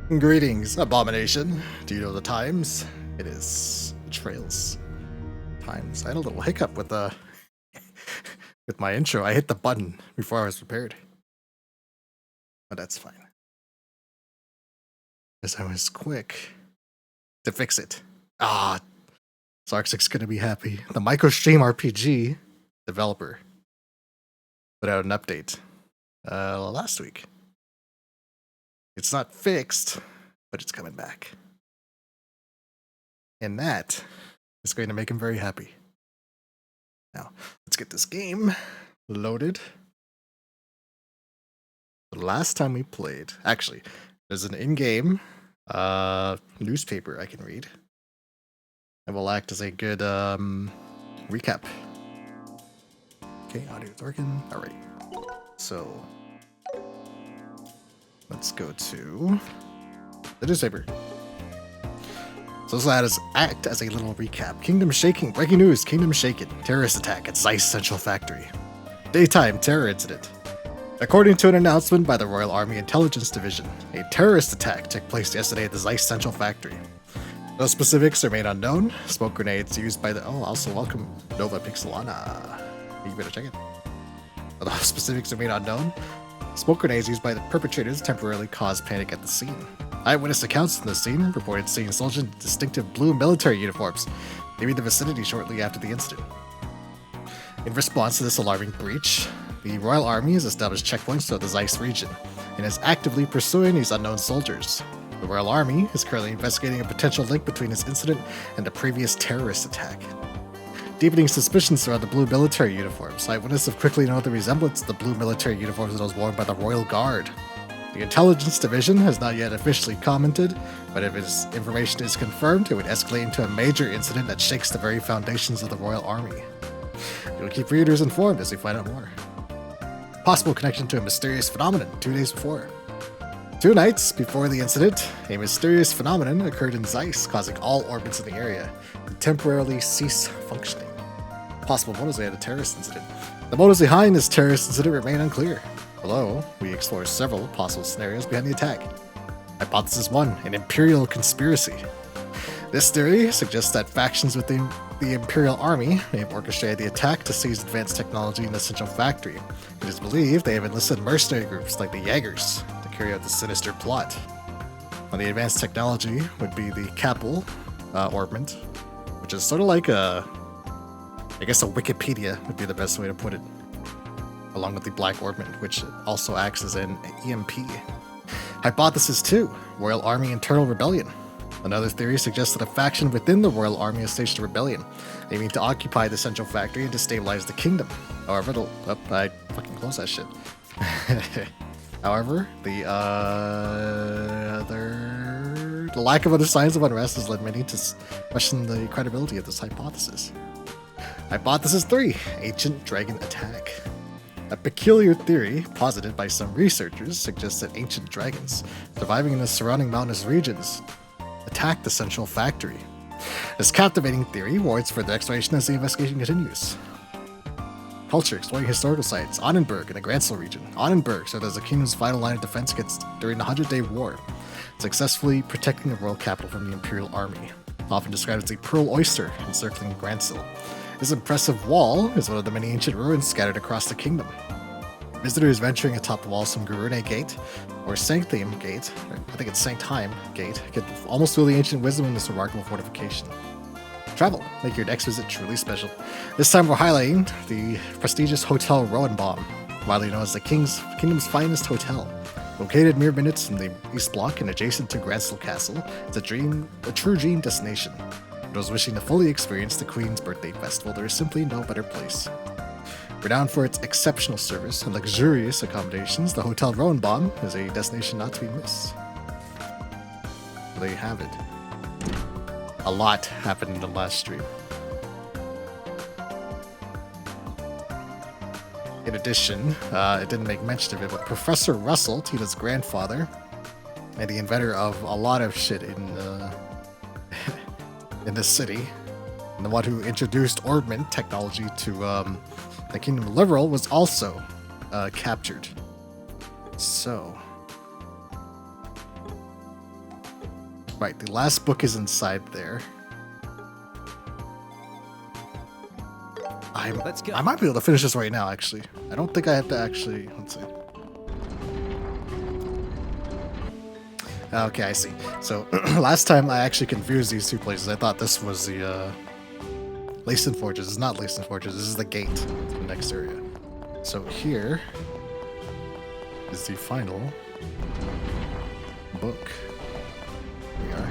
Greetings, abomination. Do you know the times? It is trails times. I had a little hiccup with with my intro. I hit the button before I was prepared, but that's fine. As I was quick to fix it. Ah, Sarksik's gonna be happy. The MicroStream RPG developer put out an update last week. It's not fixed, but it's coming back. And that is going to make him very happy. Now, let's get this game loaded. The last time we played, actually, there's an in-game newspaper I can read. It will act as a good recap. Okay, audio's working. Alright. So, let's go to the newspaper. So this will act as a little recap. Kingdom shaking. Breaking news. Kingdom shaken. Terrorist attack at Zeiss Central Factory. Daytime terror incident. According to an announcement by the Royal Army Intelligence Division, a terrorist attack took place yesterday at the Zeiss Central Factory. No specifics remain unknown. Smoke grenades used by the... Oh, also welcome Nova Pixelana. You better check it. Although specifics remain unknown, smoke grenades used by the perpetrators temporarily caused panic at the scene. Eyewitness accounts from the scene reported seeing soldiers in distinctive blue military uniforms leaving the vicinity shortly after the incident. In response to this alarming breach, the Royal Army has established checkpoints throughout the Zeiss region and is actively pursuing these unknown soldiers. The Royal Army is currently investigating a potential link between this incident and the previous terrorist attack. Deepening suspicions surround the blue military uniforms, eyewitnesses have quickly noted the resemblance to the blue military uniforms that was worn by the Royal Guard. The Intelligence Division has not yet officially commented, but if this information is confirmed, it would escalate into a major incident that shakes the very foundations of the Royal Army. We will keep readers informed as we find out more. Possible connection to a mysterious phenomenon 2 days before. 2 nights before the incident, a mysterious phenomenon occurred in Zeiss, causing all orbits in the area to temporarily cease functioning. Possible motives behind the terrorist incident. The motives behind this terrorist incident remain unclear. Below, we explore several possible scenarios behind the attack. Hypothesis 1, an Imperial conspiracy. This theory suggests that factions within the Imperial Army may have orchestrated the attack to seize advanced technology in the Central Factory. It is believed they have enlisted mercenary groups like the Jaegers to carry out the sinister plot. Now, the advanced technology would be the Capel orbment, which is sort of like I guess a Wikipedia would be the best way to put it, along with the Black Orbment, which also acts as an EMP. Hypothesis 2, Royal Army internal rebellion. Another theory suggests that a faction within the Royal Army has staged a rebellion, aiming to occupy the Central Factory and destabilize the kingdom. However, I fucking close that shit. However, the lack of other signs of unrest has led many to question the credibility of this hypothesis. Hypothesis 3, ancient dragon attack. A peculiar theory, posited by some researchers, suggests that ancient dragons, surviving in the surrounding mountainous regions, attacked the Central Factory. This captivating theory warrants further exploration as the investigation continues. Culture, exploring historical sites. Annenberg in the Gransel region. Annenberg served as the kingdom's final line of defense during the 100-Day War, successfully protecting the royal capital from the Imperial Army. Often described as the Pearl Oyster encircling Gransel. This impressive wall is one of the many ancient ruins scattered across the kingdom. Visitors venturing atop the walls from Gurune Gate, or Sanctium Gate, I think it's Sanctheim Gate, get almost feel the ancient wisdom in this remarkable fortification. Travel, make your next visit truly special. This time we're highlighting the prestigious Hotel Roenbaum, widely known as the kingdom's finest hotel. Located mere minutes from the East Block and adjacent to Gransel Castle, it's a true dream destination. For those wishing to fully experience the Queen's Birthday Festival, there is simply no better place. Renowned for its exceptional service and luxurious accommodations, the Hotel Roenbaum is a destination not to be missed. There you have it. A lot happened in the last stream. In addition, it didn't make mention of it, but Professor Russell, Tina's grandfather, and the inventor of a lot of shit in this city, and the one who introduced orbment technology to the Kingdom of Liberal, was also captured. So, Right, the last book is inside there. Let's go. I might be able to finish this right now, actually. I don't think I have to actually... Let's see. Okay, I see. So, last time I actually confused these two places. I thought this was the, Lacen Forges. It's not Lacen Forges. This is the gate to the next area. So here is the final book. Here we are.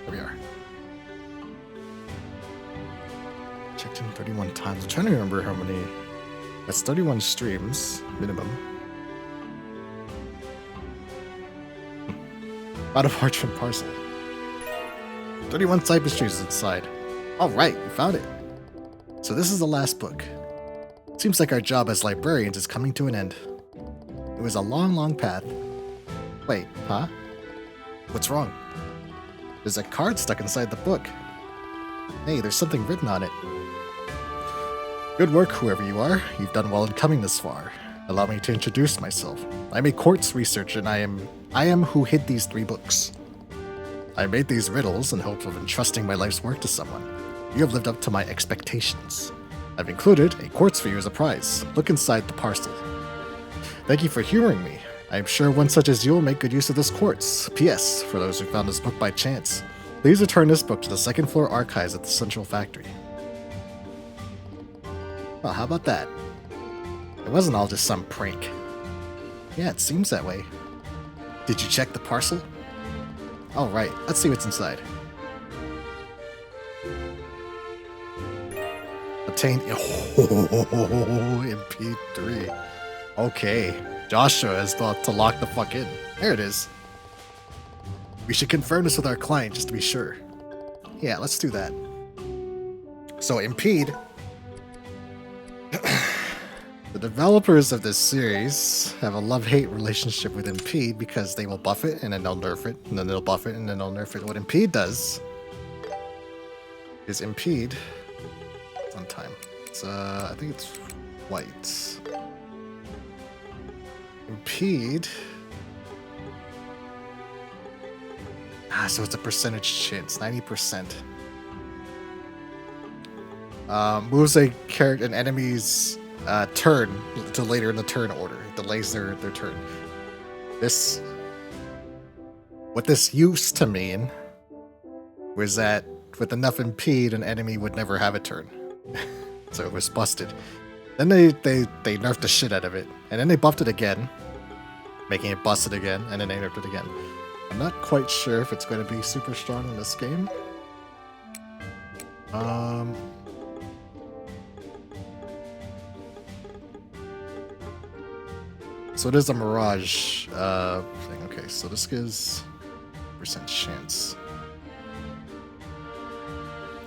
There we are. Checked in 31 times. I'm trying to remember how many. That's 31 streams, minimum. Out of Parchment Parcel. 31 Cypress trees inside. Alright, we found it. So this is the last book. Seems like our job as librarians is coming to an end. It was a long, long path. Wait, huh? What's wrong? There's a card stuck inside the book. Hey, there's something written on it. Good work, whoever you are. You've done well in coming this far. Allow me to introduce myself. I'm a quartz researcher, and I am who hid these 3 books. I made these riddles in hope of entrusting my life's work to someone. You have lived up to my expectations. I've included a quartz for you as a prize. Look inside the parcel. Thank you for humoring me. I am sure one such as you will make good use of this quartz. P.S. For those who found this book by chance, please return this book to the second floor archives at the Central Factory. Well, how about that? It wasn't all just some prank. Yeah, it seems that way. Did you check the parcel? Alright, let's see what's inside. Obtained MP3. Okay, Joshua is about to lock the fuck in. There it is. We should confirm this with our client just to be sure. Yeah, let's do that. So Impede. The developers of this series have a love-hate relationship with Impede because they will buff it and then they'll nerf it, and then they'll buff it and then they'll nerf it. What Impede does is Impede. It's on time. It's I think it's white. Impede. So it's a percentage chance, 90%. Moves a character, an enemy's turn to later in the turn order. It delays their turn. What this used to mean was that with enough impede, an enemy would never have a turn. So it was busted. Then they nerfed the shit out of it, and then they buffed it again, making it busted again, and then they nerfed it again. I'm not quite sure if it's going to be super strong in this game. So it is a Mirage thing. Okay, so this gives % chance.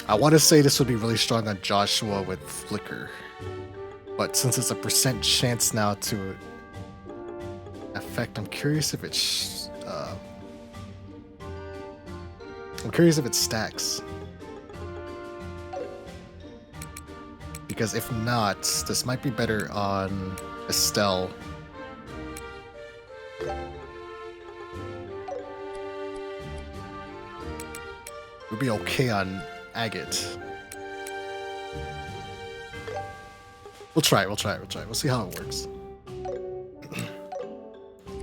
I want to say this would be really strong on Joshua with Flicker. But since it's a % chance now to affect, I'm curious if it stacks. Because if not, this might be better on Estelle. Would be okay on Agate. We'll try. We'll see how it works.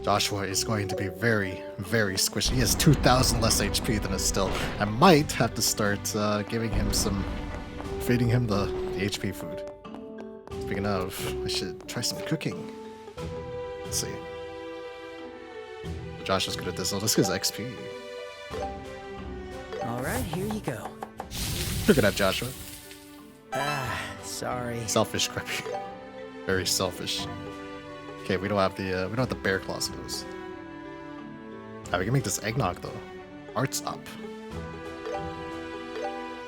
Joshua is going to be very, very squishy. He has 2,000 less HP than Estelle. I might have to start feeding him the HP food. Speaking of, I should try some cooking. Let's see. Josh is good at this. So this gives XP. Alright, here you go. Look at that, Joshua. Sorry. Selfish, Crappy. Very selfish. Okay, we don't have the bear claws of those. We can make this eggnog though. Art's up.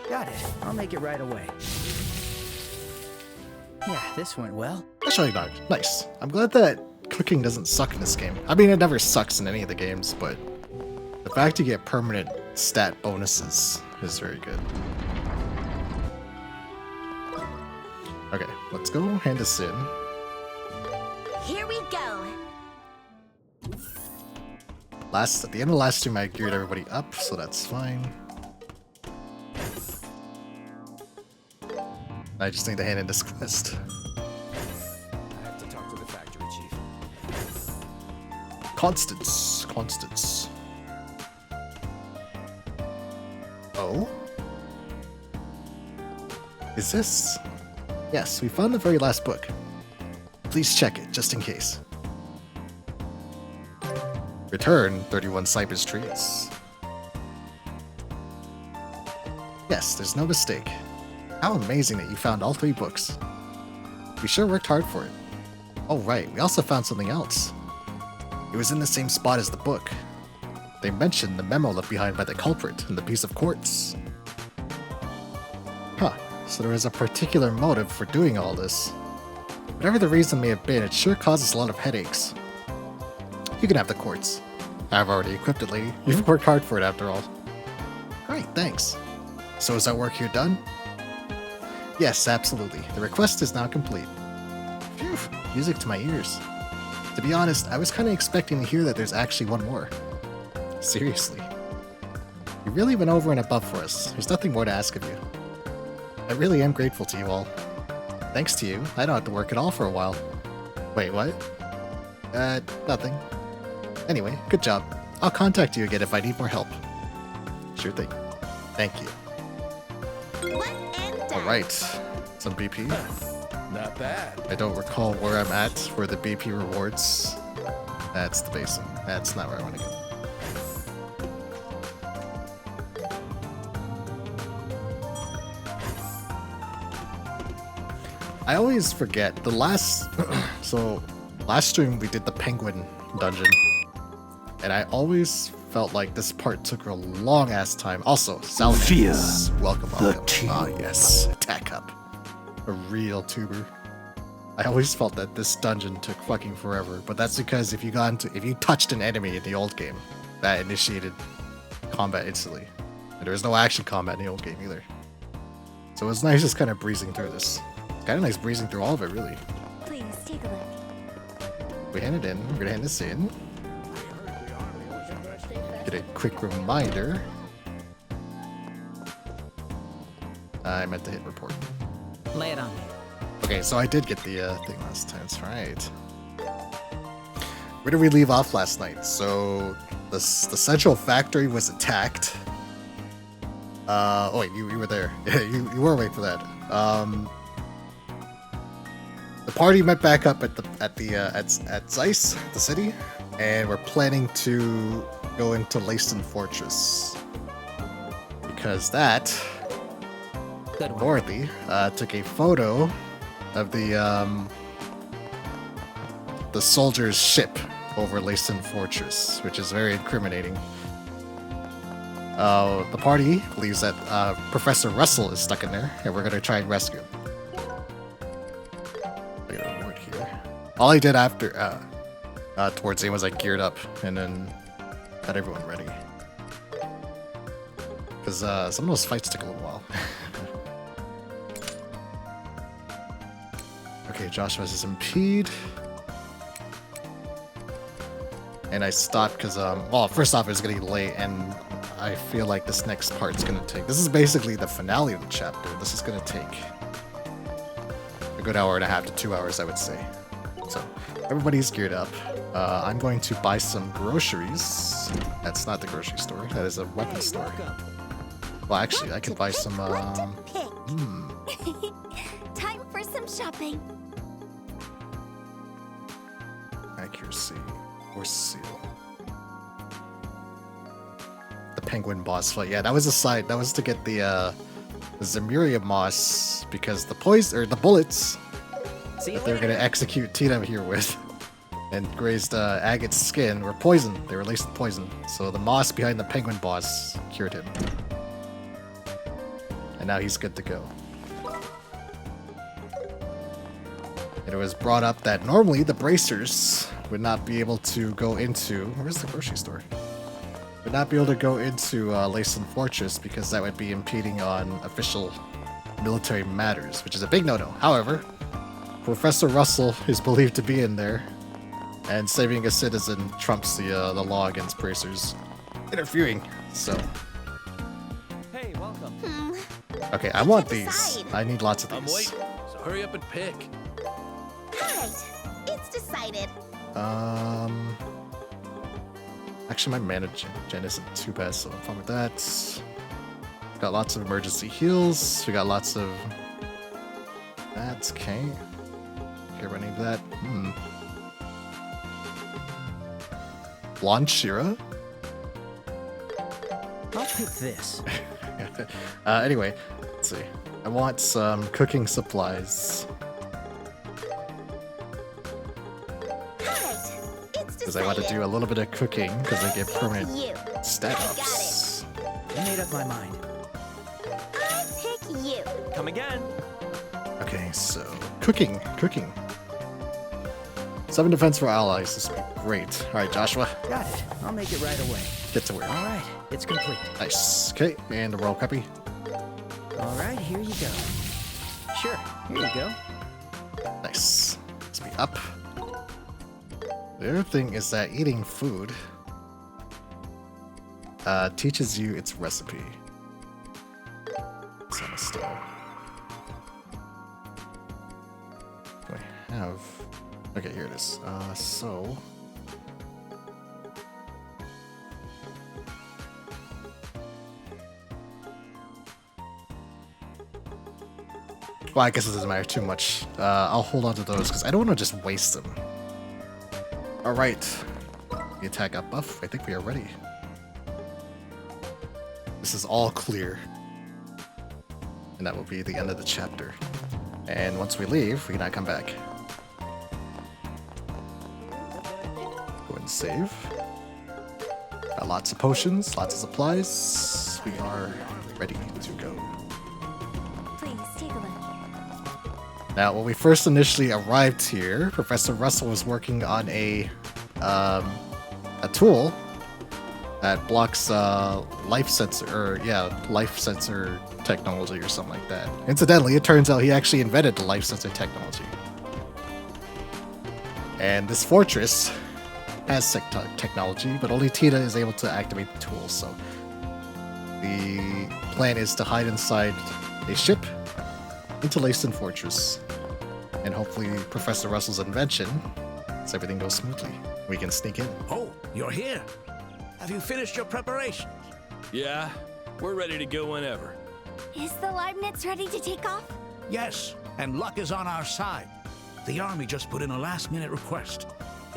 Got it. I'll make it right away. Yeah, this went well. Special eggnog. Nice. I'm glad that cooking doesn't suck in this game. I mean, it never sucks in any of the games, but the fact you get permanent stat bonuses is very good. Okay, let's go hand this in. Here we go. At the end of the last stream, I geared everybody up, so that's fine. I just need to hand in this quest. I have to talk to the factory chief. Constance. Oh? Is this? Yes, we found the very last book. Please check it, just in case. Return 31 Cypress Streets. Yes, there's no mistake. How amazing that you found all 3 books. We sure worked hard for it. Oh right, we also found something else. It was in the same spot as the book. They mentioned the memo left behind by the culprit in the piece of quartz. Huh, so there was a particular motive for doing all this. Whatever the reason may have been, it sure causes a lot of headaches. You can have the quartz. I've already equipped it, lady. You've worked hard for it after all. Great, thanks. So is our work here done? Yes, absolutely. The request is now complete. Phew, music to my ears. To be honest, I was kind of expecting to hear that there's actually one more. Seriously. You really went over and above for us. There's nothing more to ask of you. I really am grateful to you all. Thanks to you, I don't have to work at all for a while. Wait, what? Nothing. Anyway, good job. I'll contact you again if I need more help. Sure thing. Thank you. Alright. Some BP. Not bad. I don't recall where I'm at for the BP rewards. That's the basin. That's not where I want to go. I always forget the last last stream we did the penguin dungeon, and I always felt like this part took a long ass time. Also, Fear welcome. the tube. Ah yes, attack up, a real tuber. I always felt that this dungeon took fucking forever, but that's because if you touched an enemy in the old game, that initiated combat instantly, and there was no action combat in the old game either. So it was nice just kind of breezing through this. Kind of nice breezing through all of it, really. Please take a look. We hand it in. We're gonna hand this in. Get a quick reminder. I meant to hit report. Lay it on me. Okay, so I did get the thing last time. That's right. Where did we leave off last night? So the central factory was attacked. Oh wait, you were there. Yeah, you were awake for that. The party met back up at Zeiss, the city, and we're planning to go into Lacen Fortress because that Good one. Dorothy took a photo of the soldiers' ship over Lacen Fortress, which is very incriminating. The party believes that Professor Russell is stuck in there, and we're gonna try and rescue him. All I did after, towards the end was I geared up and then got everyone ready. Because some of those fights took a little while. Okay, Joshua says impede. And I stopped because, well, first off, it was getting late, and I feel like this next part's gonna take. This is basically the finale of the chapter. This is gonna take a good hour and a half to 2 hours, I would say. So everybody's geared up. I'm going to buy some groceries. That's not the grocery store. That is a weapon store. Well, actually, I could buy some. Time for some shopping. Accuracy or seal. The penguin boss fight. Yeah, that was a side. That was to get the Zemuria moss because the poison or the bullets that they were gonna execute Tina here with and grazed Agate's skin were poisoned. They were laced with poison. So the moss behind the penguin boss cured him. And now he's good to go. And it was brought up that normally the bracers would not be able to go into... Where's the grocery store? Would not be able to go into Lacen Fortress because that would be impeding on official military matters, which is a big no-no. However, Professor Russell is believed to be in there, And saving a citizen trumps the law against bracers interfering. So, Hey, welcome. okay, I want can't these. decide. I need lots of I'm these. waiting, so hurry up and pick. Alright, it's decided. Actually, my mana gen isn't too bad, so I'm fine with that. Got lots of emergency heals. We got lots of. That's okay. Care about any of that. Blonde Shira. I'll pick this. Anyway, let's see. I want some cooking supplies Alright, it's because I want to do a little bit of cooking because I get permanent You. stat I got ups. I made up my mind. I pick you. Come again. Okay, so cooking. 7 defense for allies. This would be great. All right, Joshua, Got it. I'll make it right away. get to work. All right, it's complete. Nice. Okay, and the royal peppy. All right, here you go. Sure, here you go. Nice. Let's be up. The other thing is that eating food teaches you its recipe. It's on the stove. Do I have? Okay, here it is. So. Well, I guess it doesn't matter too much. I'll hold on to those because I don't want to just waste them. Alright. The attack up buff. I think we are ready. This is all clear. And that will be the end of the chapter. And once we leave, we cannot come back. Go and save. Got lots of potions, lots of supplies. We are ready to go. Please take a look. Now, when we first initially arrived here, Professor Russell was working on a tool that blocks life sensor technology or something like that. Incidentally, it turns out he actually invented the life sensor technology. And this fortress has technology, but only Tita is able to activate the tool. So the plan is to hide inside a ship into Lacen Fortress, and hopefully Professor Russell's invention, so everything goes smoothly, we can sneak in. Oh, you're here. Have you finished your preparation? Yeah, we're ready to go whenever. Is the Leibniz ready to take off? Yes, and luck is on our side. The army just put in a last-minute request.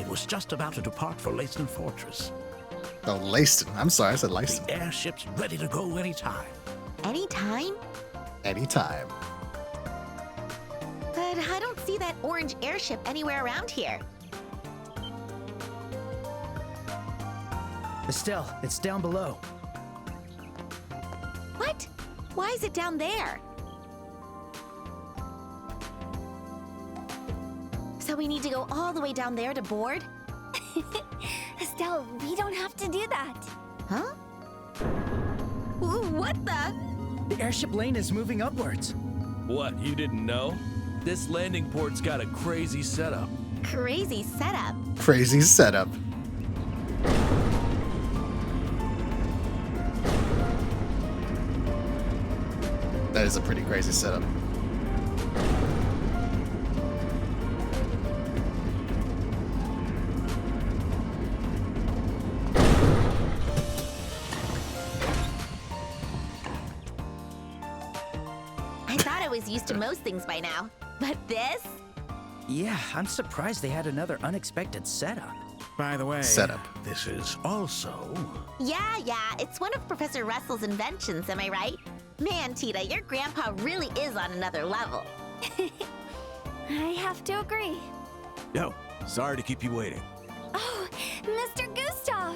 It was just about to depart for Lacen Fortress. Oh, Lacen. I'm sorry, I said Lacen. The airship's ready to go anytime. Anytime? Anytime. But I don't see that orange airship anywhere around here. Estelle, it's down below. What? Why is it down there? So we need to go all the way down there to board? Estelle, we don't have to do that. Huh? What the? The airship lane is moving upwards. What, you didn't know? This landing port's got a crazy setup. Crazy setup. Crazy setup. That is a pretty crazy setup. I thought I was used to most things by now. But this? Yeah, I'm surprised they had another unexpected setup. By the way, Setup. this is also... Yeah, it's one of Professor Russell's inventions, am I right? Man, Tita, your grandpa really is on another level. I have to agree. Yo, sorry to keep you waiting. Oh, Mr. Gustav!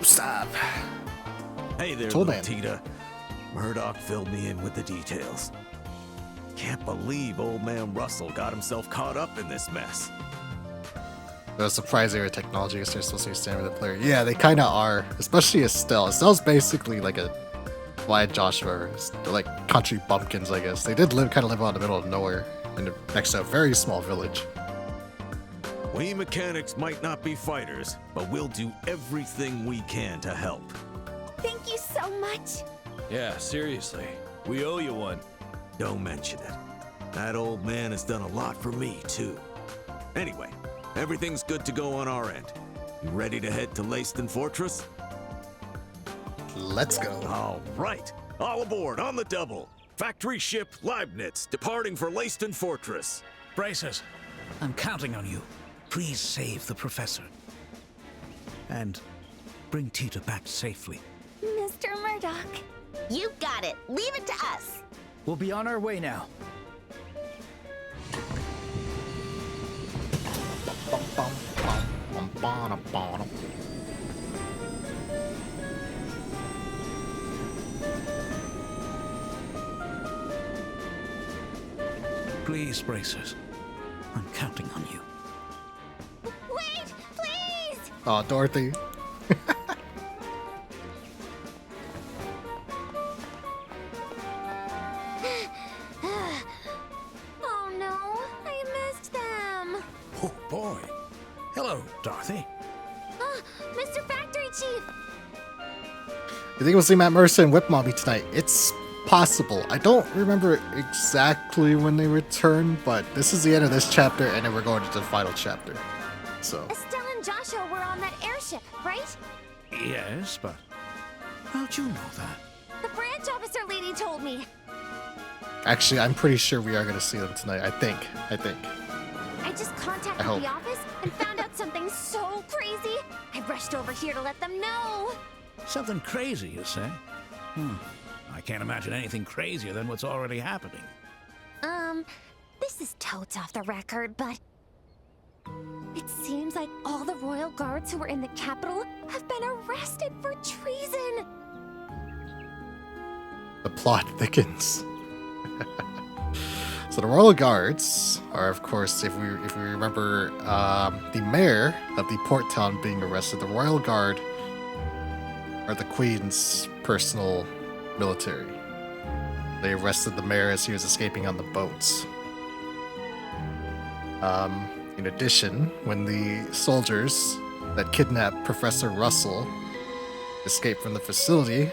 Stop. Hey there, Told little man. Tita. Murdoch filled me in with the details. Can't believe old man Russell got himself caught up in this mess. The surprise area technology is they're supposed to be standing with the player. Yeah, they kind of are, especially Estelle. Estelle's basically like a Wyatt Joshua. They're like country bumpkins, I guess. They did live out in the middle of nowhere. next to a very small village. We mechanics might not be fighters, but we'll do everything we can to help. Thank you so much. Yeah, seriously. We owe you one. Don't mention it. That old man has done a lot for me, too. Anyway, everything's good to go on our end. You ready to head to Leyston Fortress? Let's go. All right. All aboard on the double. Factory ship Leibniz departing for Leyston Fortress. Bracers, I'm counting on you. Please save the professor. And bring Tita back safely. Mr. Murdoch. You got it. Leave it to us. We'll be on our way now. Please, Bracers. I'm counting on you. Wait, please! Oh, Dorothy. Oh no, I missed them. Oh, boy. Hello, Dorothy. Mr. Factory Chief. You think we'll see Matt Mercer and Whip Mommy tonight? It's possible. I don't remember exactly when they return, but this is the end of this chapter, and then we're going to the final chapter. So, Estelle and Joshua were on that airship, right? Yes, but how'd you know that? The branch officer lady told me. actually, I'm pretty sure we are going to see them tonight. I think. I just contacted I hope. the office and found out something so crazy. I rushed over here to let them know. Something crazy, you say? I can't imagine anything crazier than what's already happening. This is totes off the record, but it seems like all the royal guards who were in the capital have been arrested for treason. The plot thickens. So the royal guards are, of course, if we remember, the mayor of the port town being arrested. The royal guard are the queen's personal military. They arrested the mayor as he was escaping on the boats. In addition, when the soldiers that kidnapped Professor Russell escaped from the facility,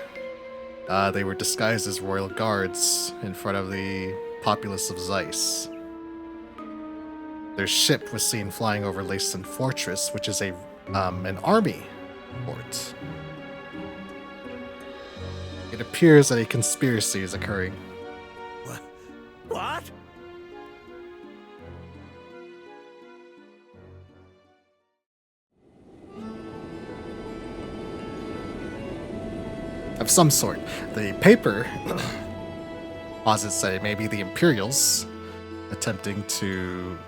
they were disguised as royal guards in front of the populace of Zeiss. Their ship was seen flying over Leyston Fortress, which is an army port. It appears that a conspiracy is occurring. What? Of some sort. The paper posits that it may be the Imperials attempting to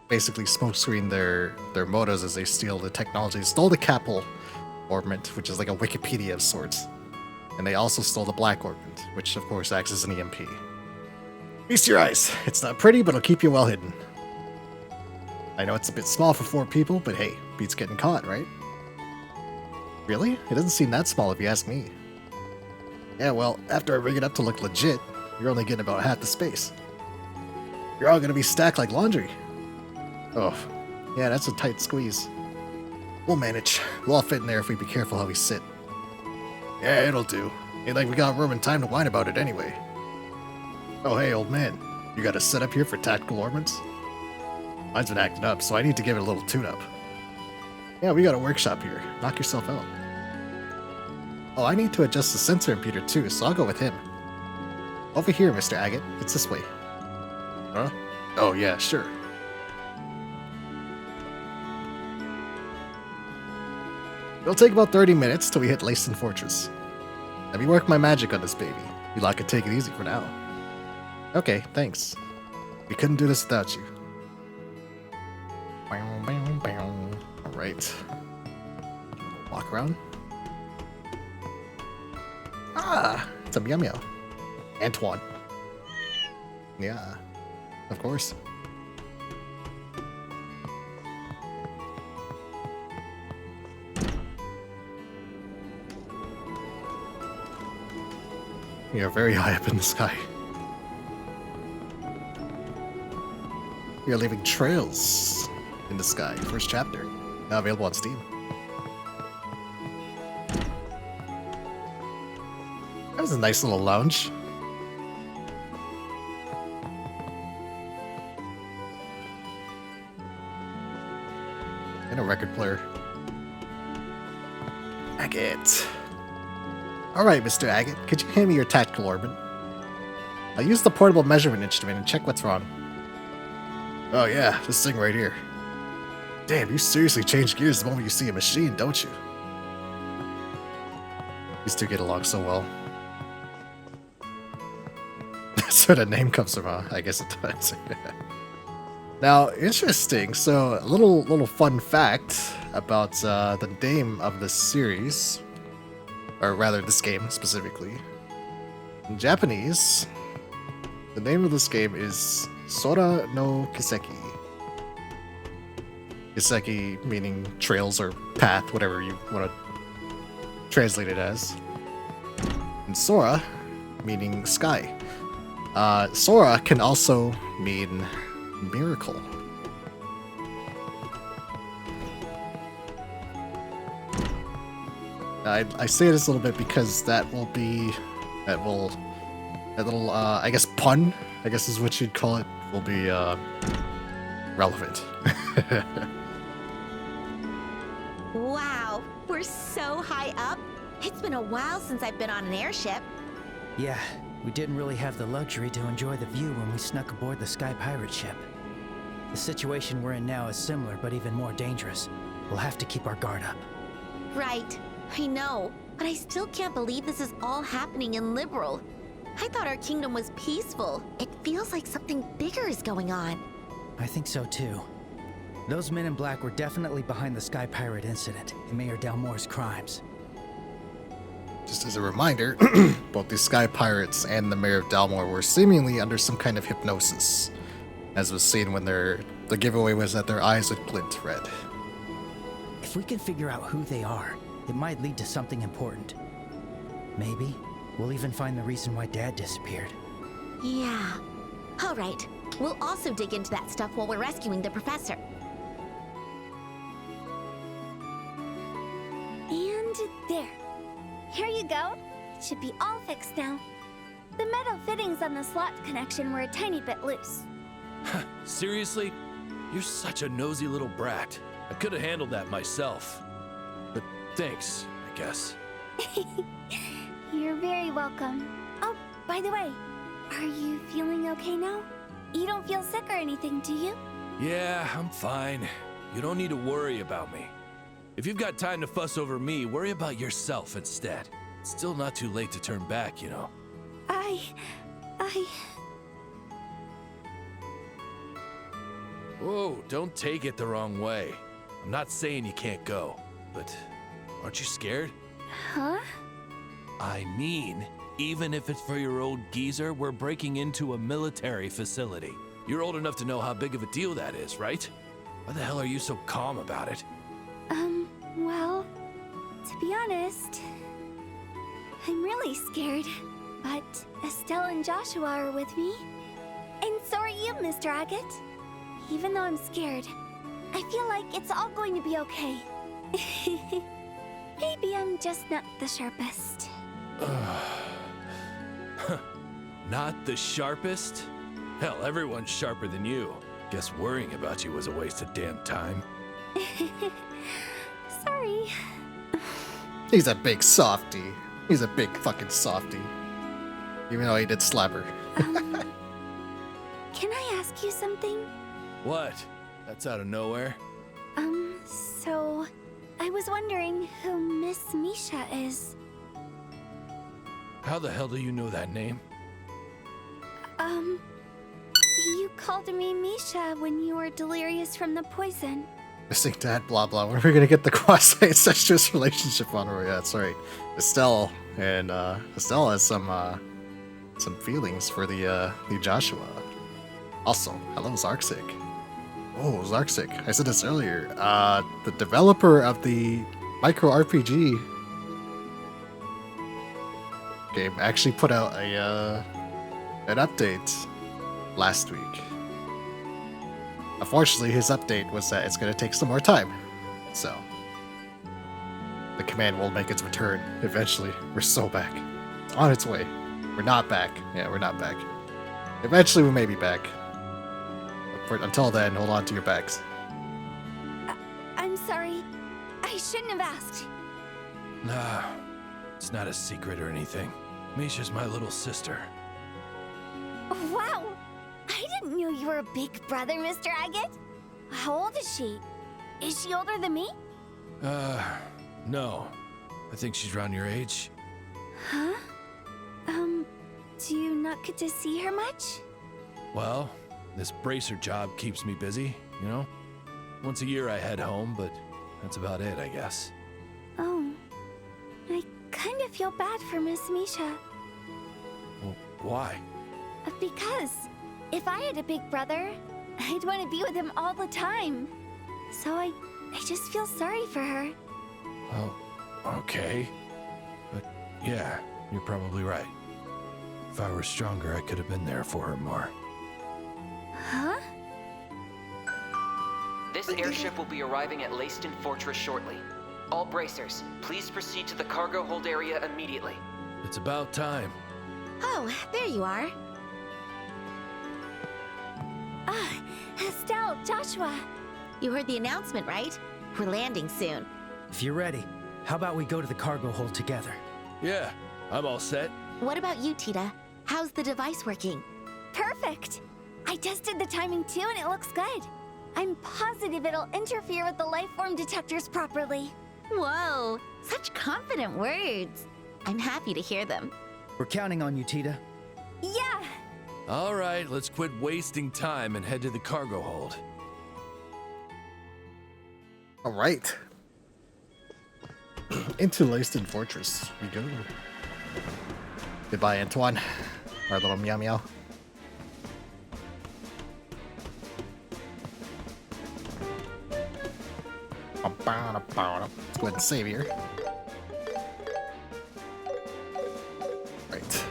basically smokescreen their motives as they steal the technology. They stole the Capel Orbment, which is like a Wikipedia of sorts. And they also stole the Black Orbment, which of course acts as an EMP. Feast your eyes. It's not pretty, but it'll keep you well hidden. I know it's a bit small for 4 people, but hey, beats getting caught, right? Really? It doesn't seem that small if you ask me. Yeah, well, after I rig it up to look legit, you're only getting about half the space. You're all gonna be stacked like laundry. Oh, yeah, that's a tight squeeze. We'll manage. We'll all fit in there if we be careful how we sit. Yeah, it'll do. Ain't like we got room and time to whine about it anyway. Oh, hey, old man. You got a setup here for tactical orbits? Mine's been acting up, so I need to give it a little tune-up. Yeah, we got a workshop here. Knock yourself out. Oh, I need to adjust the sensor imputer too, so I'll go with him. Over here, Mr. Agate. It's this way. Huh? Oh, yeah, sure. It'll take about 30 minutes till we hit Leyston Fortress. Let me work my magic on this baby. You lot can take it easy for now. Okay, thanks. We couldn't do this without you. Alright. Walk around. Ah, it's a Meow Meow. Antoine. Yeah, of course. You're very high up in the sky. you're leaving trails in the sky. First chapter. Now available on Steam. That was a nice little lounge. And a record player. Agate. Alright, Mr. Agate, could you hand me your tactical orbit? I'll use the portable measurement instrument and check what's wrong. Oh yeah, this thing right here. Damn, you seriously change gears the moment you see a machine, don't you? These two get along so well. That's where the name comes from, huh? I guess it does. Now, interesting. So, a little fun fact about the name of this series, or rather, this game specifically. In Japanese, the name of this game is Sora no Kiseki. Kiseki meaning trails or path, whatever you want to translate it as. And Sora meaning sky. Sora can also mean miracle. I say this a little bit because that little I guess pun, I guess is what you'd call it, will be relevant. Wow, we're so high up. It's been a while since I've been on an airship. Yeah, we didn't really have the luxury to enjoy the view when we snuck aboard the Sky Pirate ship. The situation we're in now is similar, but even more dangerous. We'll have to keep our guard up. Right, I know, but I still can't believe this is all happening in Liberal. I thought our kingdom was peaceful. It feels like something bigger is going on. I think so too. Those men in black were definitely behind the Sky Pirate incident and Mayor Dalmore's crimes. Just as a reminder, both the Sky Pirates and the Mayor of Dalmore were seemingly under some kind of hypnosis, as was seen when the giveaway was that their eyes would glint red. If we can figure out who they are, it might lead to something important. Maybe we'll even find the reason why Dad disappeared. Yeah. All right, we'll also dig into that stuff while we're rescuing the professor. And there. Here you go. It should be all fixed now. The metal fittings on the slot connection were a tiny bit loose. Seriously? You're such a nosy little brat. I could have handled that myself. But thanks, I guess. You're very welcome. Oh, by the way, are you feeling okay now? You don't feel sick or anything, do you? Yeah, I'm fine. You don't need to worry about me. If you've got time to fuss over me, worry about yourself instead. It's still not too late to turn back, you know. Whoa, don't take it the wrong way. I'm not saying you can't go, but aren't you scared? Huh? I mean, even if it's for your old geezer, we're breaking into a military facility. You're old enough to know how big of a deal that is, right? Why the hell are you so calm about it? Well, to be honest, I'm really scared. But Estelle and Joshua are with me. And so are you, Mr. Agate. Even though I'm scared, I feel like it's all going to be okay. Maybe I'm just not the sharpest. Not the sharpest? Hell, everyone's sharper than you. Guess worrying about you was a waste of damn time. Sorry. He's a big softy. He's a big fucking softy. Even though he did slap her. Can I ask you something? What? That's out of nowhere? So I was wondering who Miss Misha is. How the hell do you know that name? You called me Misha when you were delirious from the poison. Missing dad, blah blah. When are we gonna get the quasi-incestuous relationship on her? Yeah, that's right. Estelle and Estelle has some feelings for the Joshua. Also, hello Zarksik. Oh, Zarksik. I said this earlier. The developer of the micro RPG game actually put out an update last week. Unfortunately, his update was that it's going to take some more time. So, the command will make its return eventually. We're so back. It's on its way. We're not back. Yeah, we're not back. Eventually, we may be back. But until then, hold on to your bags. I'm sorry. I shouldn't have asked. Nah, it's not a secret or anything. Misha's my little sister. Wow! I didn't know you were a big brother, Mr. Agate. How old is she? Is she older than me? No. I think she's around your age. Huh? Do you not get to see her much? Well, this bracer job keeps me busy, you know? Once a year I head home, but that's about it, I guess. Oh. I kind of feel bad for Miss Misha. Well, why? Because if I had a big brother, I'd want to be with him all the time. So I just feel sorry for her. Oh, okay. But yeah, you're probably right. If I were stronger, I could have been there for her more. Huh? This airship will be arriving at Leyston Fortress shortly. All bracers, please proceed to the cargo hold area immediately. It's about time. Oh, there you are. Estelle, Joshua. You heard the announcement, right? We're landing soon. If you're ready, how about we go to the cargo hold together? Yeah, I'm all set. What about you, Tita? How's the device working? Perfect. I tested the timing too and it looks good. I'm positive it'll interfere with the life form detectors properly. Whoa, such confident words. I'm happy to hear them. We're counting on you, Tita. Yeah. All right, let's quit wasting time and head to the cargo hold. All right. Into Leyston Fortress we go. Goodbye, Antoine. Our little meow meow. Let's go ahead and save here. Right.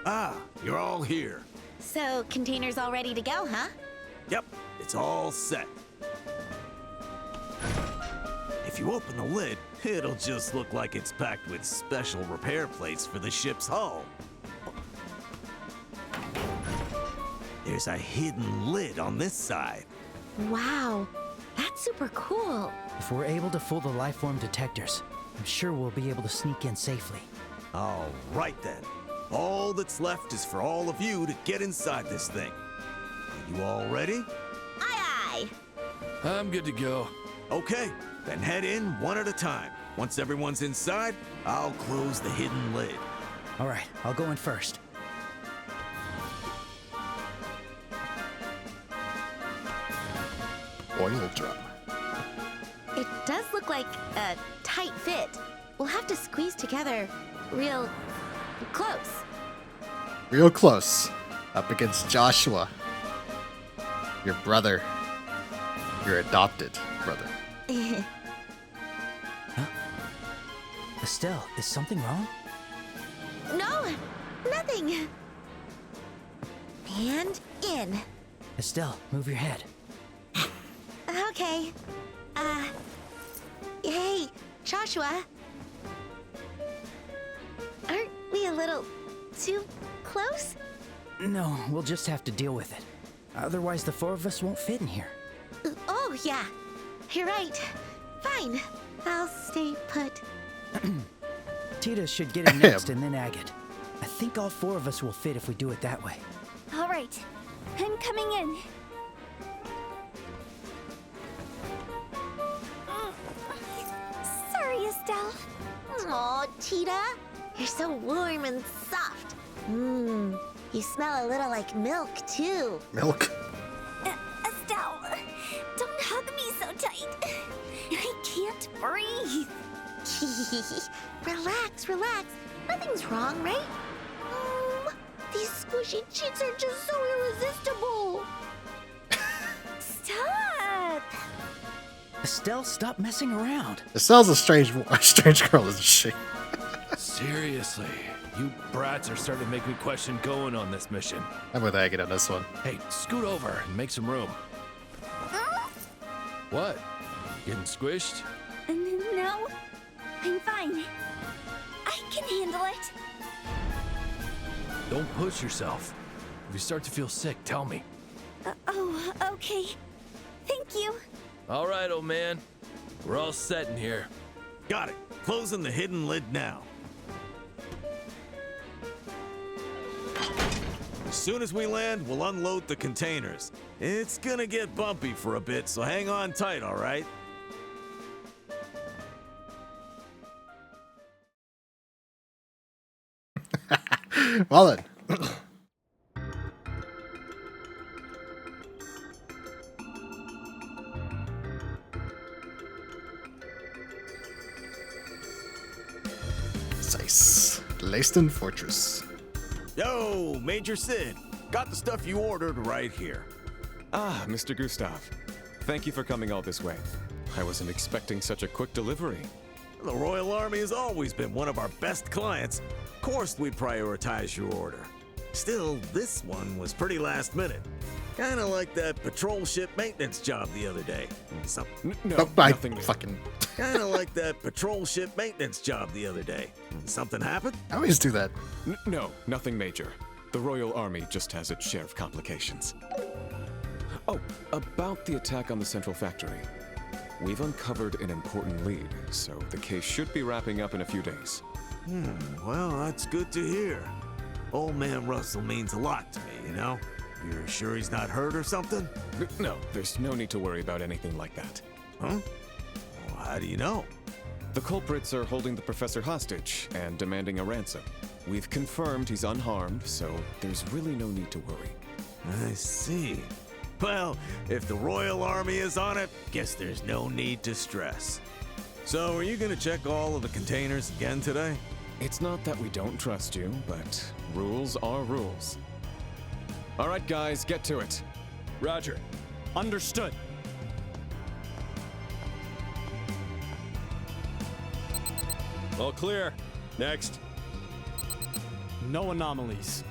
Ah, you're all here. So, containers all ready to go, huh? Yep, it's all set. If you open the lid, it'll just look like it's packed with special repair plates for the ship's hull. There's a hidden lid on this side. Wow, that's super cool. If we're able to fool the life form detectors, I'm sure we'll be able to sneak in safely. All right then. All that's left is for all of you to get inside this thing. Are you all ready? Aye, aye. I'm good to go. Okay, then head in one at a time. Once everyone's inside, I'll close the hidden lid. All right, I'll go in first. Oil drum. It does look like a tight fit. We'll have to squeeze together real close. Real close. Up against Joshua. Your brother. Your adopted brother. Estelle, is something wrong? No, nothing. And in. Estelle, move your head. Okay. Hey, Joshua. Aren't we a little too close? No, we'll just have to deal with it. Otherwise, the four of us won't fit in here. Oh, yeah. You're right. Fine. I'll stay put. Tita should get in next and then Agate. I think all four of us will fit if we do it that way. All right. I'm coming in. Sorry, Estelle. Aw, Tita. You're so warm and soft. Mmm. You smell a little like milk, too. Milk. Estelle, don't hug me so tight. I can't breathe. Relax, relax. Nothing's wrong, right? These squishy cheeks are just so irresistible. Stop. Estelle, stop messing around. Estelle's a strange girl, isn't she? Seriously, you brats are starting to make me question going on this mission. I'm with Agate on this one. Hey, scoot over and make some room. What? Getting squished? No, I'm fine. I can handle it. Don't push yourself. If you start to feel sick, tell me. Oh, okay. Thank you. All right, old man. We're all set in here. Got it. Closing the hidden lid now. As soon as we land, we'll unload the containers. It's gonna get bumpy for a bit, so hang on tight, all right? Well then. Nice. Leiston Fortress. Yo, Major Sid. Got the stuff you ordered right here. Ah, Mr. Gustav. Thank you for coming all this way. I wasn't expecting such a quick delivery. The Royal Army has always been one of our best clients. Of course we prioritize your order. Still, this one was pretty last minute. Kinda like that patrol ship maintenance job the other day. No, Oh, I nothing new. fucking. Kinda like that patrol ship maintenance job the other day. Something happened? I always do that. No, nothing major. The Royal Army just has its share of complications. Oh, about the attack on the central factory. We've uncovered an important lead, so the case should be wrapping up in a few days. Well, that's good to hear. Old man Russell means a lot to me, you know? You're sure he's not hurt or something? No, there's no need to worry about anything like that. Huh? Well, how do you know? The culprits are holding the professor hostage and demanding a ransom. We've confirmed he's unharmed, so there's really no need to worry. I see. Well, if the Royal Army is on it, guess there's no need to stress. So, are you gonna check all of the containers again today? It's not that we don't trust you, but rules are rules. All right, guys, get to it. Roger. Understood. All clear. Next. No anomalies.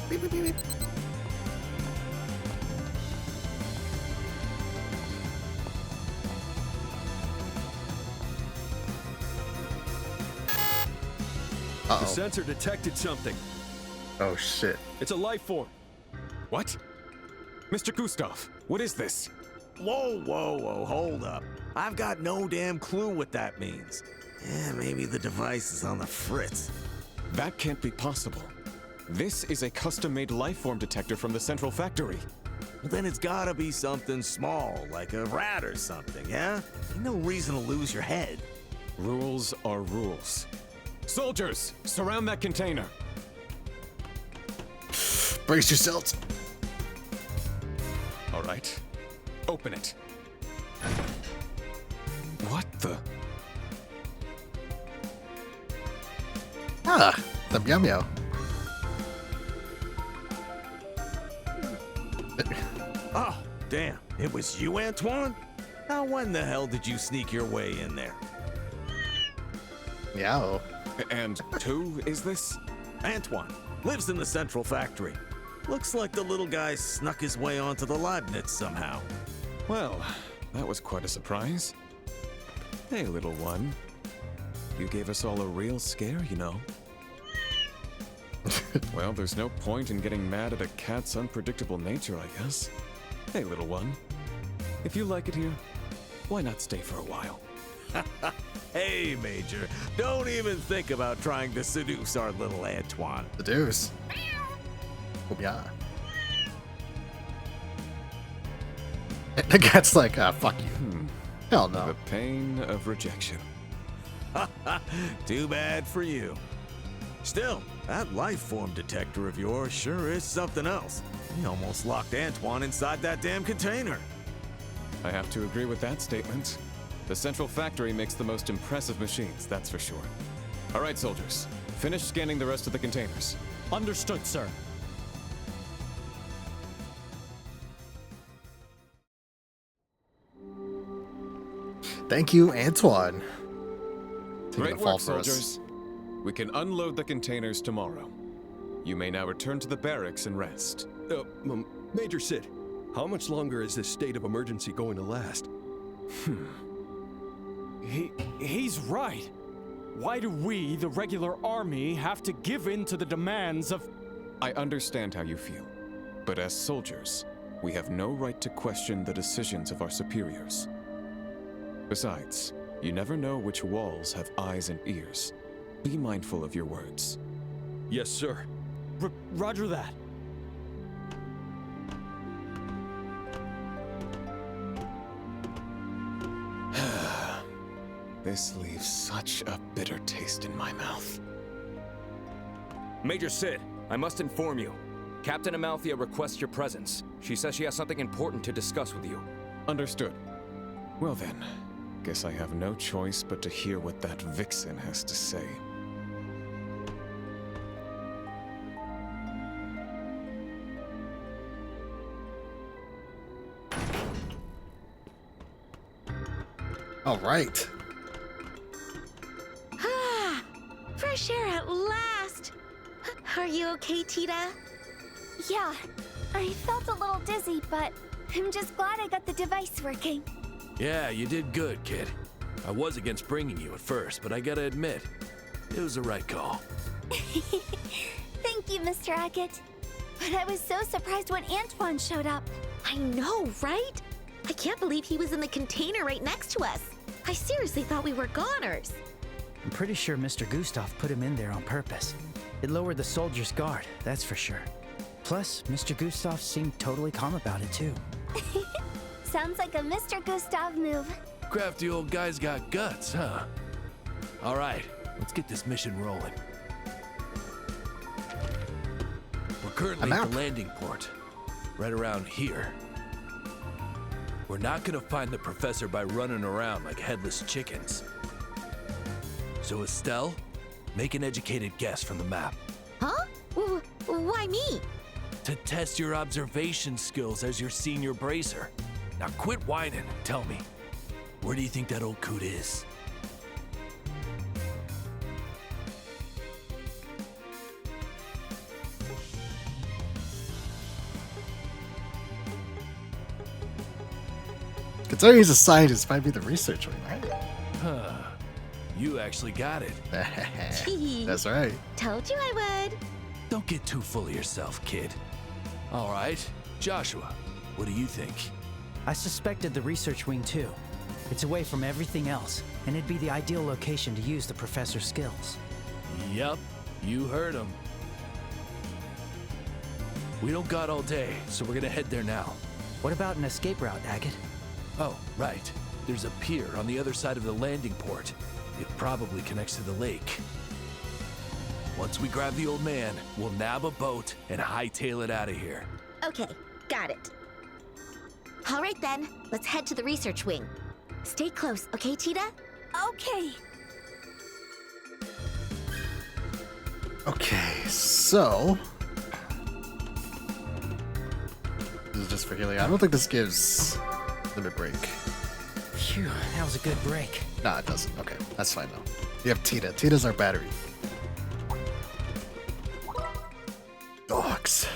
Beep, beep, beep, beep. The Uh-oh. sensor detected something. Oh shit. It's a life form. What? Mr. Gustav, what is this? Whoa, hold up. I've got no damn clue what that means. Yeah, maybe the device is on the fritz. That can't be possible. This is a custom-made lifeform detector from the central factory. Well, then it's gotta be something small, like a rat or something, yeah? Ain't no reason to lose your head. Rules are rules. Soldiers, surround that container. Brace yourselves. All right. Open it. What the? Ah, the meow meow. Oh, damn. It was you, Antoine? Now, when the hell did you sneak your way in there? Meow. And who is this? Antoine. Lives in the central factory. Looks like the little guy snuck his way onto the Leibniz somehow. Well, that was quite a surprise. Hey, little one. You gave us all a real scare, you know. Well, there's no point in getting mad at a cat's unpredictable nature, I guess. Hey, little one. If you like it here, why not stay for a while? Hey, Major. Don't even think about trying to seduce our little Antoine. The deuce. Oh yeah. The cat's like, fuck you. Hell no. The pain of rejection. Too bad for you. Still, that life form detector of yours sure is something else. He almost locked Antoine inside that damn container. I have to agree with that statement. The central factory makes the most impressive machines, that's for sure. All right, soldiers. Finish scanning the rest of the containers. Understood, sir. Thank you, Antoine. Taking Great the fall work, for us. soldiers. We can unload the containers tomorrow. You may now return to the barracks and rest. Major Sid, how much longer is this state of emergency going to last? He's right. Why do we, the regular army, have to give in to the demands of... I understand how you feel, but as soldiers, we have no right to question the decisions of our superiors. Besides, you never know which walls have eyes and ears. Be mindful of your words. Yes, sir. Roger that. This leaves such a bitter taste in my mouth. Major Sid, I must inform you. Captain Amalthea requests your presence. She says she has something important to discuss with you. Understood. Well then, guess I have no choice but to hear what that vixen has to say. All right. Fresh air at last! Are you okay, Tita? Yeah, I felt a little dizzy, but I'm just glad I got the device working. Yeah, you did good, kid. I was against bringing you at first, but I gotta admit, it was the right call. Thank you, Mr. Agate. But I was so surprised when Antoine showed up. I know, right? I can't believe he was in the container right next to us. I seriously thought we were goners. I'm pretty sure Mr. Gustav put him in there on purpose. It lowered the soldier's guard, that's for sure. Plus, Mr. Gustav seemed totally calm about it, too. Sounds like a Mr. Gustav move. Crafty old guy's got guts, huh? All right, let's get this mission rolling. We're currently at the landing port, right around here. We're not gonna find the professor by running around like headless chickens. So Estelle, make an educated guess from the map. Huh? Why me? To test your observation skills as your senior bracer. Now quit whining and tell me, where do you think that old coot is? Considering he's a scientist, might be the research wing, right? Huh. You actually got it. That's right. Told you I would. Don't get too full of yourself, kid. All right, Joshua, what do you think? I suspected the research wing, too. It's away from everything else, and it'd be the ideal location to use the professor's skills. Yup, you heard him. We don't got all day, so we're gonna head there now. What about an escape route, Agate? Oh, right. There's a pier on the other side of the landing port. It probably connects to the lake. Once we grab the old man, we'll nab a boat and hightail it out of here. Okay, got it. All right then, let's head to the research wing. Stay close, okay, Tita? Okay. Okay, so... This is just for healing. I don't think this gives limit break. Phew, that was a good break. Nah, it doesn't. Okay, that's fine though. You have Tita. Tita's our battery. Dogs.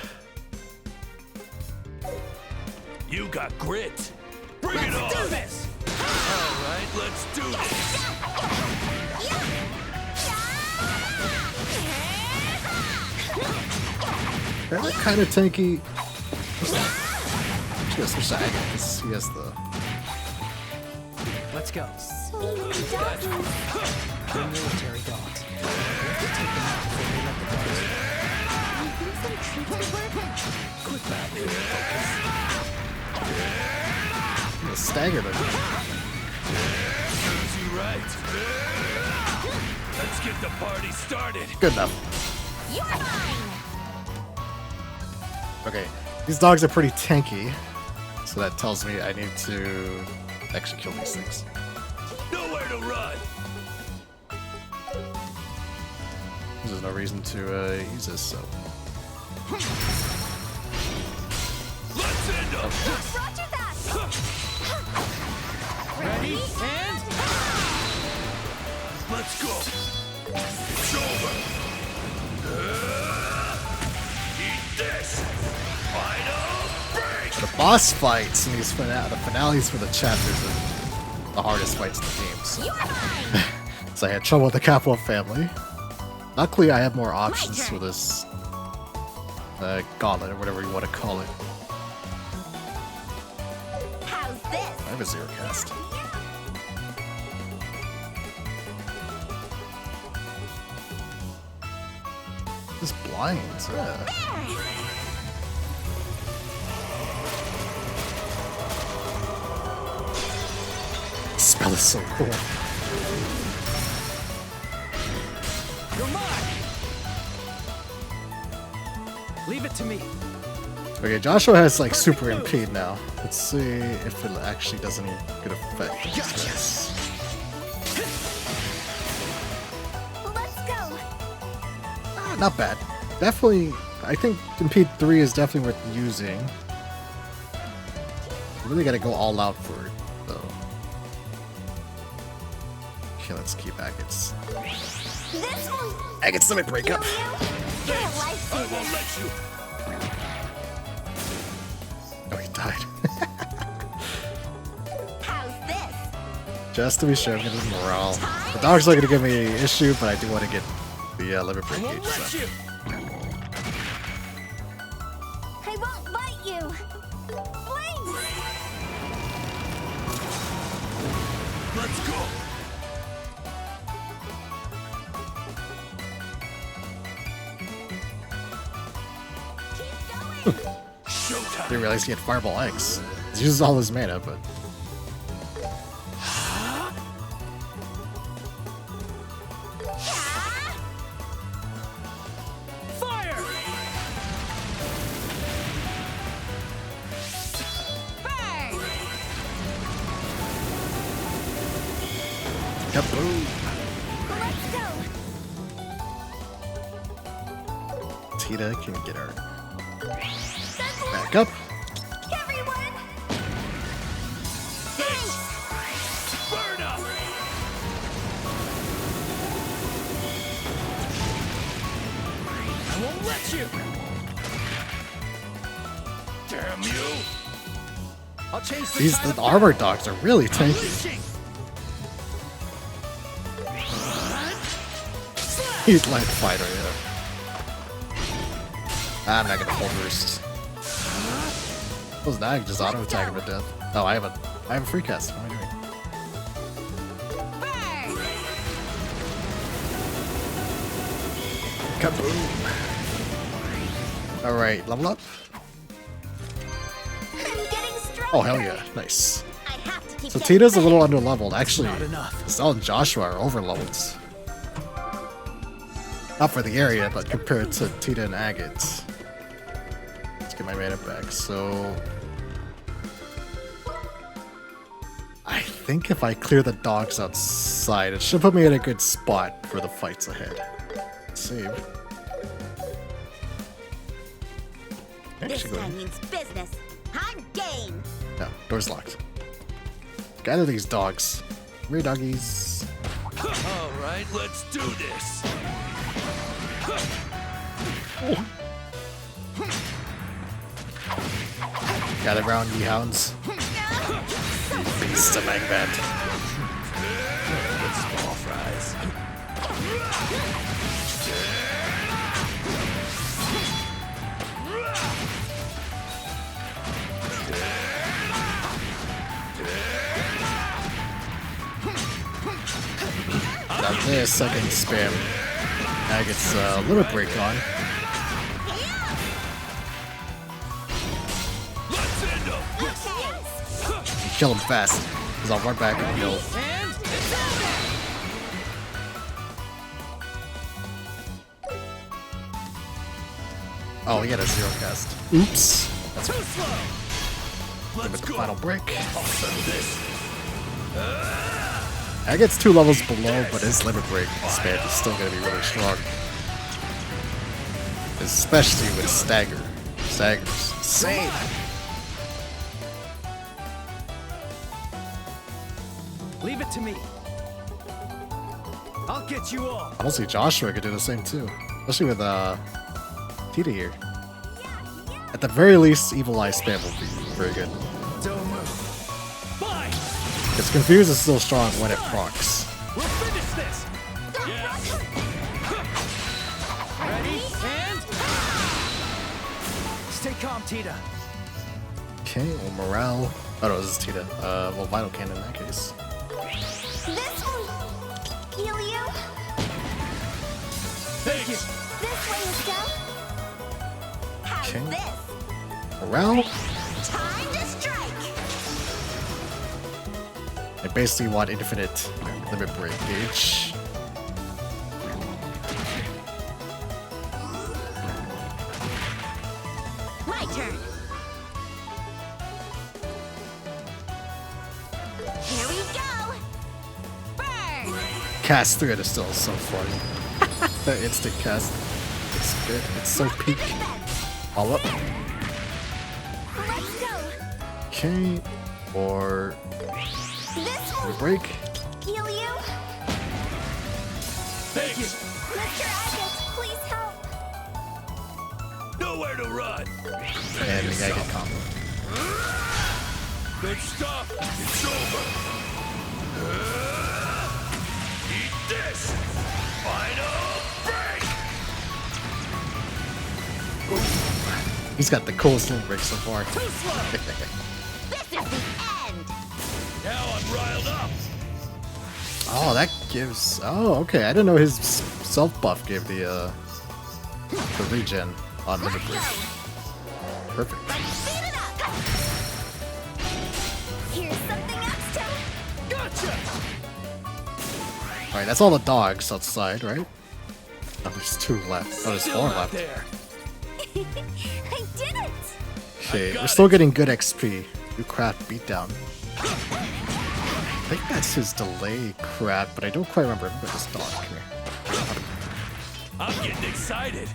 You got grit. Bring it on. Let's do this! All right, let's do this. They're kind of tanky. Just for Shag, because he has the... Let's go. So many doggies. They're military dogs. We have to take them out before they let the dogs go. You think some treats would work? Quit that, focus. I'm gonna stagger them. Serves you right. Let's get the party started. Good enough. You're mine! Okay, these dogs are pretty tanky, so that tells me I need to actually kill these things. Nowhere to run. There's no reason to use this, so... Let's end up. Roger that! Ready, and... Let's go. It's over. The boss fights and the finales for the chapters are the hardest fights in the games. So I had trouble with the Capital family. Luckily, I have more options for this gauntlet or whatever you want to call it. How's this? I have a zero cast. This blinds, yeah. The spell is so cool. You're mine. Leave it to me. Okay, Joshua has like super impede now. Let's see if it actually does any good effect. Let's go. Not bad. Definitely, I think impede 3 is definitely worth using. You really gotta go all out for it, though. Okay, let's keep Agates. This one. Agates, let me break up. You're a lifesaver. Won't let you. Oh, he died. How's this? Just to be sure, I'm getting his morale. The dog's not gonna give me an issue, but I do want to get the liver break Won't gauge. let So. you. I won't bite you. Please. Let's go. Showtime. Didn't realize he had Fireball X. He uses all his mana, but Fire. Burn! kaboom! Let's go. Tita can get her back up. Everyone. Burn up. I won't let you. Damn you. I'll change the These tide the of armor dogs are really tanky. unleashing. He's like a fighter, yeah. I'm not gonna hold roost. What's that? I can just auto attack him to death. Oh, I have a free cast. What am I doing? Kaboom! Alright, level up. I'm getting stronger. Oh, hell yeah. Nice. I have to keep So getting Tita's a better. little underleveled. Actually, Not enough. Estelle and Joshua are overleveled. Not for the area, but compared to Tita and Agate. Let's get my mana back. So I think if I clear the dogs outside, it should put me in a good spot for the fights ahead. Save. This Actually, go time ahead. means business. I'm game. No, door's locked. Gather these dogs. Come here, doggies. All right, let's do this. Gather round, ye hounds. Beasts of Angband. Small fries. Now this I can spam Agate's limit break on. Let's end up. Kill him fast, because I'll run back and heal. And it's over. Oh, he had a zero cast. Oops. That's Too slow. give it Let's the go. final break. I'll settle this. Agate's 2 levels below, but his limit break spam is still going to be really strong. Especially with Stagger. Stagger's insane. Leave it to me. I'll get you all. Honestly, Joshua could do the same too. Especially with Tita here. Yeah. At the very least, Evil Eye spam will be very good. Don't move. Fine. Because Confuse is still strong when it procs. We'll finish this. Ready? And... Stay calm, Tita. Okay, well, morale. Oh no, this is Tita. Well, Vital Cannon in that case. This will heal you. Thank you. This way, Estelle. How's Okay. this? Morale? Time to strike. I basically want infinite limit break gauge. My turn. Here we go. Burn. Cast 3 is still so funny. The instant cast. It's good. It's so peak. All up. Let's go. Okay. Or This will break. heal you. Thank you. Mr. Agus, please help. Nowhere to run. And the Agate combo. Good stuff. It's over. Eat this. Final break. He's got the coolest little break so far. This is the end. Now I'm riled up. Oh, that gives. Oh, okay. I didn't know his self buff gave the regen on limit break. Perfect. Let's speed it up. Here's something extra. Gotcha. All right, that's all the dogs outside, right? Oh, there's 2 left. Oh, there's 4 Still out left. there. I did it. Okay, we're still getting good XP. New craft beatdown. I think that's his delay craft, but I don't quite remember. Remember this dog. Come here. I'm getting excited.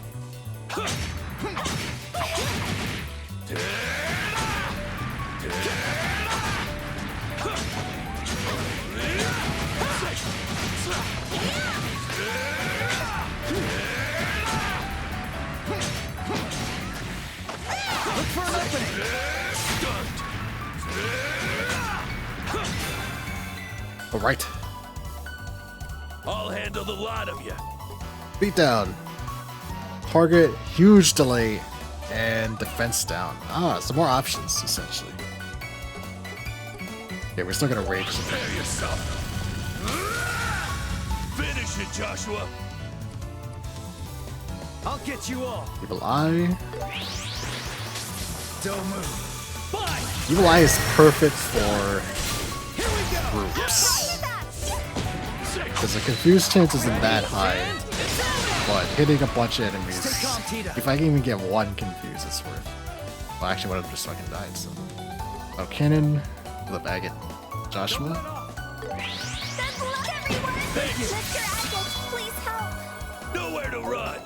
Look for an opening. All right. I'll handle the lot of you. Beatdown. Target, huge delay, and defense down. Ah, some more options, essentially. Yeah, we're still gonna rage. Prepare yourself. Finish it, Joshua. I'll get you all. Evil Eye. Don't move. Fine. Evil Eye is perfect for Here we go. groups. Because the confused chance isn't that high, but hitting a bunch of enemies, Stay calm, Tita. if I can even get one confused, it's worth. Well, actually, one of them just fucking died, so. Oh, Cannon, the Baggett, Joshua. Good luck, everyone. Thank you. Mr. Agus, please help. Nowhere to run.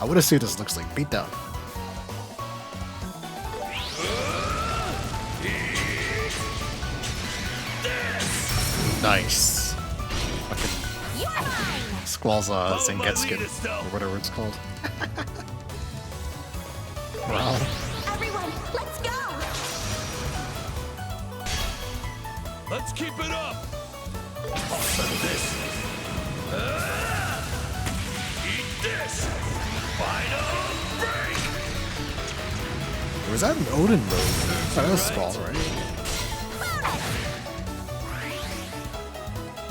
I want to see what this looks like. Beatdown. Nice. Fucking You're mine. Squall's Follow my Zangetsuken, lead, Estelle. or whatever it's called. Wow. Everyone, let's go. Let's keep it up. Some of this. Eat this. Final break. Was that an Odin move? That was Squall, right?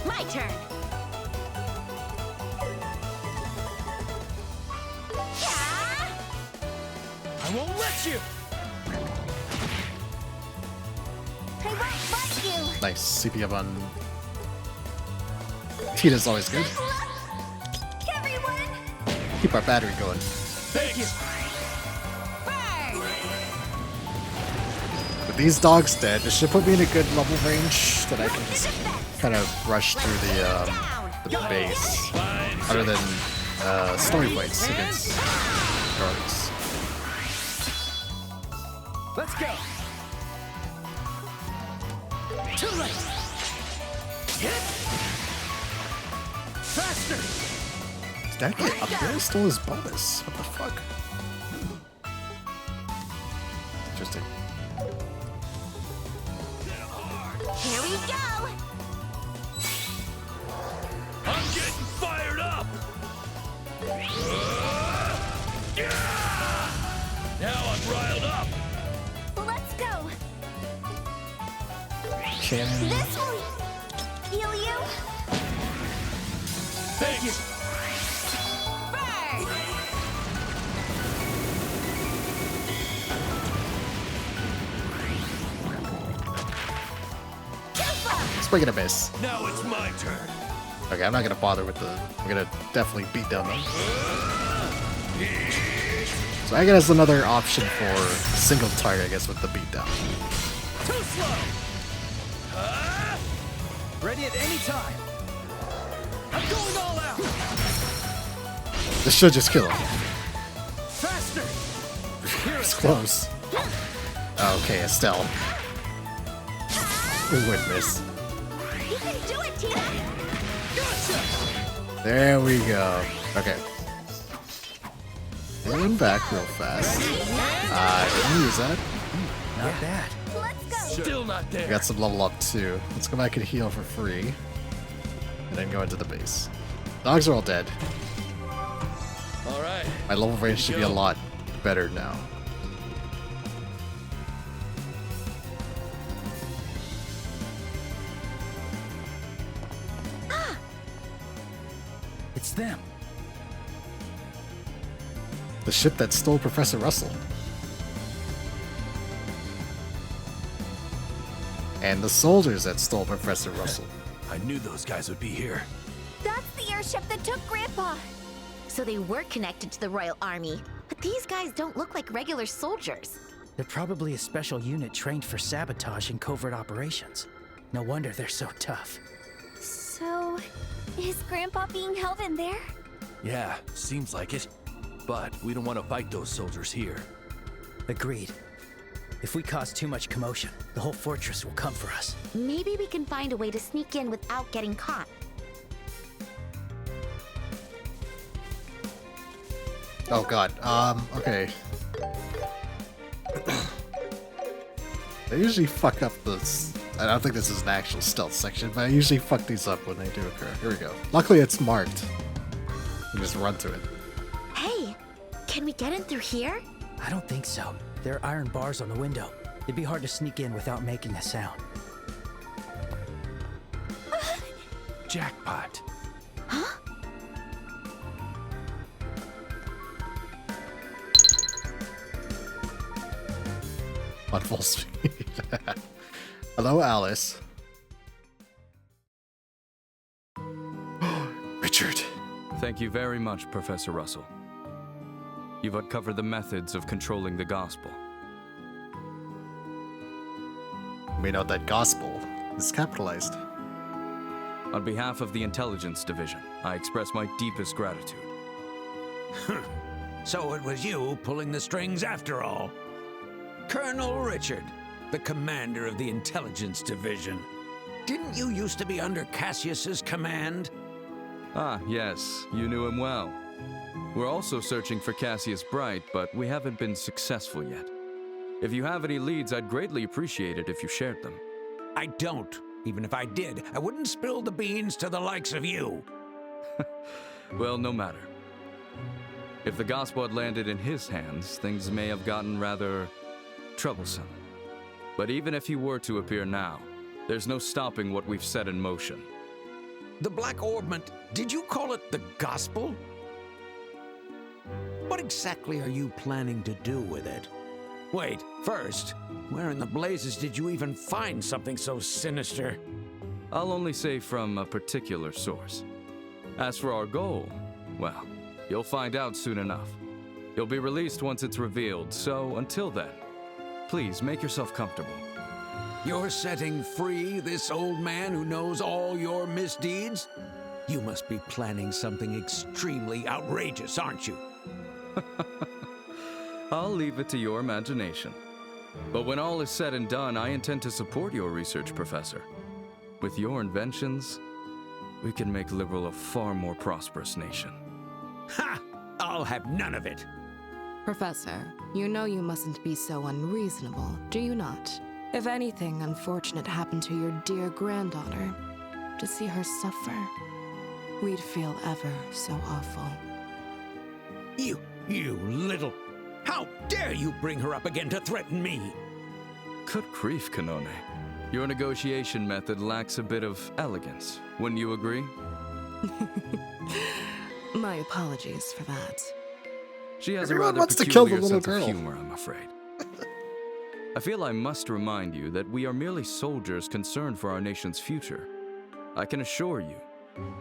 My turn. I won't let you. I won't let you. Nice. CP up on. Tita's always good. Good luck, everyone. Keep our battery going. Thank you. With these dogs dead, this should put me in a good level range that I can just kind of rush through the base. Other than story fights against guards. Let's go. Too late. Hit. Faster. Did that get upgraded? Stole his bonus. What the fuck? Interesting. Here we go! I'm getting fired up! Now I'm riled up! Let's go. Cannon. This will heal you. Thank you! Burn! Spring and Abyss. Now it's my turn! Okay, I'm not gonna bother with the. I'm gonna definitely beat down them. So I guess another option for single target, I guess, with the beatdown. Too slow! Ready at any time. I'm going all out! This should just kill him. Faster! It's close. Okay, Estelle. We would miss. You can do it, Tina. Gotcha! There we go. Okay. Going back real fast. Didn't use that. Not bad. Let's go. Still not We there. got some level up too. Let's go back and heal for free. And then go into the base. Dogs are all dead. All right. My level range should be a lot better now. It's them. The ship that stole Professor Russell. And the soldiers that stole Professor Russell. I knew those guys would be here. That's the airship that took Grandpa. So they were connected to the Royal Army, but these guys don't look like regular soldiers. They're probably a special unit trained for sabotage and covert operations. No wonder they're so tough. So, is Grandpa being held in there? Yeah, seems like it. But we don't want to fight those soldiers here. Agreed. If we cause too much commotion, the whole fortress will come for us. Maybe we can find a way to sneak in without getting caught. Oh god. Okay. I usually fuck up this. I don't think this is an actual stealth section, but I usually fuck these up when they do occur. Here we go. Luckily it's marked. You just run to it. Hey, can we get in through here? I don't think so. There are iron bars on the window. It'd be hard to sneak in without making a sound. Jackpot. Huh? On full speed. Hello, Alice. Richard. Thank you very much, Professor Russell. You've uncovered the methods of controlling the gospel. We know that gospel is capitalized. On behalf of the Intelligence Division, I express my deepest gratitude. So it was you pulling the strings after all. Colonel Richard, the commander of the Intelligence Division. Didn't you used to be under Cassius's command? Ah, yes, you knew him well. We're also searching for Cassius Bright, but we haven't been successful yet. If you have any leads, I'd greatly appreciate it if you shared them. I don't. Even if I did, I wouldn't spill the beans to the likes of you. Well, no matter. If the gospel had landed in his hands, things may have gotten rather troublesome. But even if he were to appear now, there's no stopping what we've set in motion. The Black Orbment, did you call it the gospel? What exactly are you planning to do with it? Wait, first, where in the blazes did you even find something so sinister? I'll only say from a particular source. As for our goal, well, you'll find out soon enough. You'll be released once it's revealed, so until then, please make yourself comfortable. You're setting free this old man who knows all your misdeeds? You must be planning something extremely outrageous, aren't you? I'll leave it to your imagination. But when all is said and done, I intend to support your research, Professor. With your inventions, we can make Liberal a far more prosperous nation. Ha! I'll have none of it. Professor, you know you mustn't be so unreasonable, do you not? If anything unfortunate happened to your dear granddaughter, to see her suffer, we'd feel ever so awful. You little... How dare you bring her up again to threaten me? Good grief, Kanone. Your negotiation method lacks a bit of elegance. Wouldn't you agree? My apologies for that. She has Everyone a rather wants to kill the peculiar little sense girl. of humor, I'm afraid. I feel I must remind you that we are merely soldiers concerned for our nation's future. I can assure you,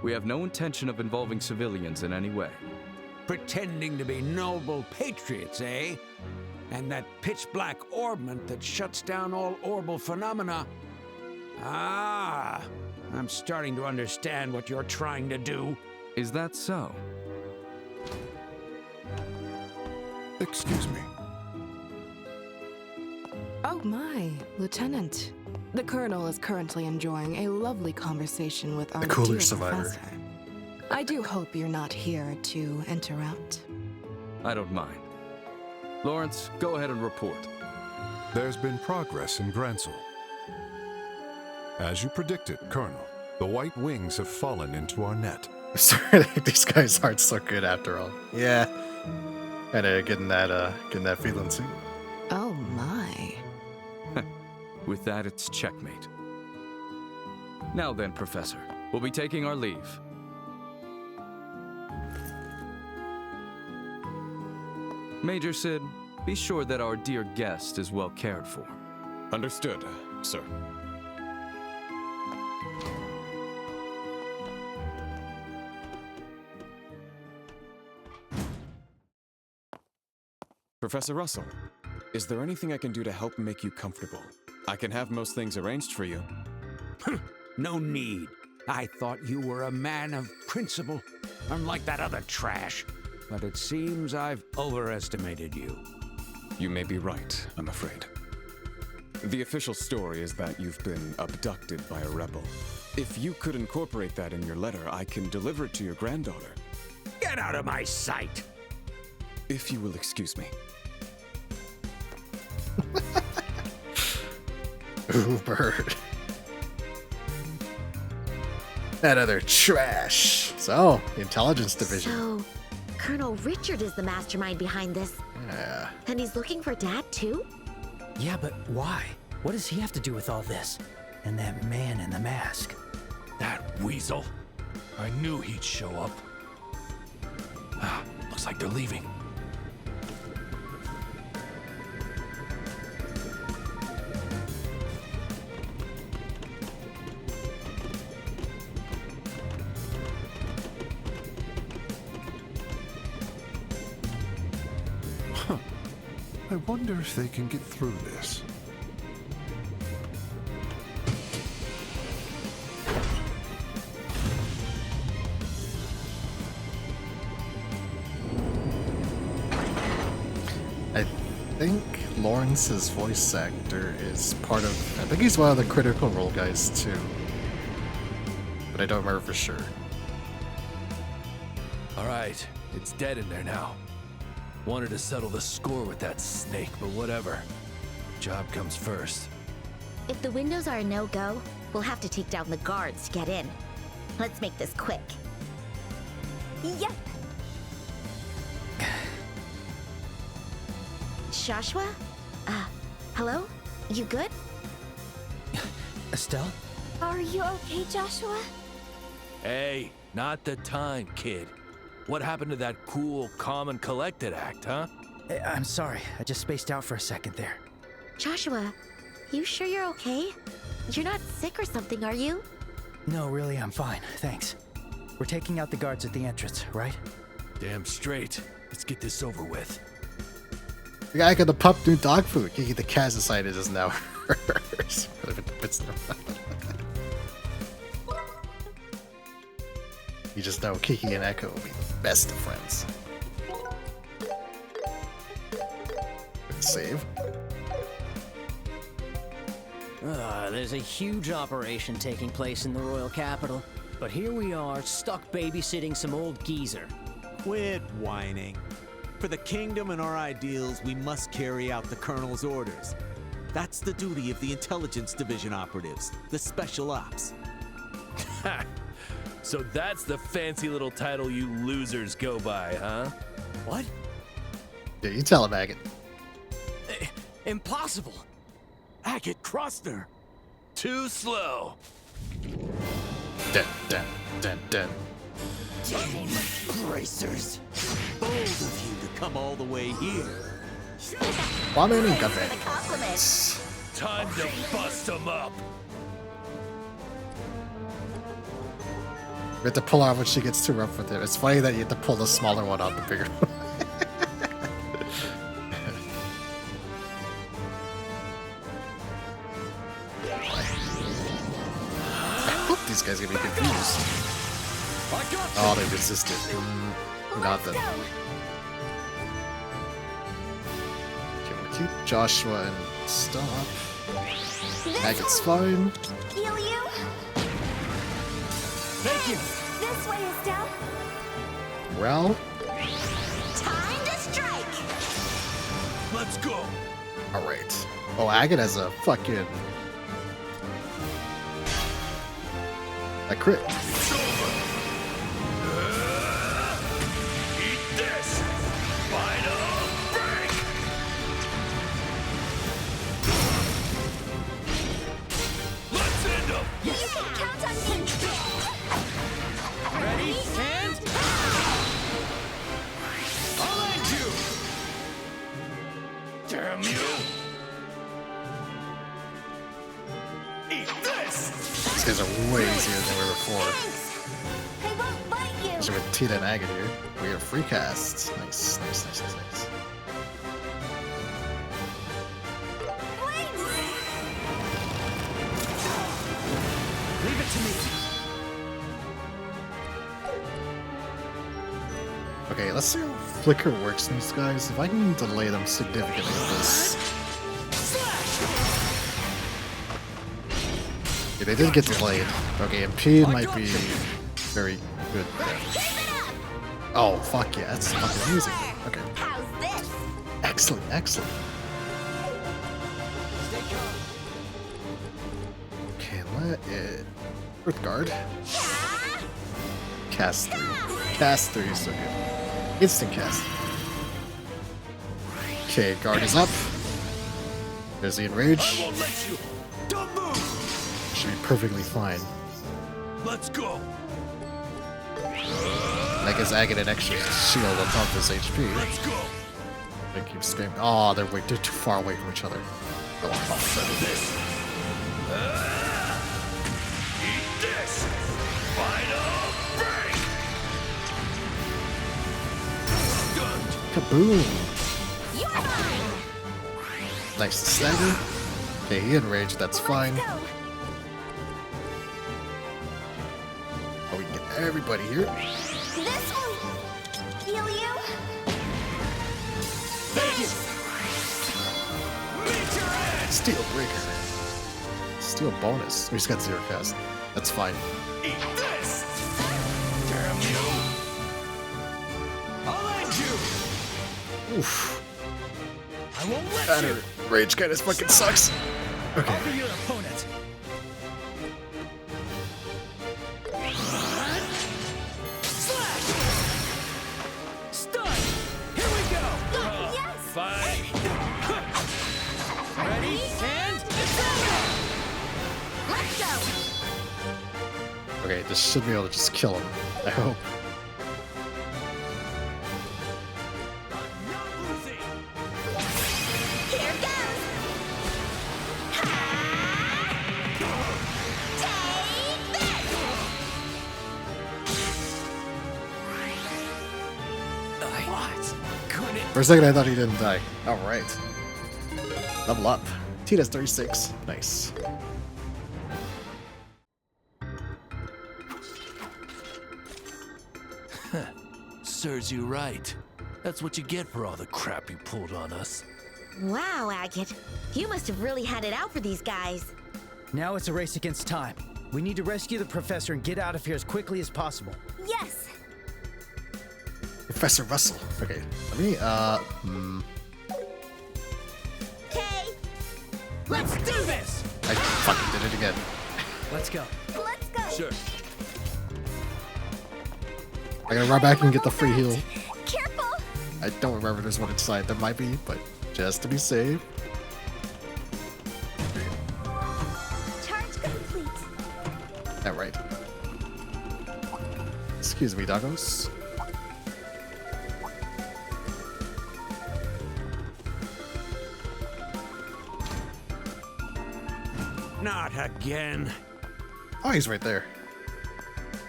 we have no intention of involving civilians in any way. Pretending to be noble patriots, eh? And that pitch-black orbment that shuts down all orbal phenomena. Ah, I'm starting to understand what you're trying to do. Is that so? Excuse me. Oh my, Lieutenant. The Colonel is currently enjoying a lovely conversation with our cooler dear survivor. Professor. I do hope you're not here to interrupt. I don't mind. Lawrence, go ahead and report. There's been progress in Gransel. As you predicted, Colonel, the White Wings have fallen into our net. Sorry, these guys aren't so good after all. Yeah. Kinda getting that feeling too. Oh my. With that, it's checkmate. Now then, Professor, we'll be taking our leave. Major Sid, be sure that our dear guest is well cared for. Understood, sir. Professor Russell, is there anything I can do to help make you comfortable? I can have most things arranged for you. No need. I thought you were a man of principle, unlike that other trash. But it seems I've overestimated you. You may be right, I'm afraid. The official story is that you've been abducted by a rebel. If you could incorporate that in your letter, I can deliver it to your granddaughter. Get out of my sight! If you will excuse me. Ooh, bird. That other trash. So, the intelligence division. So, Colonel Richard is the mastermind behind this. Yeah. And he's looking for Dad, too? Yeah, but why? What does he have to do with all this? And that man in the mask? That weasel. I knew he'd show up. Looks like they're leaving. I wonder if they can get through this. I think Lawrence's voice actor is part of... I think he's one of the Critical Role guys, too. But I don't remember for sure. All right, it's dead in there now. Wanted to settle the score with that snake, but whatever. Job comes first. If the windows are a no-go, we'll have to take down the guards to get in. Let's make this quick. Yep. Joshua? Hello? You good? Estelle? Are you okay, Joshua? Hey, not the time, kid. What happened to that cool, calm, and collected act, huh? I'm sorry, I just spaced out for a second there. Joshua, you sure you're okay? You're not sick or something, are you? No, really, I'm fine, thanks. We're taking out the guards at the entrance, right? Damn straight. Let's get this over with. The guy got the pup new dog food. Kiki the cat decided is now hers. You just know Kiki and Echo will be the best of friends. Good save. There's a huge operation taking place in the royal capital, but here we are, stuck babysitting some old geezer. Quit whining. for the kingdom and our ideals, we must carry out the Colonel's orders. That's the duty of the Intelligence Division operatives, the Special Ops. So that's the fancy little title you losers go by, huh? What? Yeah, you tell him, Agate. Impossible! Agate Crostner! Too slow. Dead, dead, dead, dead. Bracers! Bold of you to come all the way here. Time to bust them up. We have to pull out when she gets too rough with it. It's funny that you have to pull the smaller one out the bigger one. I hope these guys are gonna be confused. Oh, they resisted. Nothing. Okay, we'll keep Joshua and stop. Agate's fine. Heal you? Thank you. This way, Estelle. Well, Time to strike! Let's go. alright. Oh, Agate has a fucking... a crit. Eat this. Final break. Let's end them. You can count on me. Ready? And... I'll end you! Damn you. Eat this. These guys are way easier than they were before. I won't bite you. Especially with Tita and Agate here. We have free casts. Nice, nice, nice, nice, nice. Leave it to me. Okay, let's see how Flicker works in these guys. If I can delay them significantly with this. Yeah, they did get delayed. Okay, Impede might be very good there. Oh, fuck yeah, that's fucking amazing. Okay. How's this? Excellent, excellent. Okay, let it... Earth Guard. Cast 3. Cast 3 is so good. Instant cast. Okay, guard is up. There's the enrage. I won't let you. Don't move. Should be perfectly fine. Let's go. That gives Agate an extra shield on top of his HP. Let's go. They keep spamming. Oh, they're too far away from each other. Go on, This. Eat this. Final break. Kaboom! You're mine! Nice to stagger. Okay, he enraged, that's fine. Oh, we can get everybody here. This will heal you. Steel breaker. Steel bonus. We just got 0 cast. That's fine. Eat this. Damn you. I'll end you. Oof. I won't let That you. rage kind of fucking sucks. Okay. I'll be your opponent. Stun! Here we go! Yes. Fight. Ready? And... Let's go! Okay, this should be able to just kill him. I hope. Here goes! Take this! For a second, I thought he didn't die. Alright. Level up. Tita's 36. Nice. Serves you right. That's what you get for all the crap you pulled on us. Wow, Agate. You must have really had it out for these guys. Now it's a race against time. We need to rescue the professor and get out of here as quickly as possible. Yes. Professor Russell. Okay, let me, Okay. Let's do this! I fucking did it again. Let's go. Let's go. Sure. I gotta run back and get the free heal. Careful. I don't remember there's one inside. There might be, but just to be safe. Charge complete. Alright. Excuse me, doggos. Not again. Oh, he's right there.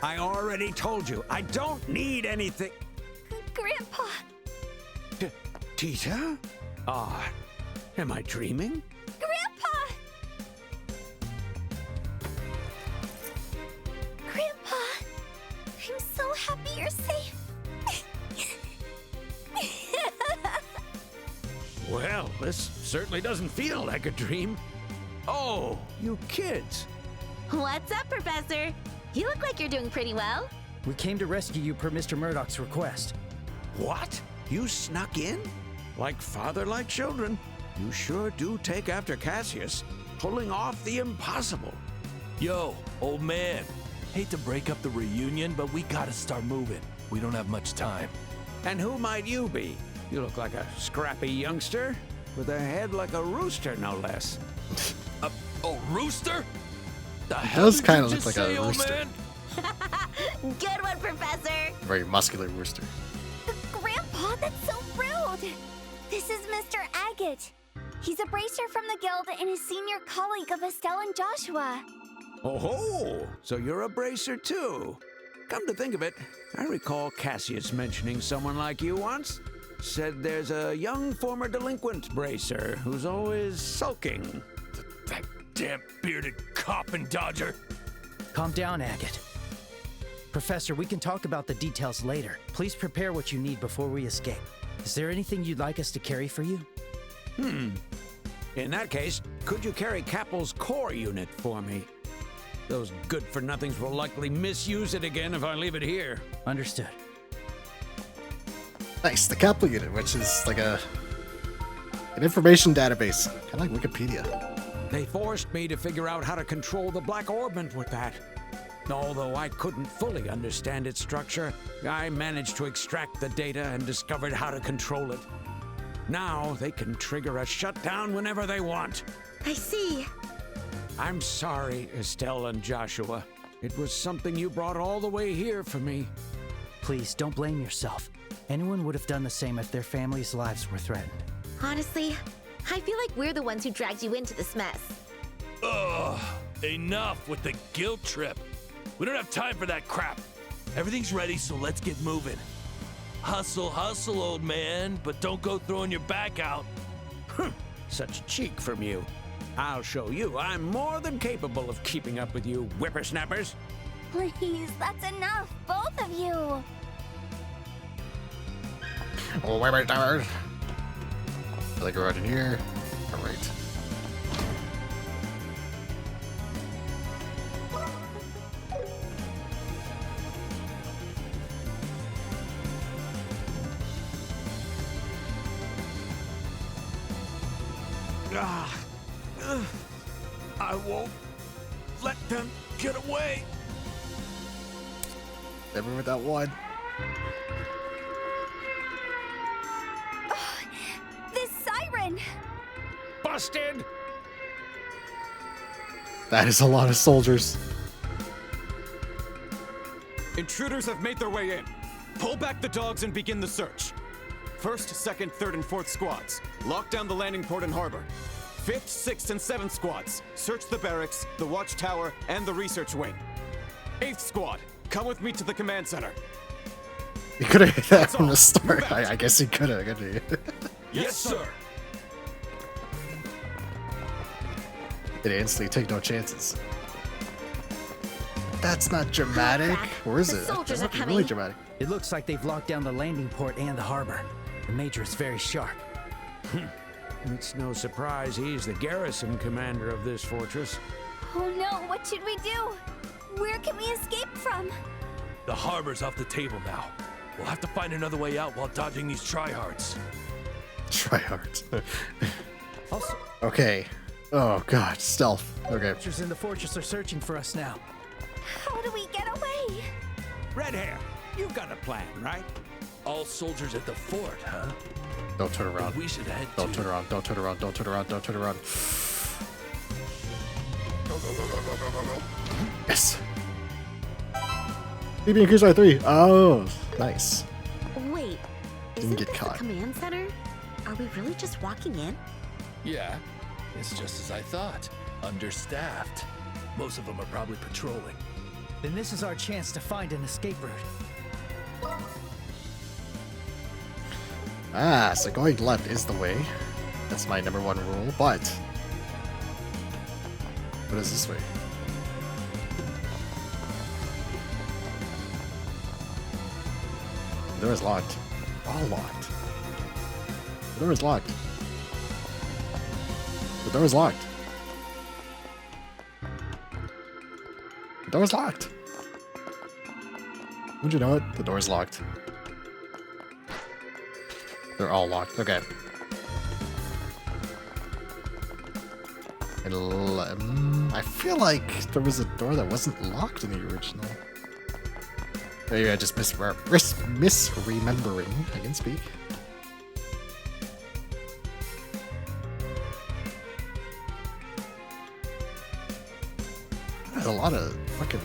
I already told you, I don't need anything. Grandpa. Tita? Ah, am I dreaming? Grandpa. Grandpa. I'm so happy you're safe. Well, this certainly doesn't feel like a dream. Oh, you kids. What's up, Professor? You look like you're doing pretty well. We came to rescue you per Mr. Murdoch's request. What? You snuck in? Like father, like children. You sure do take after Cassius, pulling off the impossible. Yo, old man. Hate to break up the reunion, but we gotta start moving. We don't have much time. And who might you be? You look like a scrappy youngster, with a head like a rooster, no less. A rooster? The He hell does did kind you of look just like say, a old rooster. man? Good one, Professor. Very muscular rooster. Grandpa, that's so rude. This is Mr. Agate. He's a bracer from the guild and a senior colleague of Estelle and Joshua. Oh, so you're a bracer too. Come to think of it, I recall Cassius mentioning someone like you once. Said there's a young former delinquent bracer who's always sulking. That damn bearded cop and dodger. Calm down, Agate. Professor, we can talk about the details later. Please prepare what you need before we escape. Is there anything you'd like us to carry for you? In that case, could you carry Cappel's core unit for me? Those good-for-nothings will likely misuse it again if I leave it here. Understood. Nice, the Kappa unit, which is like an information database, kind of like Wikipedia. They forced me to figure out how to control the black orbment with that. Although I couldn't fully understand its structure, I managed to extract the data and discovered how to control it. Now they can trigger a shutdown whenever they want. I see. I'm sorry, Estelle and Joshua. It was something you brought all the way here for me. Please, don't blame yourself. Anyone would have done the same if their families' lives were threatened. Honestly, I feel like we're the ones who dragged you into this mess. Ugh, enough with the guilt trip. We don't have time for that crap. Everything's ready, so let's get moving. Hustle, hustle, old man, but don't go throwing your back out. Such cheek from you. I'll show you I'm more than capable of keeping up with you, whippersnappers. Please, that's enough, both of you. Oh, wait, wait, I like we're right in here. All right. I won't let them get away. Never with that one. This siren! Busted! That is a lot of soldiers. Intruders have made their way in. Pull back the dogs and begin the search. 1st, 2nd, 3rd, and 4th squads. Lock down the landing port and harbor. 5th, 6th, and 7th squads. Search the barracks, the watchtower, and the research wing. 8th squad. Come with me to the command center. He could have hit that from the start. I guess he could have, couldn't he? Yes, sir. It instantly take no chances. That's not dramatic. Or is The it? soldiers That are might be really coming. dramatic. It looks like they've locked down the landing port and the harbor. The Major is very sharp. It's no surprise he's the garrison commander of this fortress. Oh no, what should we do? Where can we escape from? The harbor's off the table now. We'll have to find another way out while dodging these tryhards. Tryhards. Also, Okay. Oh god, stealth. Okay. soldiers in the fortress are searching for us now. How do we get away? Red hair, you've got a plan, right? All soldiers at the fort, huh? Don't turn around. We should head Don't to... turn around. Don't turn around. Don't turn around. Don't turn around. Yes. BB and Cruise 3. Oh, nice. Wait, Didn't isn't get this caught. the command center? Are we really just walking in? Yeah, it's just as I thought. Understaffed. Most of them are probably patrolling. Then this is our chance to find an escape route. Ah, so going left is the way. That's my number one rule, but what is this way? The door is locked. All locked. The door is locked. The door is locked. The door is locked. Would you know it? The door is locked. They're all locked. Okay. I feel like there was a door that wasn't locked in the original. Maybe I just misremembering. I can speak. There's a lot of fucking...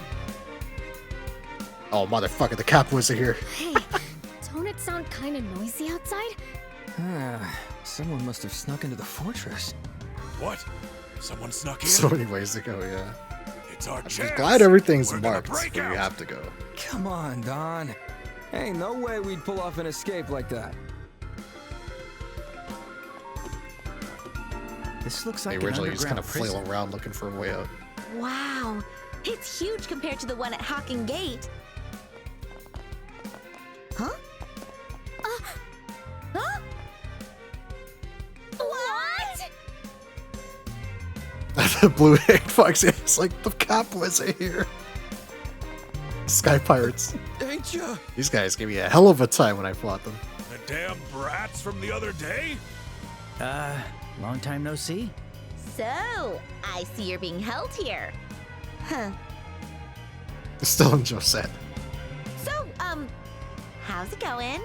Oh, motherfucker, the cap was here. Hey, don't it sound kind of noisy outside? Someone must have snuck into the fortress. What? Someone snuck in? So many ways to go, yeah. It's our I'm chance. glad everything's We're gonna marked break where you out. have to go. Come on, Don. Ain't no way we'd pull off an escape like that. This looks They like an originally just kind underground of flail prison. around looking for a way out. Wow, it's huge compared to the one at Hawking Gate. Huh? Huh? What? The blue-haired fox, it's like the cap was here. Sky Pirates. Ain't ya? These guys gave me a hell of a time when I fought them. The damn brats from the other day? Long time no see. So, I see you're being held here. Huh. Still in Josette. So, how's it going?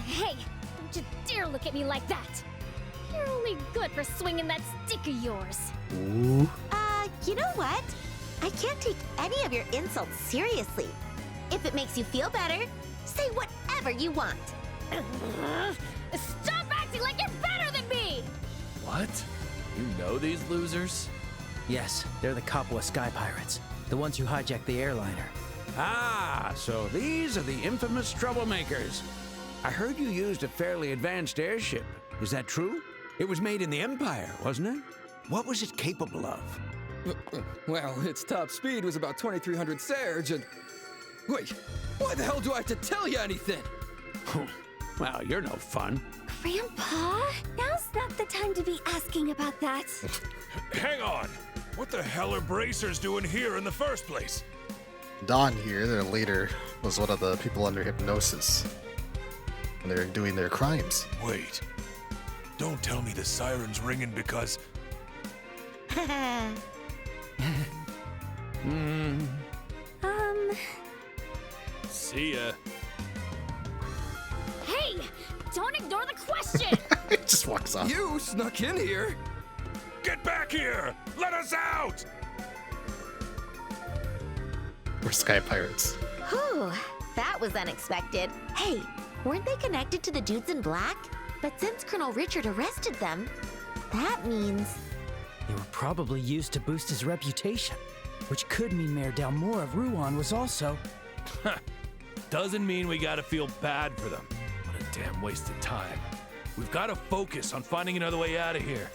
Hey, don't you dare look at me like that. You're only good for swinging that stick of yours. Ooh. You know what? I can't take any of your insults seriously. If it makes you feel better, say whatever you want. Stop acting like you're better than me! What? You know these losers? Yes, they're the Kapua Sky Pirates. The ones who hijacked the airliner. Ah, so these are the infamous troublemakers. I heard you used a fairly advanced airship. Is that true? It was made in the Empire, wasn't it? What was it capable of? Well, its top speed was about 2,300 Serge, and... Wait, why the hell do I have to tell you anything? Well, you're no fun. Grandpa, now's not the time to be asking about that. Hang on. What the hell are bracers doing here in the first place? Don here, their leader, was one of the people under hypnosis when they were doing their crimes. Wait. Don't tell me the siren's ringing because... See ya. Hey, don't ignore the question! It just walks off. You snuck in here! Get back here! Let us out! We're Sky Pirates. Whew, that was unexpected. Hey, weren't they connected to the dudes in black? But since Colonel Richard arrested them, that means... They were probably used to boost his reputation, which could mean Mayor Dalmor of Ruan was also... Doesn't mean we gotta feel bad for them. What a damn waste of time. We've gotta focus on finding another way out of here.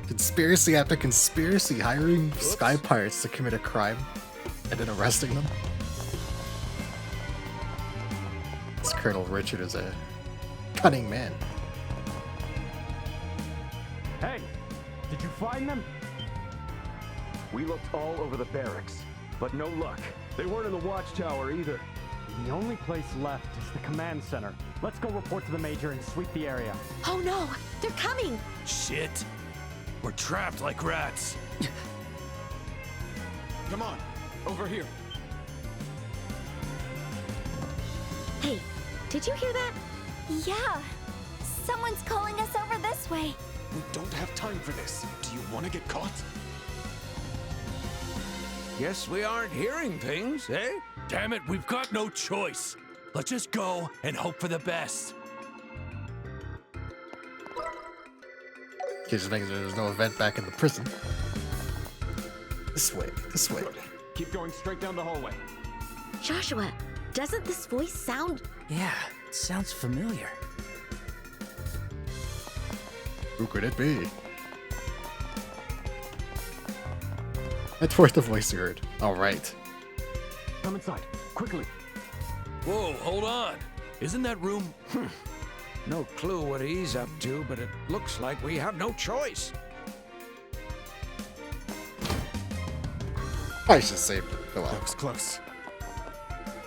Conspiracy after conspiracy, hiring Sky Pirates to commit a crime and then arresting them. This Colonel Richard is a cunning man. Hey, did you find them? We looked all over the barracks, but no luck. They weren't in the watchtower either. The only place left is the command center. Let's go report to the Major and sweep the area. Oh no! They're coming! Shit. We're trapped like rats. Come on, over here. Hey, did you hear that? Yeah. Someone's calling us over this way. We don't have time for this. Do you want to get caught? Guess we aren't hearing things, eh? Damn it, we've got no choice. Let's just go and hope for the best. In case there's no event back in the prison. This way, this way. Good. Keep going straight down the hallway. Joshua, doesn't this voice sound... Yeah, it sounds familiar. Who could it be? That's worth the voice you heard. Alright. Come inside, quickly. Whoa, hold on. Isn't that room... No clue what he's up to, but it looks like we have no choice. I should save it. Oh well. That was close.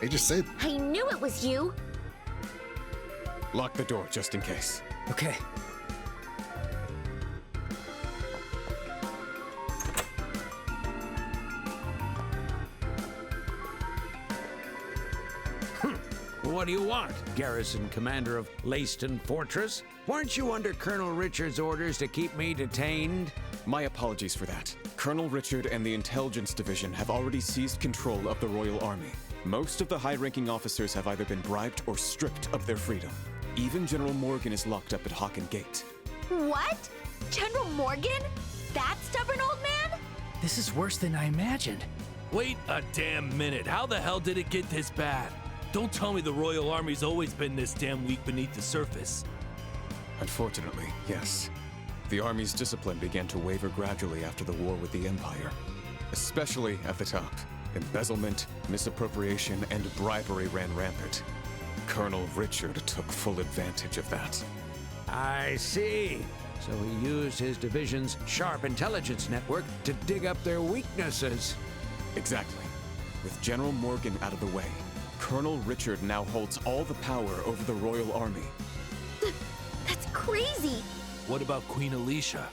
They just said. I knew it was you! Lock the door just in case. Okay. What do you want, Garrison Commander of Leiston Fortress? Weren't you under Colonel Richard's orders to keep me detained? My apologies for that. Colonel Richard and the Intelligence Division have already seized control of the Royal Army. Most of the high-ranking officers have either been bribed or stripped of their freedom. Even General Morgan is locked up at Hawken Gate. What? General Morgan? That stubborn old man? This is worse than I imagined. Wait a damn minute. How the hell did it get this bad? Don't tell me the Royal Army's always been this damn weak beneath the surface. Unfortunately, yes. The Army's discipline began to waver gradually after the war with the Empire. Especially at the top. Embezzlement, misappropriation, and bribery ran rampant. Colonel Richard took full advantage of that. I see. So he used his division's sharp intelligence network to dig up their weaknesses. Exactly. With General Morgan out of the way, Colonel Richard now holds all the power over the Royal Army. That's crazy! What about Queen Alicia?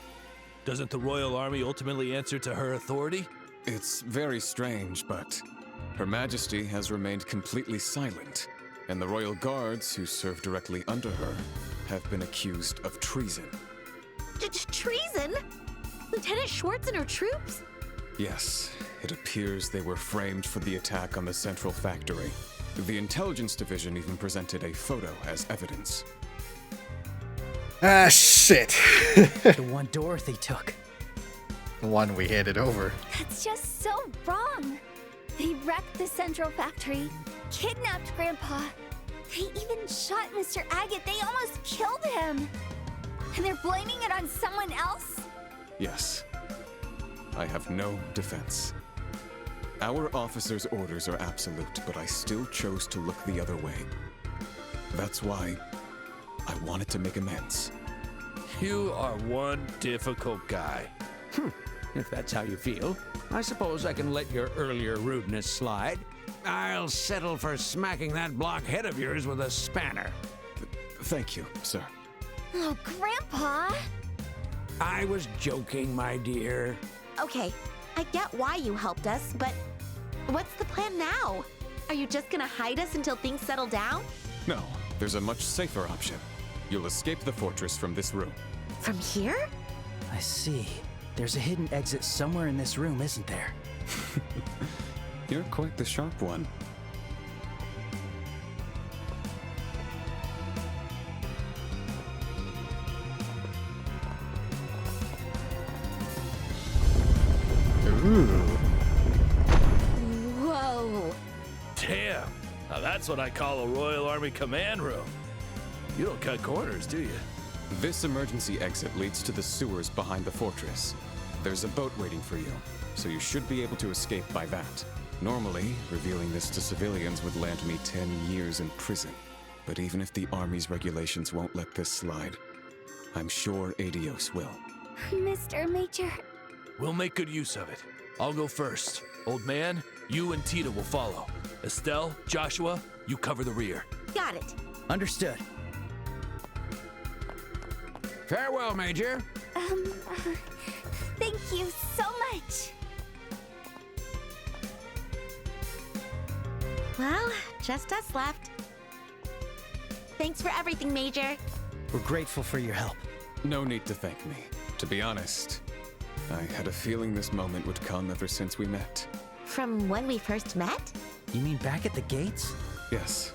Doesn't the Royal Army ultimately answer to her authority? It's very strange, but Her Majesty has remained completely silent, and the Royal Guards, who serve directly under her, have been accused of treason. Treason? Lieutenant Schwartz and her troops? Yes, it appears they were framed for the attack on the Central Factory. The Intelligence Division even presented a photo as evidence. Ah, shit. The one Dorothy took. The one we handed over. That's just so wrong. They wrecked the Central Factory, kidnapped Grandpa. They even shot Mr. Agate. They almost killed him. And they're blaming it on someone else? Yes. I have no defense. Our officers' orders are absolute, but I still chose to look the other way. That's why I wanted to make amends. You are one difficult guy. If that's how you feel, I suppose I can let your earlier rudeness slide. I'll settle for smacking that blockhead of yours with a spanner. Thank you, sir. Oh, Grandpa! I was joking, my dear. Okay, I get why you helped us, but what's the plan now? Are you just gonna hide us until things settle down? No, there's a much safer option. You'll escape the fortress from this room. From here? I see. There's a hidden exit somewhere in this room, isn't there? You're quite the sharp one. Ooh. Whoa. Damn. Now that's what I call a Royal Army command room. You don't cut corners, do you? This emergency exit leads to the sewers behind the fortress. There's a boat waiting for you, so you should be able to escape by that. Normally, revealing this to civilians would land me 10 years in prison. But even if the Army's regulations won't let this slide, I'm sure Adios will. Mr. Major. We'll make good use of it. I'll go first. Old man, You and Tita will follow. Estelle, Joshua, you cover the rear. Got it. Understood. Farewell, Major. Thank you so much. Well, just us left. Thanks for everything, Major. We're grateful for your help. No need to thank me. To be honest, I had a feeling this moment would come ever since we met. From when we first met? You mean back at the gates? Yes.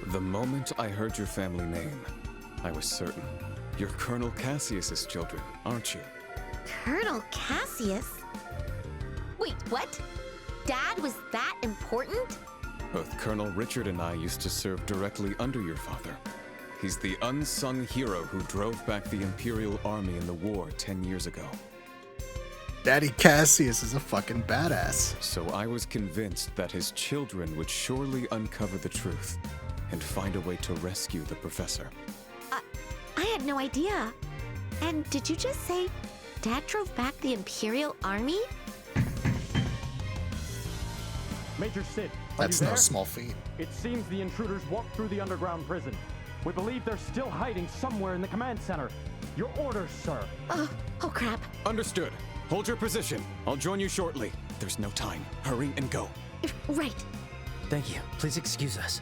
The moment I heard your family name, I was certain. You're Colonel Cassius's children, aren't you? Colonel Cassius? Wait, what? Dad was that important? Both Colonel Richard and I used to serve directly under your father. He's the unsung hero who drove back the Imperial Army in the war 10 years ago. Daddy Cassius is a fucking badass. So I was convinced that his children would surely uncover the truth and find a way to rescue the professor. I had no idea. And did you just say Dad drove back the Imperial Army? Major Sid, That's are you no there? small feat. It seems the intruders walked through the underground prison. We believe they're still hiding somewhere in the command center. Your orders, sir. Oh crap. Understood. Hold your position. I'll join you shortly. There's no time. Hurry and go. Right. Thank you. Please excuse us.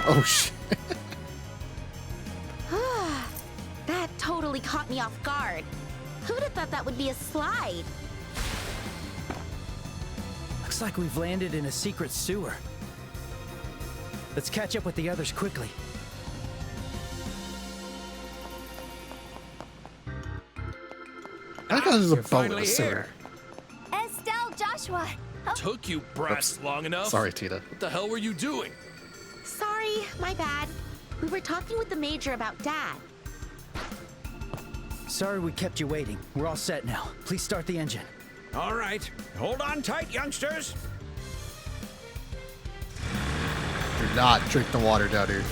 Oh shit. That totally caught me off guard. Who'd have thought that would be a slide? Looks like we've landed in a secret sewer. Let's catch up with the others quickly. I thought it was a boat in finally the sewer. here. Estelle, Joshua. Oh, Took you brats long enough. Sorry, Tita. What the hell were you doing? Sorry, my bad. We were talking with the Major about Dad. Sorry we kept you waiting. We're all set now. Please start the engine. All right. Hold on tight, youngsters. Do not drink the water down here.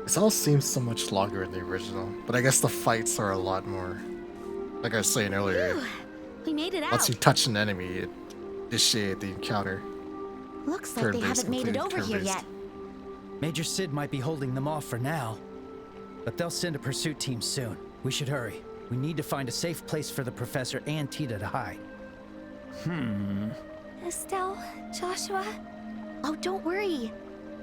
This all seems so much longer in the original, but I guess the fights are a lot more. Like I was saying earlier, Phew, we made it out. once you touch an enemy, it initiates the encounter. Looks like they Turn-based, haven't made it completely over here turn-based. yet. Major Sid might be holding them off for now, but they'll send a pursuit team soon. We should hurry. We need to find a safe place for the professor and Tita to hide. Estelle, Joshua. Oh, don't worry.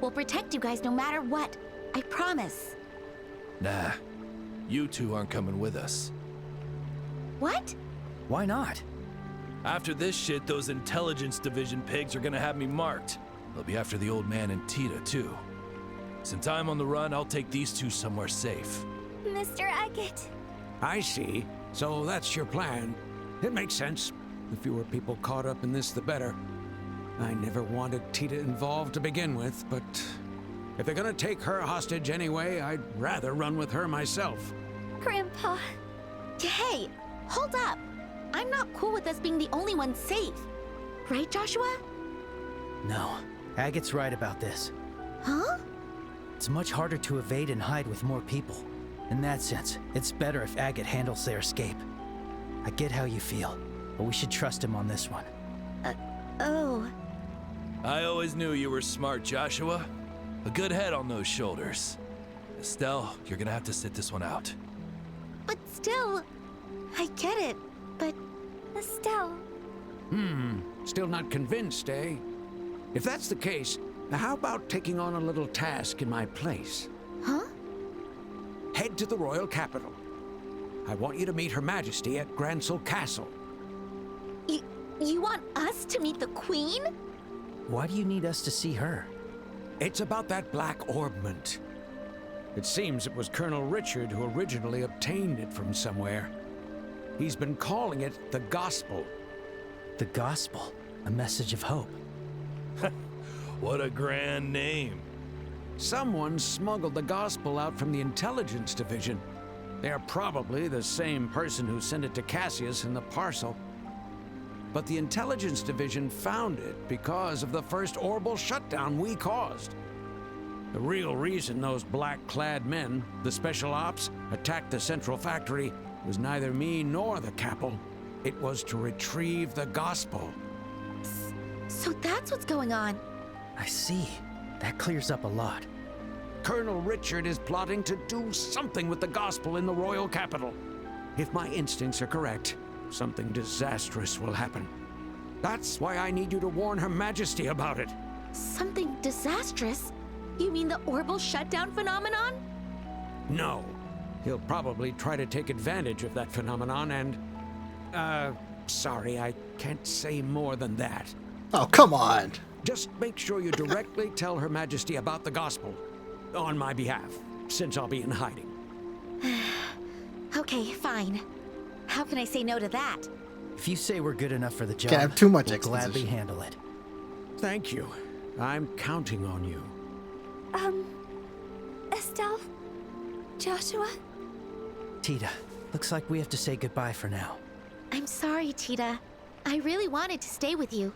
We'll protect you guys no matter what. I promise. Nah, you two aren't coming with us. What? Why not? After this shit, those intelligence division pigs are gonna have me marked. They'll be after the old man and Tita, too. Since I'm on the run, I'll take these two somewhere safe. Mr. Agate. I see. So that's your plan. It makes sense. The fewer people caught up in this, the better. I never wanted Tita involved to begin with, but if they're gonna take her hostage anyway, I'd rather run with her myself. Grandpa. Hey, hold up. I'm not cool with us being the only ones safe. Right, Joshua? No. Agate's right about this. Huh? It's much harder to evade and hide with more people. In that sense, it's better if Agate handles their escape. I get how you feel, but we should trust him on this one. Oh. I always knew you were smart, Joshua. A good head on those shoulders. Estelle, you're gonna have to sit this one out. But still, I get it, but... Estelle. Still not convinced, eh? If that's the case, how about taking on a little task in my place? Huh? Head to the royal capital. I want you to meet Her Majesty at Grancel Castle. You want us to meet the Queen? Why do you need us to see her? It's about that black orbment. It seems it was Colonel Richard who originally obtained it from somewhere. He's been calling it the Gospel. The Gospel? A message of hope. What a grand name. Someone smuggled the Gospel out from the intelligence division. They're probably the same person who sent it to Cassius in the parcel. But the intelligence division found it because of the first Orbal shutdown we caused. The real reason those black-clad men, the special ops, attacked the central factory was neither me nor the Capel. It was to retrieve the gospel. So that's what's going on. I see. That clears up a lot. Colonel Richard is plotting to do something with the gospel in the royal capital. If my instincts are correct, something disastrous will happen. That's why I need you to warn Her Majesty about it. Something disastrous? You mean the Orbal shutdown phenomenon? No. He'll probably try to take advantage of that phenomenon and... sorry, I can't say more than that. Oh, come on! Just make sure you directly tell Her Majesty about the gospel. On my behalf, since I'll be in hiding. Okay, fine. How can I say no to that? If you say we're good enough for the job, Can't have too much we'll gladly exposition. handle it. Thank you. I'm counting on you. Estelle? Joshua? Tita, looks like we have to say goodbye for now. I'm sorry, Tita. I really wanted to stay with you.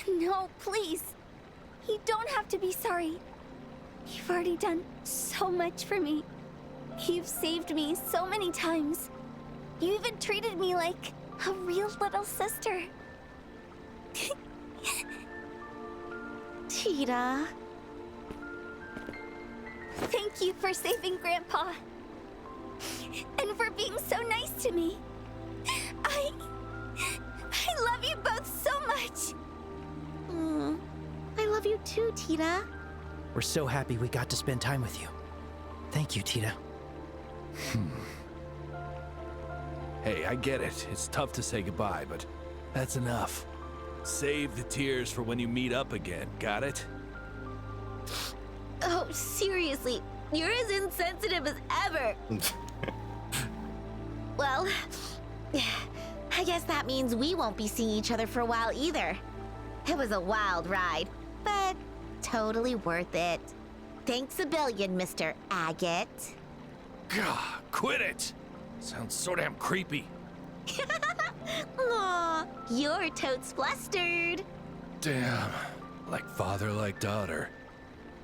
No, please. You don't have to be sorry. You've already done so much for me. You've saved me so many times. You even treated me like a real little sister. Tita. Thank you for saving Grandpa. And for being so nice to me. I love you both so much. I love you too, Tita. We're so happy we got to spend time with you. Thank you, Tita. Hey, I get it. It's tough to say goodbye, but that's enough. Save the tears for when you meet up again, got it? Oh, seriously, you're as insensitive as ever. Well, I guess that means we won't be seeing each other for a while either. It was a wild ride, but totally worth it. Thanks a billion, Mr. Agate. Gah, quit it! Sounds so damn creepy. Aw, you're totes flustered. Damn, like father, like daughter.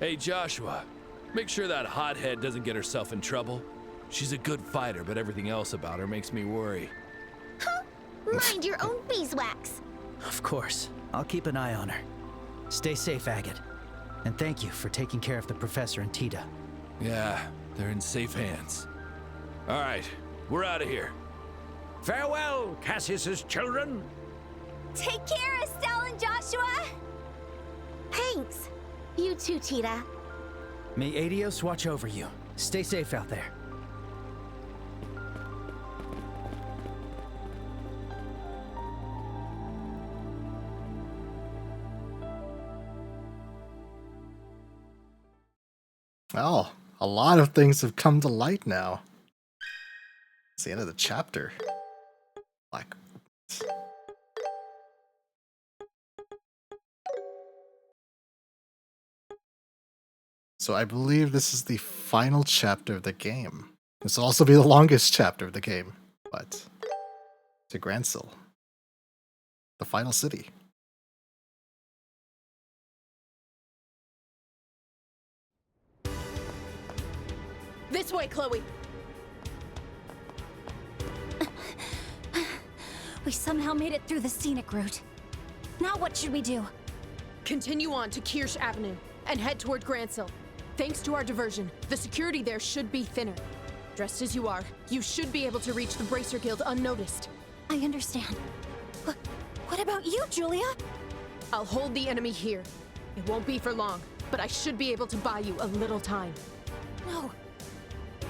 Hey, Joshua, make sure that hothead doesn't get herself in trouble. She's a good fighter, but everything else about her makes me worry. Huh? Mind your own beeswax. Of course. I'll keep an eye on her. Stay safe, Agate. And thank you for taking care of the professor and Tita. Yeah, they're in safe hands. All right, we're out of here. Farewell, Cassius's children. Take care, Estelle and Joshua. Thanks. You too, Tita. May Adios watch over you. Stay safe out there. Oh, a lot of things have come to light now. It's the end of the chapter. Like, so I believe this is the final chapter of the game. This will also be the longest chapter of the game, but to Gransil, the final city. This way, Chloe. We somehow made it through the scenic route. Now what should we do? Continue on to Kirsch Avenue and head toward Gransil. Thanks to our diversion, the security there should be thinner. Dressed as you are, you should be able to reach the Bracer Guild unnoticed. I understand. What about you, Julia? I'll hold the enemy here. It won't be for long, but I should be able to buy you a little time. No.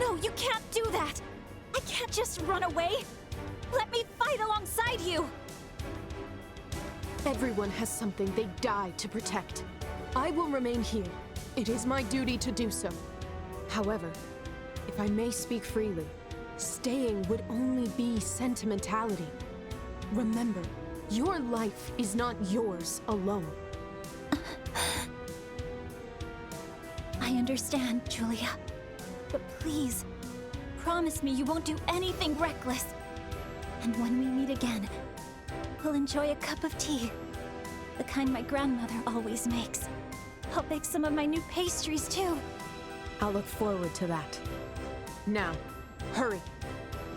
No, you can't do that! I can't just run away! Let me fight alongside you! Everyone has something they died to protect. I will remain here. It is my duty to do so. However, if I may speak freely, staying would only be sentimentality. Remember, your life is not yours alone. I understand, Julia. But please, promise me you won't do anything reckless. And when we meet again, we'll enjoy a cup of tea. The kind my grandmother always makes. I'll bake some of my new pastries too. I'll look forward to that. Now, hurry.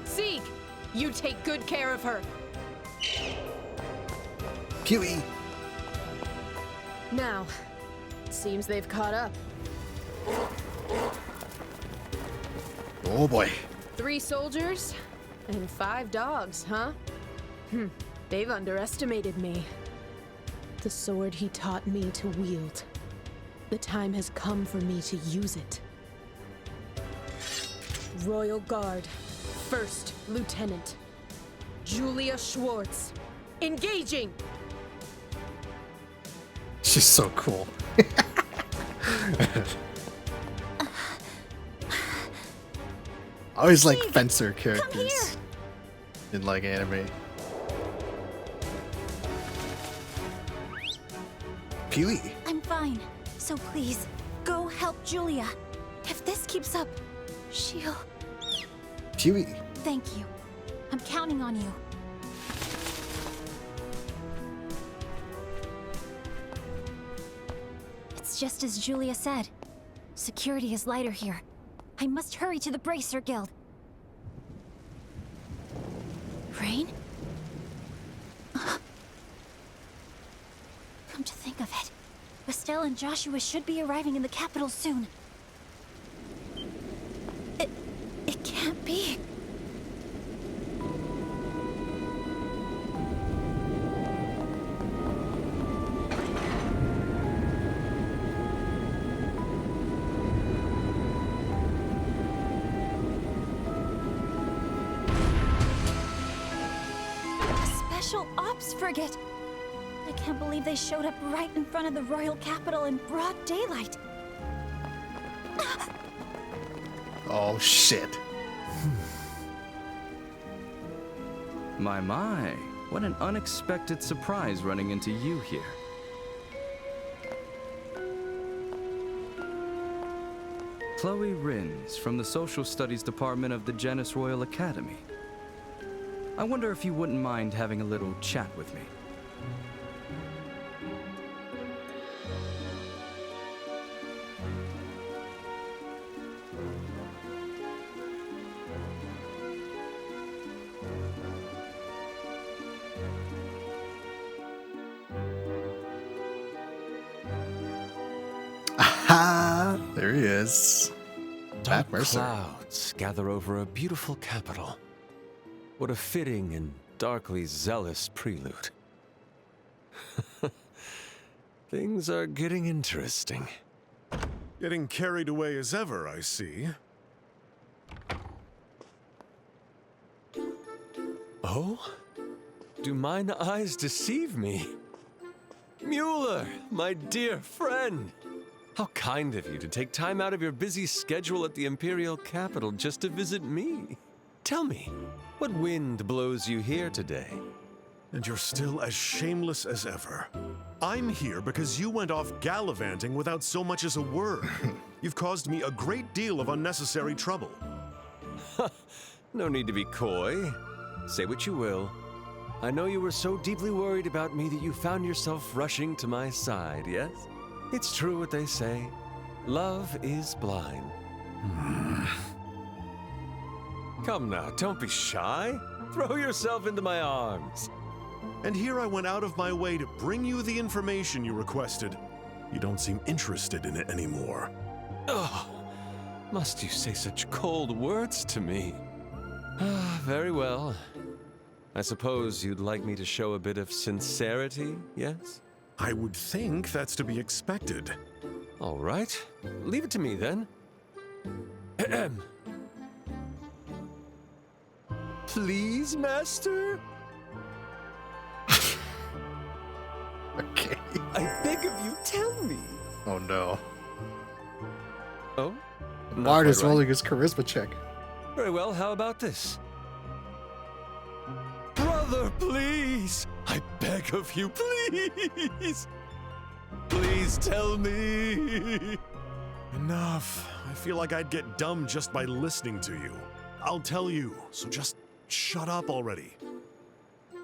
Sieg, you take good care of her. Pewy. Now, seems they've caught up. Oh boy. 3 soldiers and 5 dogs, huh? They've underestimated me. The sword he taught me to wield. The time has come for me to use it. Royal Guard, 1st Lieutenant Julia Schwartz. Engaging! She's so cool. I always like fencer characters in like anime. Pewy. I'm fine. So please, go help Julia. If this keeps up, she'll... Pewy. Thank you. I'm counting on you. It's just as Julia said. Security is lighter here. I must hurry to the Bracer Guild. Rain? Come to think of it, Estelle and Joshua should be arriving in the capital soon. It can't be. Special Ops Frigate! I can't believe they showed up right in front of the royal capital in broad daylight. Oh shit. My, what an unexpected surprise running into you here. Chloe Rins from the Social Studies Department of the Janus Royal Academy. I wonder if you wouldn't mind having a little chat with me. Aha! There he is. Dark Mercer. clouds gather over a beautiful capital. What a fitting and darkly zealous prelude. Things are getting interesting. Getting carried away as ever, I see. Oh? Do mine eyes deceive me? Mueller, my dear friend! How kind of you to take time out of your busy schedule at the Imperial capital just to visit me. Tell me, what wind blows you here today? And you're still as shameless as ever. I'm here because you went off gallivanting without so much as a word. You've caused me a great deal of unnecessary trouble. No need to be coy. Say what you will. I know you were so deeply worried about me that you found yourself rushing to my side, yes? It's true what they say. Love is blind. Come now, don't be shy. Throw yourself into my arms. And here I went out of my way to bring you the information you requested. You don't seem interested in it anymore. Oh, must you say such cold words to me? Very well. I suppose you'd like me to show a bit of sincerity, yes? I would think that's to be expected. All right. Leave it to me, then. Ahem. Please, Master? Okay. I beg of you, tell me. Oh no. Oh? Bard is rolling his charisma check. Very well, how about this? Brother, please! I beg of you, please! Please tell me! Enough. I feel like I'd get dumb just by listening to you. I'll tell you, so just shut up already.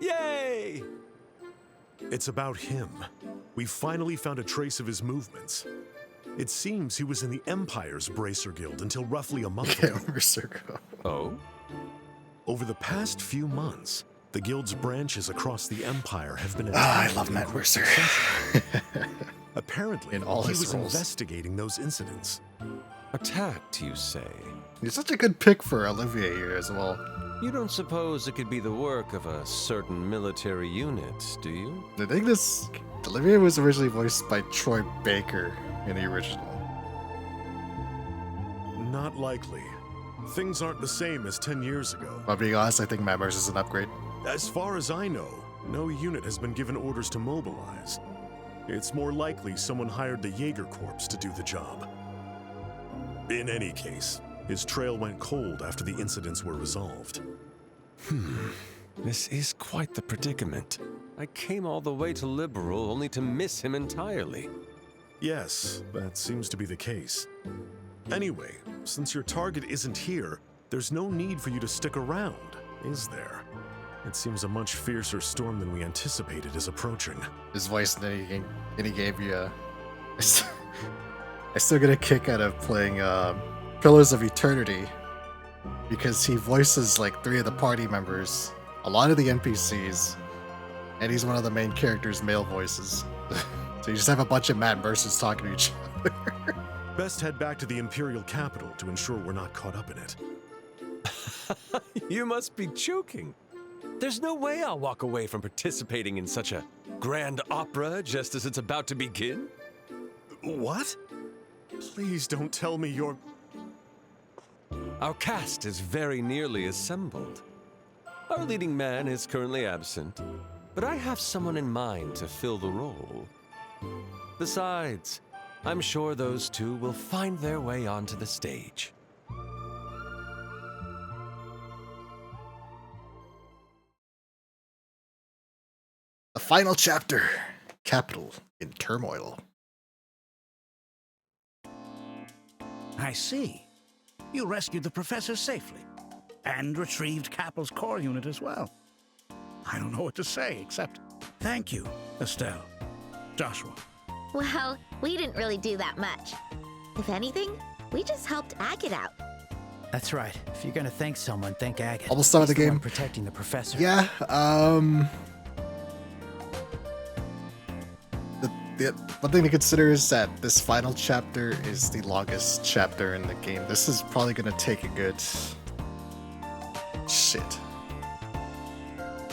Yay! It's about him. We finally found a trace of his movements. It seems he was in the Empire's Bracer Guild until roughly a month ago. Oh? Over the past few months, the Guild's branches across the Empire have been I attacked. love Matt Mercer. Apparently, In all he his was roles. investigating those incidents. Attacked, you say? He's such a good pick for Olivier here as well. You don't suppose it could be the work of a certain military unit, do you? The thing is, Olivier was originally voiced by Troy Baker in the original. Not likely. Things aren't the same as 10 years ago. But being honest, I think Matt Mercer's an upgrade. As far as I know, no unit has been given orders to mobilize. It's more likely someone hired the Jaeger Corps to do the job. In any case, his trail went cold after the incidents were resolved. This is quite the predicament. I came all the way to Liberal only to miss him entirely. Yes, that seems to be the case. Anyway, since your target isn't here, there's no need for you to stick around, is there? It seems a much fiercer storm than we anticipated is approaching. His voice in any game, yeah. I still get a kick out of playing Pillars of Eternity because he voices like 3 of the party members, a lot of the NPCs, and he's one of the main characters' male voices. So you just have a bunch of Matt Mercers talking to each other. Best head back to the Imperial capital to ensure we're not caught up in it. You must be joking. There's no way I'll walk away from participating in such a grand opera just as it's about to begin. What? Please don't tell me you're... Our cast is very nearly assembled. Our leading man is currently absent, but I have someone in mind to fill the role. Besides, I'm sure those two will find their way onto the stage. The final chapter, Capital in Turmoil. I see. You rescued the professor safely, and retrieved Cappel's core unit as well. I don't know what to say, except thank you, Estelle. Joshua. Well, we didn't really do that much. If anything, we just helped Agate out. That's right. If you're gonna thank someone, thank Agate. Almost started He's the game. one protecting the professor. Yeah, the one thing to consider is that this final chapter is the longest chapter in the game. This is probably gonna take a good... Shit.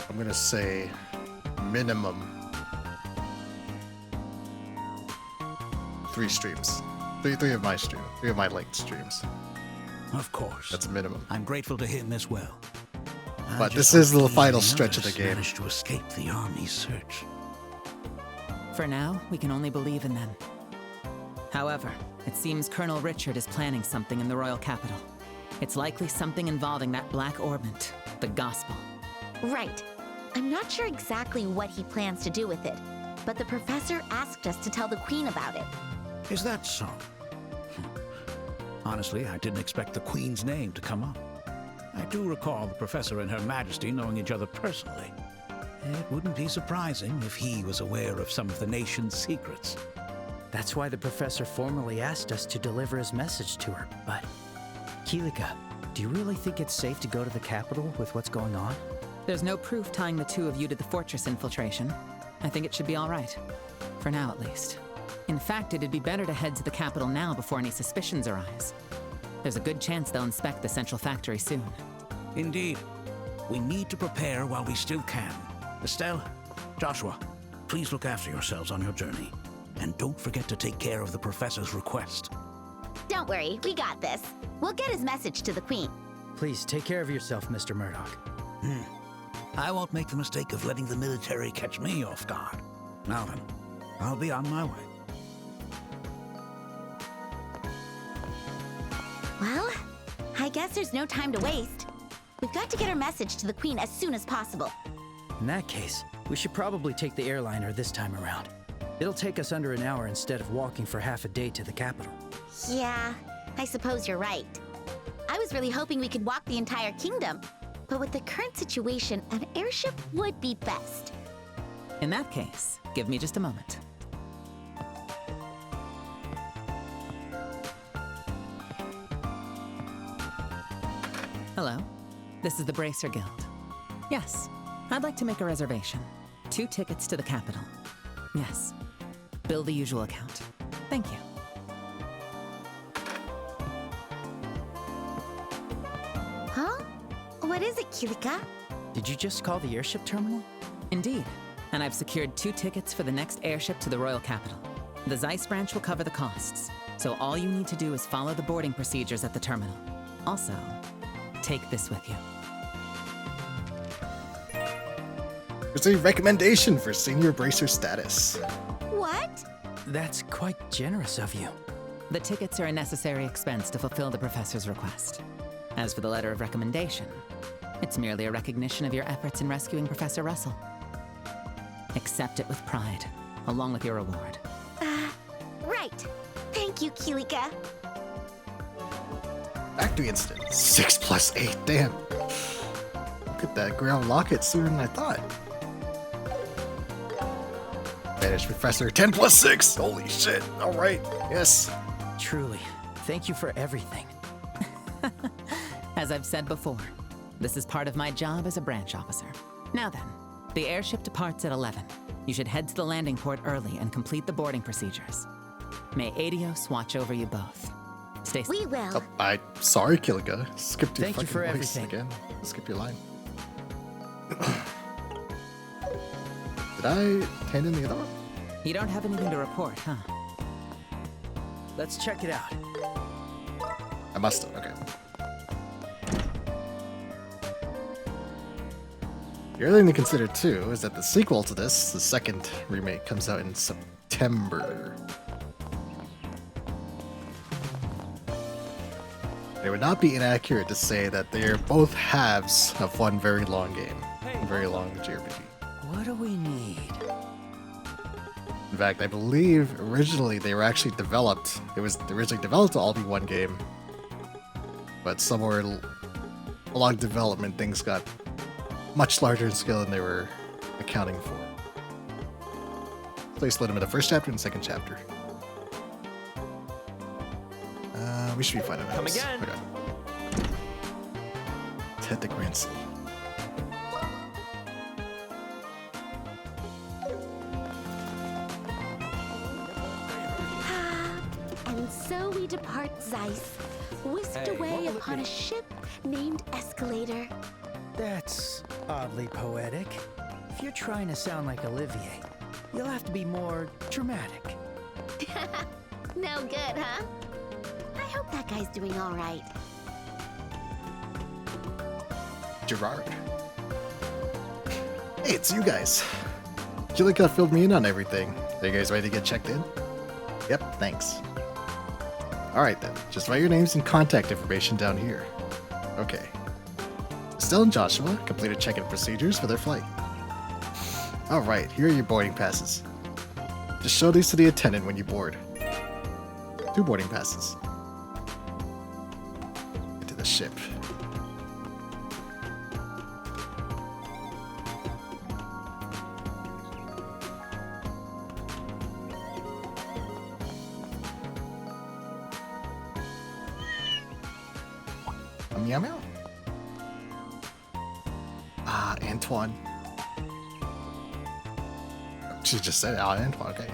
I'm gonna say minimum 3 streams. Three of my streams. 3 of my linked streams. Of course. That's a minimum. I'm grateful to him as well. But this is the final stretch of the game. Managed to escape the army's search. For now, we can only believe in them. However, it seems Colonel Richard is planning something in the royal capital. It's likely something involving that black orbment, the gospel. Right. I'm not sure exactly what he plans to do with it, but the professor asked us to tell the Queen about it. Is that so? Honestly, I didn't expect the Queen's name to come up. I do recall the Professor and Her Majesty knowing each other personally. It wouldn't be surprising if he was aware of some of the nation's secrets. That's why the professor formally asked us to deliver his message to her, but... Kilika, do you really think it's safe to go to the capital with what's going on? There's no proof tying the two of you to the fortress infiltration. I think it should be all right. For now, at least. In fact, it'd be better to head to the capital now before any suspicions arise. There's a good chance they'll inspect the central factory soon. Indeed. We need to prepare while we still can. Estelle, Joshua, please look after yourselves on your journey. And don't forget to take care of the Professor's request. Don't worry, we got this. We'll get his message to the Queen. Please, take care of yourself, Mr. Murdoch. I won't make the mistake of letting the military catch me off guard. Now then, I'll be on my way. Well, I guess there's no time to waste. We've got to get our message to the Queen as soon as possible. In that case, we should probably take the airliner this time around. It'll take us under an hour instead of walking for half a day to the capital. Yeah, I suppose you're right. I was really hoping we could walk the entire kingdom. But with the current situation, an airship would be best. In that case, give me just a moment. Hello, this is the Bracer Guild. Yes, I'd like to make a reservation. 2 tickets to the capital. Yes, bill the usual account. Thank you. Huh? What is it, Kilika? Did you just call the airship terminal? Indeed, and I've secured 2 tickets for the next airship to the royal capital. The Zeiss branch will cover the costs, so all you need to do is follow the boarding procedures at the terminal. Also, take this with you. There's a recommendation for senior bracer status. What? That's quite generous of you. The tickets are a necessary expense to fulfill the professor's request. As for the letter of recommendation, it's merely a recognition of your efforts in rescuing Professor Russell. Accept it with pride, along with your reward. Right. Thank you, Kilika. Factory incident. 6 + 8. Damn. Look at that. Ground locket sooner than I thought. Managed Professor. 10 + 6. Holy shit. All right. Yes. Truly. Thank you for everything. As I've said before, this is part of my job as a branch officer. Now then, the airship departs at 11. You should head to the landing port early and complete the boarding procedures. May Adios watch over you both. Stay safe. We will. Oh, sorry, Killiga. Skipped your Thank you fucking for voice everything. again. Skip your line. Did I hand in the other one? You don't have anything to report, huh? Let's check it out. I must have. Okay. The other thing to consider too is that the sequel to this, the second remake, comes out in September. It would not be inaccurate to say that they're both halves of one very long game, a very long JRPG. What do we need? In fact, I believe originally they were actually developed. It was originally developed to all be one game, but somewhere along development, things got much larger in scale than they were accounting for. So they split them into the first chapter and second chapter. We should be fine on that. Come again. Okay. Ted the grandson. And so we depart Zeiss, whisked away upon a ship named Escalator. That's oddly poetic. If you're trying to sound like Olivier, you'll have to be more dramatic. No good, huh? I hope that guy's doing all right. Gerard. Hey, it's you guys. Julika filled me in on everything. Are you guys ready to get checked in? Yep, thanks. Alright then, just write your names and contact information down here. Okay. Estelle and Joshua completed check-in procedures for their flight. Alright, here are your boarding passes. Just show these to the attendant when you board. 2 boarding passes. Get to the ship. Meow meow. Ah, Antoine. She just said, "Ah, Antoine." Okay.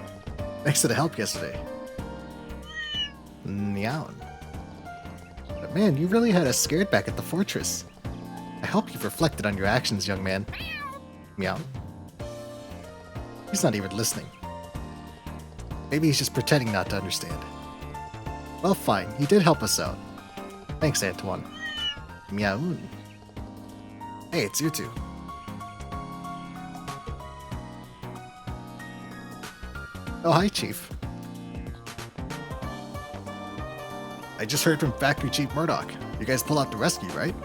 Thanks for the help yesterday. Meow. But man, you really had us scared back at the fortress. I hope you've reflected on your actions, young man. Meow. He's not even listening. Maybe he's just pretending not to understand. Well, fine. You did help us out. Thanks, Antoine. Meow. Hey, it's you two. Oh, hi, Chief. I just heard from Factory Chief Murdoch. You guys pulled out the rescue, right?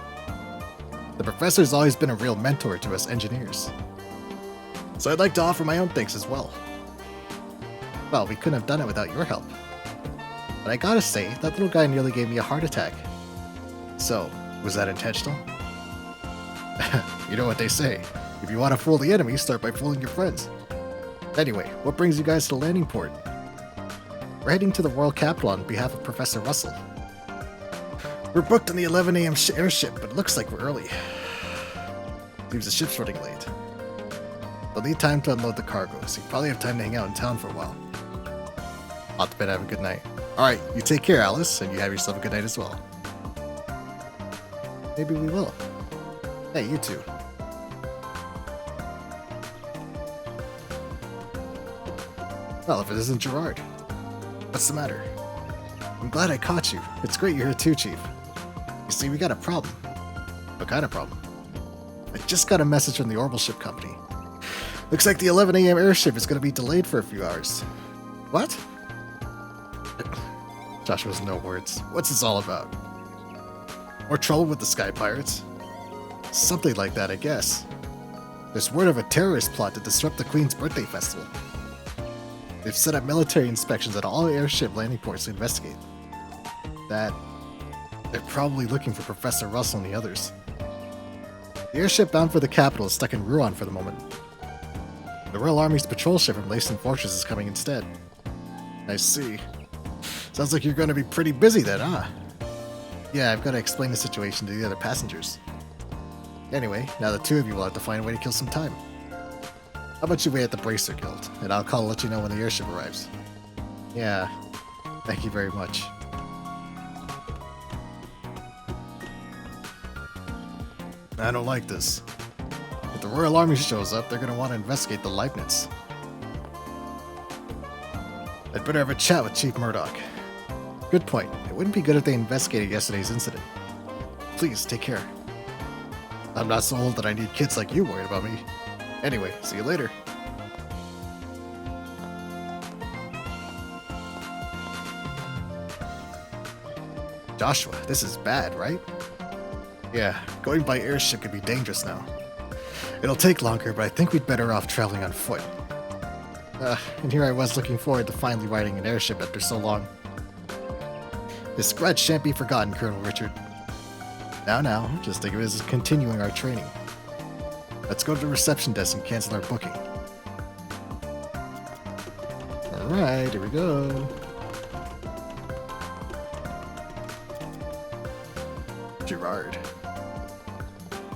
The professor's always been a real mentor to us engineers. So I'd like to offer my own thanks as well. Well, we couldn't have done it without your help. But I gotta say, that little guy nearly gave me a heart attack. So, was that intentional? You know what they say. If you want to fool the enemy, start by fooling your friends. Anyway, what brings you guys to the landing port? We're heading to the Royal Capital on behalf of Professor Russell. We're booked on the 11 a.m. airship, but it looks like we're early. Seems the ship's running late. We'll need time to unload the cargo, so you probably have time to hang out in town for a while. Off to bed, have a good night. Alright, you take care, Alice, and you have yourself a good night as well. Maybe we will. Hey, you too. Well, if it isn't Gerard. What's the matter? I'm glad I caught you. It's great you're here too, Chief. You see, we got a problem. What kind of problem? I just got a message from the orbital ship company. Looks like the 11 a.m. airship is going to be delayed for a few hours. What? Joshua's no words. What's this all about? More trouble with the Sky Pirates? Something like that, I guess. There's word of a terrorist plot to disrupt the Queen's birthday festival. They've set up military inspections at all airship landing ports to investigate. That they're probably looking for Professor Russell and the others. The airship bound for the capital is stuck in Ruan for the moment. The Royal Army's patrol ship from Lacen Fortress is coming instead. I see. Sounds like you're going to be pretty busy then, huh? Yeah, I've got to explain the situation to the other passengers. Anyway, now the two of you will have to find a way to kill some time. How about you wait at the Bracer Guild, and I'll call to let you know when the airship arrives. Yeah, thank you very much. I don't like this. If the Royal Army shows up, they're going to want to investigate the Leibniz. I'd better have a chat with Chief Murdoch. Good point. It wouldn't be good if they investigated yesterday's incident. Please, take care. I'm not so old that I need kids like you worried about me. Anyway, see you later. Joshua, this is bad, right? Yeah, going by airship could be dangerous now. It'll take longer, but I think we'd better off traveling on foot. And here I was looking forward to finally riding an airship after so long. This grudge shan't be forgotten, Colonel Richard. Now, just think of it as continuing our training. Let's go to the reception desk and cancel our booking. Alright, here we go. Gerard.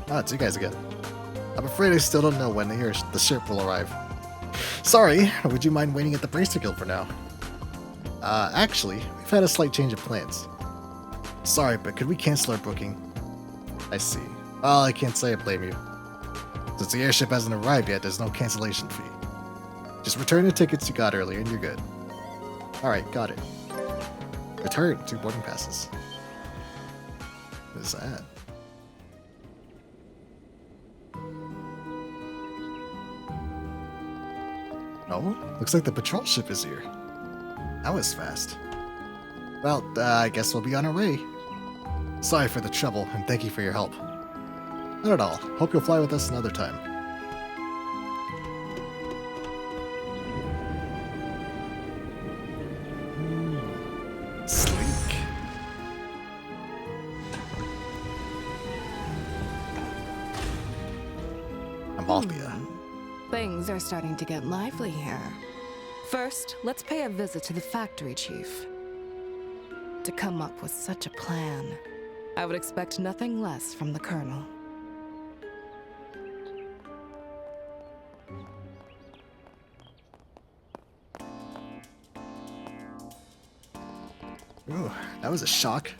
Ah, it's you guys again. I'm afraid I still don't know when the ship will arrive. Sorry, would you mind waiting at the Bracer Guild for now? Actually, we've had a slight change of plans. Sorry, but could we cancel our booking? I see. Well, I can't say I blame you. Since the airship hasn't arrived yet, there's no cancellation fee. Just return the tickets you got earlier and you're good. Alright, got it. Return 2 boarding passes. What is that? No? Looks like the patrol ship is here. That was fast. Well, I guess we'll be on our way. Sorry for the trouble, and thank you for your help. Not at all. Hope you'll fly with us another time. Sleek. Amalthea. Things are starting to get lively here. First, let's pay a visit to the factory chief. To come up with such a plan, I would expect nothing less from the Colonel. Ooh, that was a shock.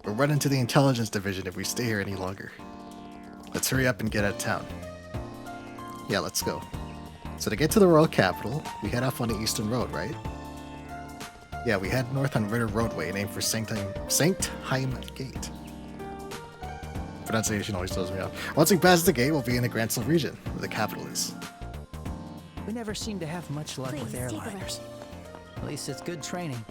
We'll run into the intelligence division if we stay here any longer. Let's hurry up and get out of town. Yeah, let's go. So to get to the Royal Capital, we head off on the Eastern Road, right? Yeah, we head north on Ritter Roadway, named for Sanctheim Gate. Pronunciation always throws me off. Once we pass the gate, we'll be in the Gransel region, where the capital is. We never seem to have much luck with airliners. At least it's good training.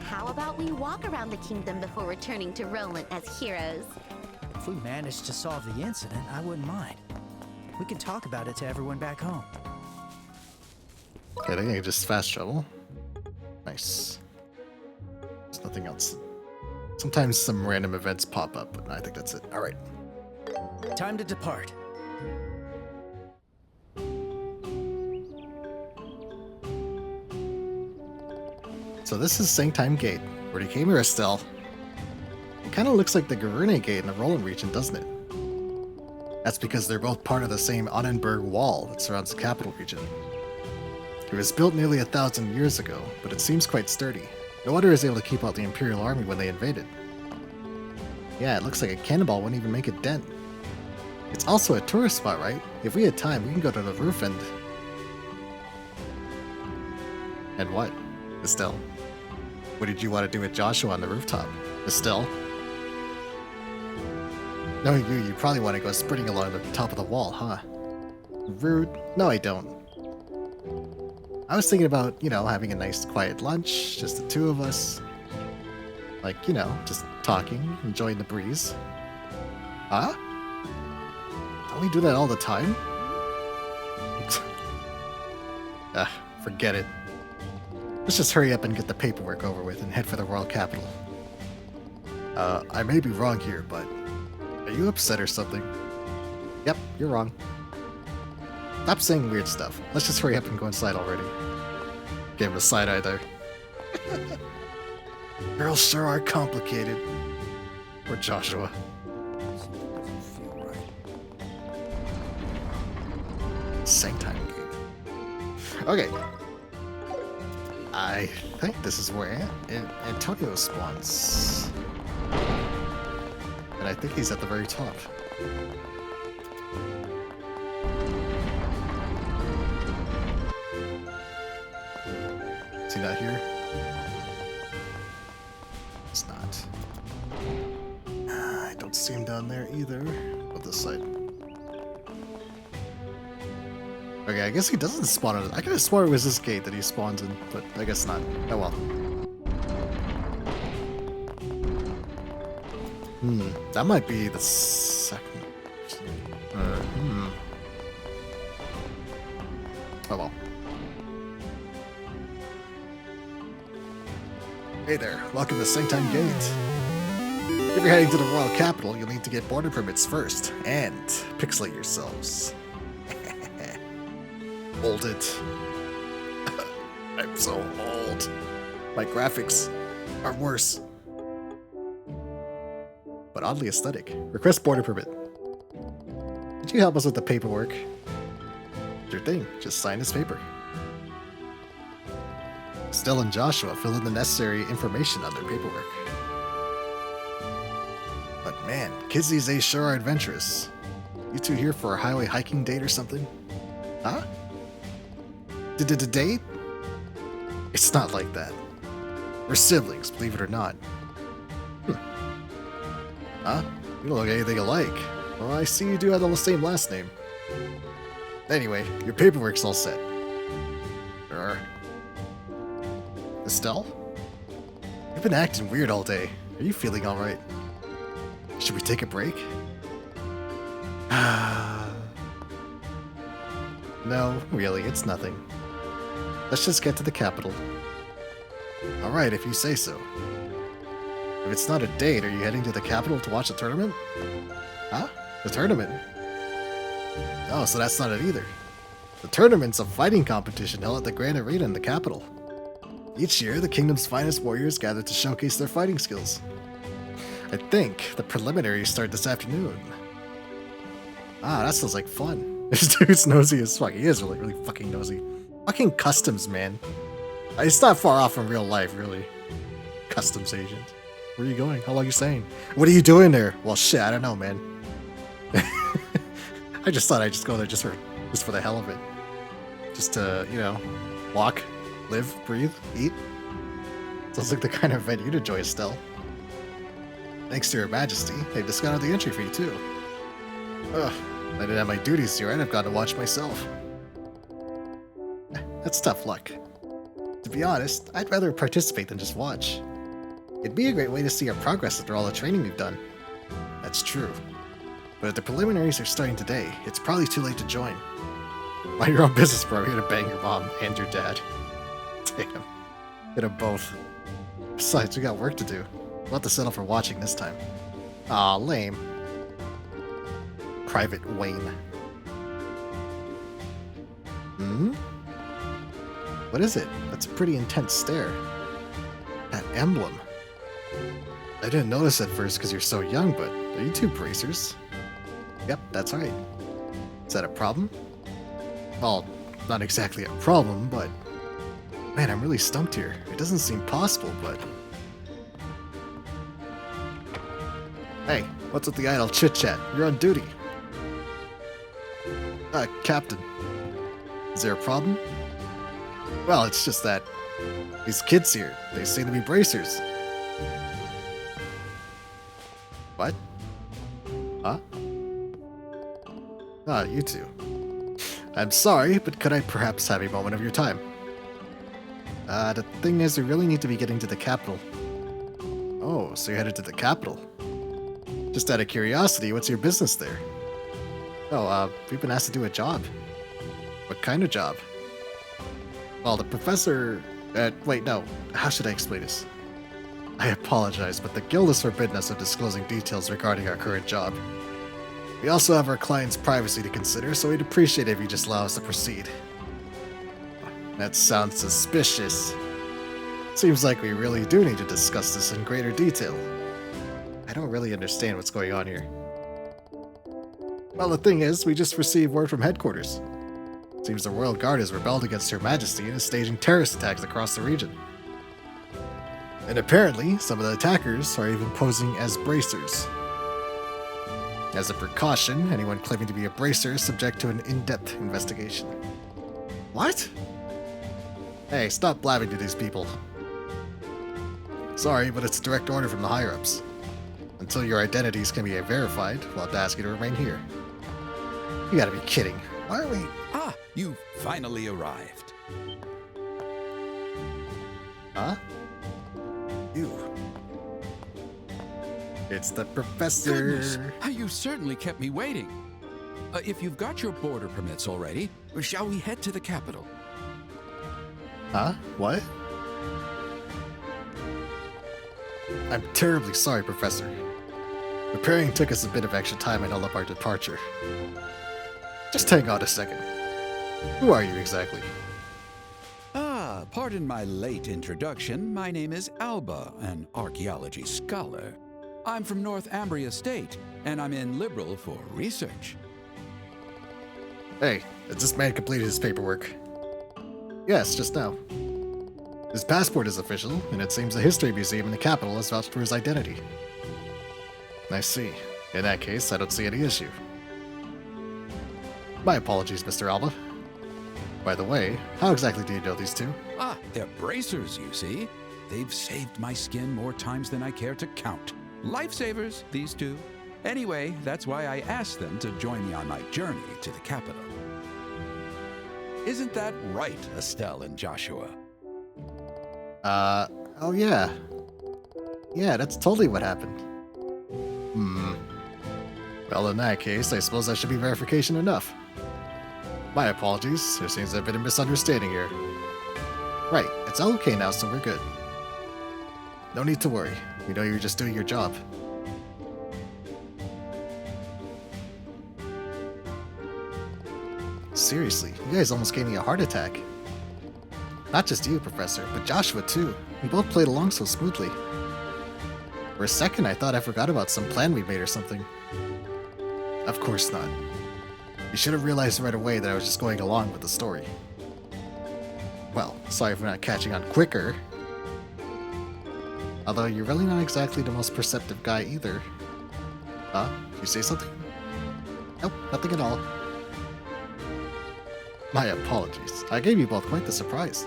How about we walk around the kingdom before returning to Roland as heroes? If we manage to solve the incident, I wouldn't mind. We can talk about it to everyone back home. Okay, I think I can just fast travel. Nice. There's nothing else. Sometimes some random events pop up, but I think that's it. All right. Time to depart. So this is Sanctime Gate. Where he came here, Estelle. It kind of looks like the Garune Gate in the Roland region, doesn't it? That's because they're both part of the same Annenberg wall that surrounds the capital region. It was built nearly 1,000 years ago, but it seems quite sturdy. No wonder it was able to keep out the Imperial Army when they invaded. Yeah, it looks like a cannonball wouldn't even make a dent. It's also a tourist spot, right? If we had time, we can go to the roof and... And what? Estelle? What did you want to do with Joshua on the rooftop? Estelle? Knowing you probably want to go sprinting along the top of the wall, huh? Rude. No, I don't. I was thinking about, having a nice quiet lunch, just the two of us. Like, just talking, enjoying the breeze. Huh? Don't we do that all the time? Forget it. Let's just hurry up and get the paperwork over with and head for the royal capital. I may be wrong here, but are you upset or something? Yep, you're wrong. Stop saying weird stuff. Let's just hurry up and go inside already. Gave him a side eye there. Girls sure are complicated. Or Joshua. Sanctime Gate. Okay. I think this is where Antonio spawns. And I think he's at the very top. Is he not here? It's not. I don't see him down there either. On this side. Okay, I guess he doesn't spawn on it. I could have sworn it was this gate that he spawns in, but I guess not. Oh well. That might be the second. Oh well. Hey there, welcome to Sanctime Gate. If you're heading to the royal capital, you'll need to get border permits first, and pixelate yourselves. Hold it. I'm so old. My graphics are worse. But oddly aesthetic. Request border permit. Could you help us with the paperwork? Sure thing, just sign this paper. Estelle and Joshua fill in the necessary information on their paperwork. But man, kids these days sure are adventurous. You two here for a highway hiking date or something? Huh? Date? It's not like that. We're siblings, believe it or not. Huh? You don't look anything alike. Well, I see you do have the same last name. Anyway, your paperwork's all set. Estelle? You've been acting weird all day. Are you feeling alright? Should we take a break? No, really, it's nothing. Let's just get to the capital. Alright, if you say so. If it's not a date, are you heading to the capital to watch the tournament? Huh? The tournament? Oh, so that's not it either. The tournament's a fighting competition held at the Grand Arena in the capital. Each year, the kingdom's finest warriors gather to showcase their fighting skills. I think the preliminaries start this afternoon. Ah, that sounds like fun. This dude's nosy as fuck. He is really fucking nosy. Fucking customs, man. It's not far off from real life, really. Customs agent. Where are you going? How long are you staying? What are you doing there? Well, shit, I don't know, man. I just thought I'd just go there just for the hell of it. Just to, walk, live, breathe, eat. Sounds like the kind of event you'd enjoy, Estelle. Thanks to Your Majesty, they've discounted the entry fee, too. Ugh, if I didn't have my duties here, I'd have gone to watch myself. That's tough luck. To be honest, I'd rather participate than just watch. It'd be a great way to see our progress after all the training we've done. That's true. But if the preliminaries are starting today, it's probably too late to join. Mind your own business, bro. You're gonna bang your mom and your dad. Damn. Get them both. Besides, we got work to do. We'll have to settle for watching this time. Aw, lame. Private Wayne. Hmm? What is it? That's a pretty intense stare. That emblem. I didn't notice at first because you're so young, but are you two bracers? Yep, that's right. Is that a problem? Well, not exactly a problem, but... Man, I'm really stumped here. It doesn't seem possible, but... Hey, what's with the idle chit-chat? You're on duty. Captain. Is there a problem? Well, it's just that... These kids here, they seem to be bracers. What? Huh? Ah, you two. I'm sorry, but could I perhaps have a moment of your time? The thing is, we really need to be getting to the capital. Oh, so you're headed to the capital? Just out of curiosity, what's your business there? Oh, we've been asked to do a job. What kind of job? Well, the professor... wait, no. How should I explain this? I apologize, but the guild has forbidden us of disclosing details regarding our current job. We also have our client's privacy to consider, so we'd appreciate it if you just allow us to proceed. That sounds suspicious. Seems like we really do need to discuss this in greater detail. I don't really understand what's going on here. Well, the thing is, we just received word from headquarters. Seems the Royal Guard has rebelled against Her Majesty and is staging terrorist attacks across the region. And apparently, some of the attackers are even posing as bracers. As a precaution, anyone claiming to be a bracer is subject to an in-depth investigation. What? Hey, stop blabbing to these people. Sorry, but it's a direct order from the higher-ups. Until your identities can be verified, we'll have to ask you to remain here. You gotta be kidding. Why are we... Ah, you finally arrived. Huh? You. It's the professor. Goodness, you certainly kept me waiting. If you've got your border permits already, shall we head to the capital? Huh? What? I'm terribly sorry, Professor. Preparing took us a bit of extra time and held up our departure. Just hang on a second. Who are you exactly? Ah, pardon my late introduction. My name is Alba, an archaeology scholar. I'm from North Ambria State, and I'm in Liberal for research. Hey, has this man completed his paperwork? Yes, just now. His passport is official, and it seems the History Museum in the capital has vouched for his identity. I see. In that case, I don't see any issue. My apologies, Mr. Alba. By the way, how exactly do you know these two? Ah, they're bracers, you see. They've saved my skin more times than I care to count. Lifesavers, these two. Anyway, that's why I asked them to join me on my journey to the capital. Isn't that right, Estelle and Joshua? Oh yeah. Yeah, that's totally what happened. Well, in that case, I suppose that should be verification enough. My apologies, there seems to have been a misunderstanding here. Right, it's all okay now, so we're good. No need to worry, we know you're just doing your job. Seriously, you guys almost gave me a heart attack. Not just you, Professor, but Joshua too. We both played along so smoothly. For a second, I thought I forgot about some plan we made or something. Of course not. You should have realized right away that I was just going along with the story. Well, sorry for not catching on quicker. Although you're really not exactly the most perceptive guy either. Huh? Did you say something? Nope, nothing at all. My apologies. I gave you both quite the surprise.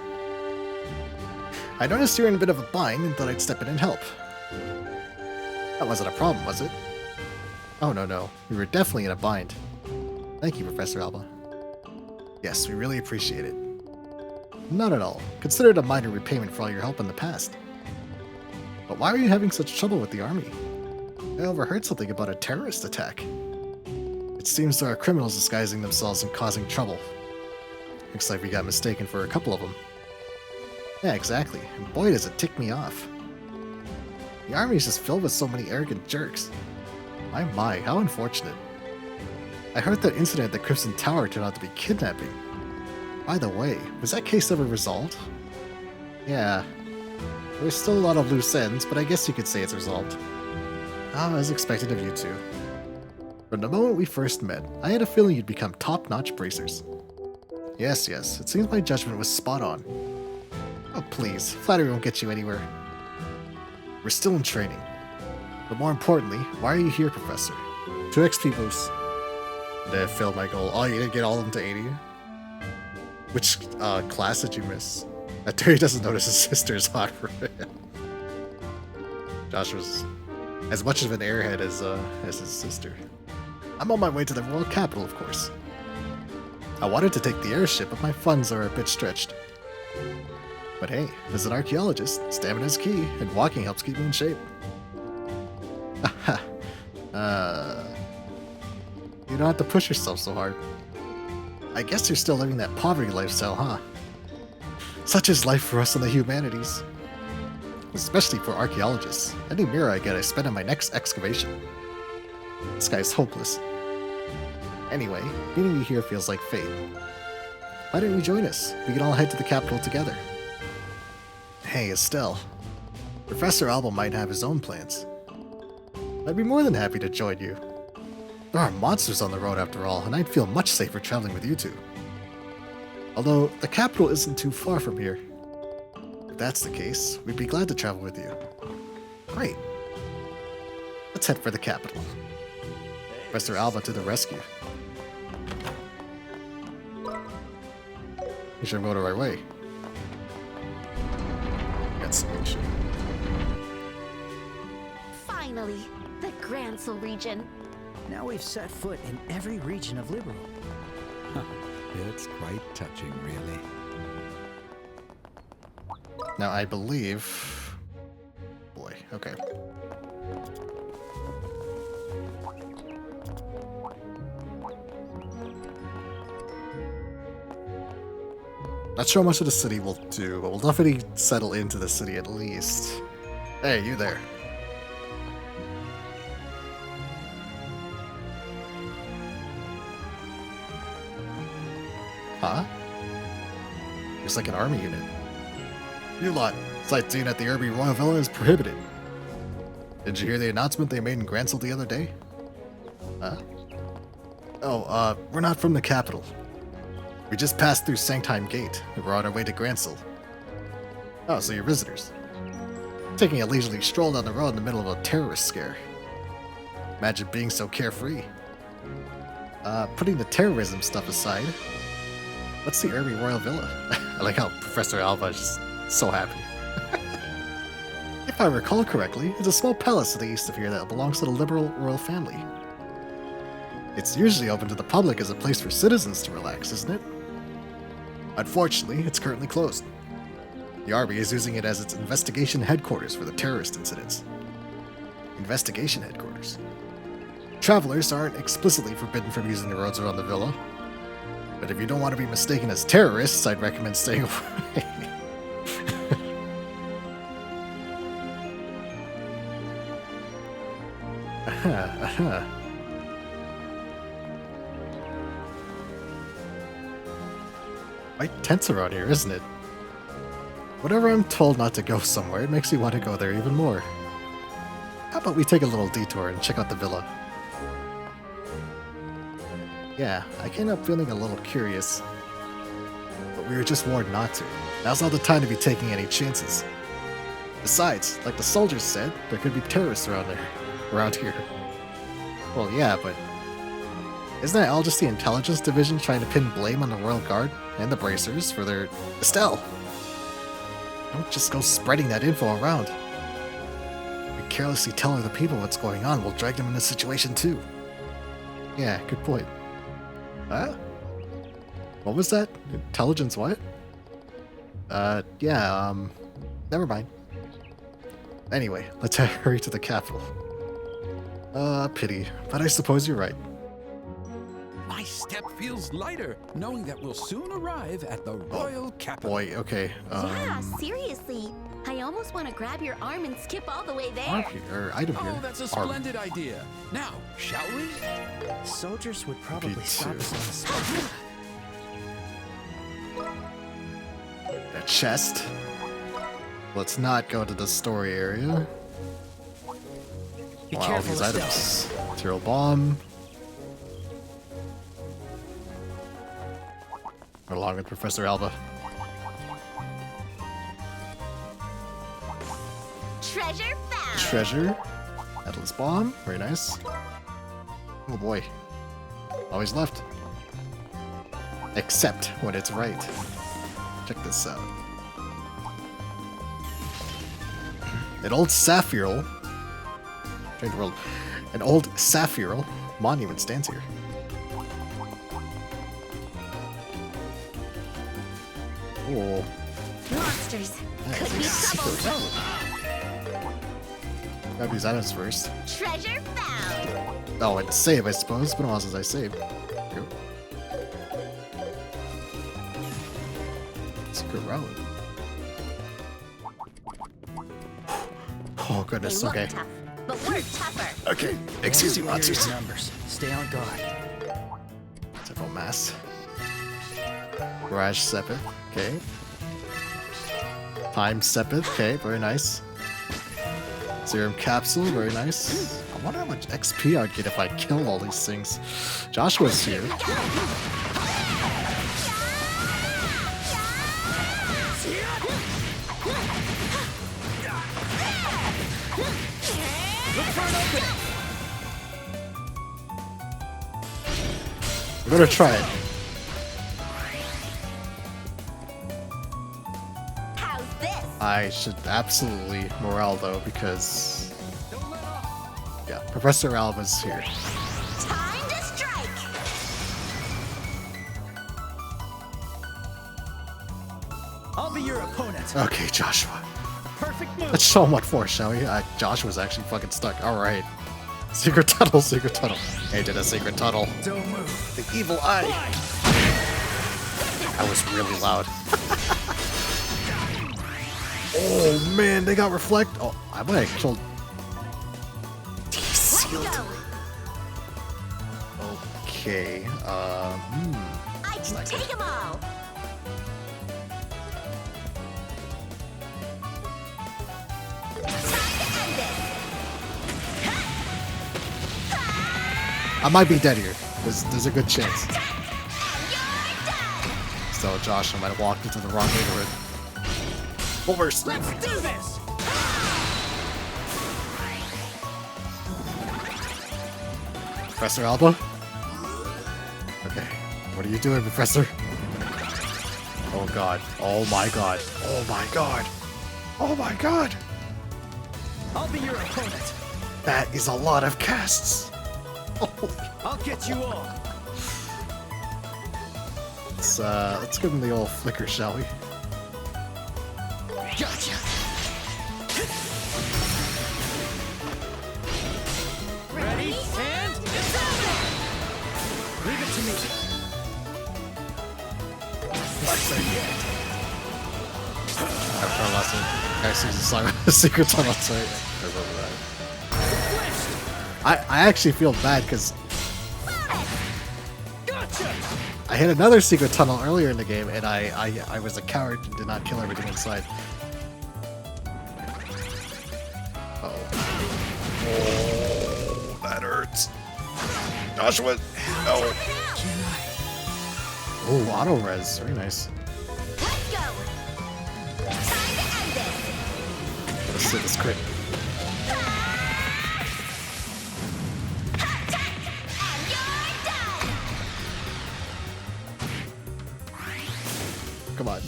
I noticed you were in a bit of a bind and thought I'd step in and help. That wasn't a problem, was it? Oh, no. We were definitely in a bind. Thank you, Professor Alba. Yes, we really appreciate it. Not at all. Consider it a minor repayment for all your help in the past. But why are you having such trouble with the army? I overheard something about a terrorist attack. It seems there are criminals disguising themselves and causing trouble. Looks like we got mistaken for a couple of them. Yeah, exactly. And boy, does it tick me off. The army is just filled with so many arrogant jerks. My, how unfortunate. I heard that incident at the Crimson Tower turned out to be kidnapping. By the way, was that case ever resolved? Yeah. There's still a lot of loose ends, but I guess you could say it's resolved. As expected of you two. From the moment we first met, I had a feeling you'd become top-notch bracers. Yes, it seems my judgment was spot on. Oh please, flattery won't get you anywhere. We're still in training. But more importantly, why are you here, Professor? 2 XP boosts. That failed my goal. Oh, you didn't get all of them to 80? Which class did you miss? That Terry doesn't notice his sister is hot for him. Josh was as much of an airhead as his sister. I'm on my way to the royal capital, of course. I wanted to take the airship, but my funds are a bit stretched. But hey, as an archaeologist, stamina is key, and walking helps keep me in shape. You don't have to push yourself so hard. I guess you're still living that poverty lifestyle, huh? Such is life for us in the humanities. Especially for archaeologists. Any mirror I get, I spend on my next excavation. This guy's hopeless. Anyway, meeting you here feels like fate. Why don't you join us? We can all head to the capital together. Hey, Estelle. Professor Alba might have his own plans. I'd be more than happy to join you. There are monsters on the road after all, and I'd feel much safer traveling with you two. Although, the capital isn't too far from here. If that's the case, we'd be glad to travel with you. Great. Let's head for the capital. Professor Alba to the rescue. You should go the right way. That's ancient. Finally, the Grancel region. Now we've set foot in every region of Liberal. It's quite touching, really. Now I believe... Boy, okay. Not sure how much of the city we'll do, but we'll definitely settle into the city at least. Hey, you there. Huh? It's like an army unit. You lot, sightseeing at the Irby Royal Villa is prohibited. Did you hear the announcement they made in Grancel the other day? Huh? Oh, we're not from the capital. We just passed through Sanctime Gate, and we're on our way to Grancel. Oh, so you're visitors. Taking a leisurely stroll down the road in the middle of a terrorist scare. Imagine being so carefree. Putting the terrorism stuff aside, what's the Irby Royal Villa? I like how Professor Alva is just so happy. If I recall correctly, it's a small palace to the east of here that belongs to the liberal royal family. It's usually open to the public as a place for citizens to relax, isn't it? Unfortunately, it's currently closed. The Army is using it as its investigation headquarters for the terrorist incidents. Investigation headquarters. Travelers aren't explicitly forbidden from using the roads around the villa, but if you don't want to be mistaken as terrorists, I'd recommend staying away. Quite tense around here, isn't it? Whenever I'm told not to go somewhere, it makes me want to go there even more. How about we take a little detour and check out the villa? Yeah, I came up feeling a little curious, but we were just warned not to. Now's not the time to be taking any chances. Besides, like the soldiers said, there could be terrorists around here. Well, yeah, but isn't that all just the intelligence division trying to pin blame on the Royal Guard and the Bracers for their... Estelle! Don't just go spreading that info around. If we carelessly tell other people what's going on, we'll drag them in this situation too. Yeah, good point. Huh? What was that? Intelligence what? Never mind. Anyway, let's hurry to the capital. Pity, but I suppose you're right. My My step feels lighter, knowing that we'll soon arrive at the royal capital. Boy, okay. Yeah, seriously. I almost want to grab your arm and skip all the way there. Item here. Oh, that's a splendid idea. Now, shall we? Soldiers would probably Me stop too. us on the spot. A chest. Let's not go to the story area. Be Wow, all careful, these Estelle. items. Material bomb. Along with Professor Alba. Treasure found. Treasure. Atlas bomb. Very nice. Oh boy. Always left. Except when it's right. Check this out. An old Sapphirel. Strange world. An old Sapphirel monument stands here. Oh. Monsters. Could be trouble. Grab these items first. Treasure found. Oh, and save, I suppose. It's been a while since I saved. Here. Secret route. Oh goodness. They look Okay. tough, but we're tougher. Okay. Excuse you, Watch your monsters. numbers. Stay on guard. Several mass. Garage Sepith. Okay. Time Sepith. Okay. Very nice. Serum capsule. Very nice. I wonder how much XP I'd get if I killed all these things. Joshua's here. I'm gonna try it. How's this? I should absolutely morale though because yeah, Professor Alba's here. Time to strike. I'll be your opponent. Okay, Joshua. Perfect move. Let's show him what for, shall we? Joshua's actually fucking stuck. All right. Secret tunnel, secret tunnel. Hey, did a secret tunnel. Don't move. The evil eye. That was really loud. Oh man, they got reflect. Oh, I might have killed. Let's go. Okay. I can take them all. I might be dead here. There's a good chance. So Joshua might have walked into the wrong neighborhood. Let's do this. Professor Alba? Okay. What are you doing, Professor? Oh god. Oh my god. Oh my god. Oh my god. I'll be your opponent. That is a lot of casts. I'll get you all. Let's give him the old flicker, shall we? Gotcha. Ready and leave it to me. After our last one, guys sees the song Secret Tunnel, sorry. I remember that. I actually feel bad because I hit another secret tunnel earlier in the game and I was a coward and did not kill everything inside. Uh-oh. Oh, that hurts. Joshua! No! Oh, auto res. Very nice. Let's go. Time to end this. Let's see this crit. Come on.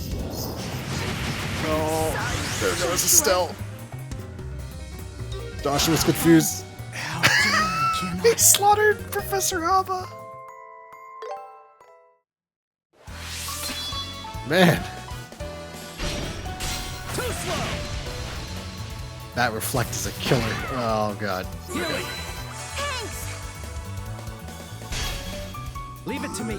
No. There goes Estelle. Joshua's confused. He slaughtered Professor Alba. Man. Too slow. That reflect is a killer. Oh god. Leave it to me.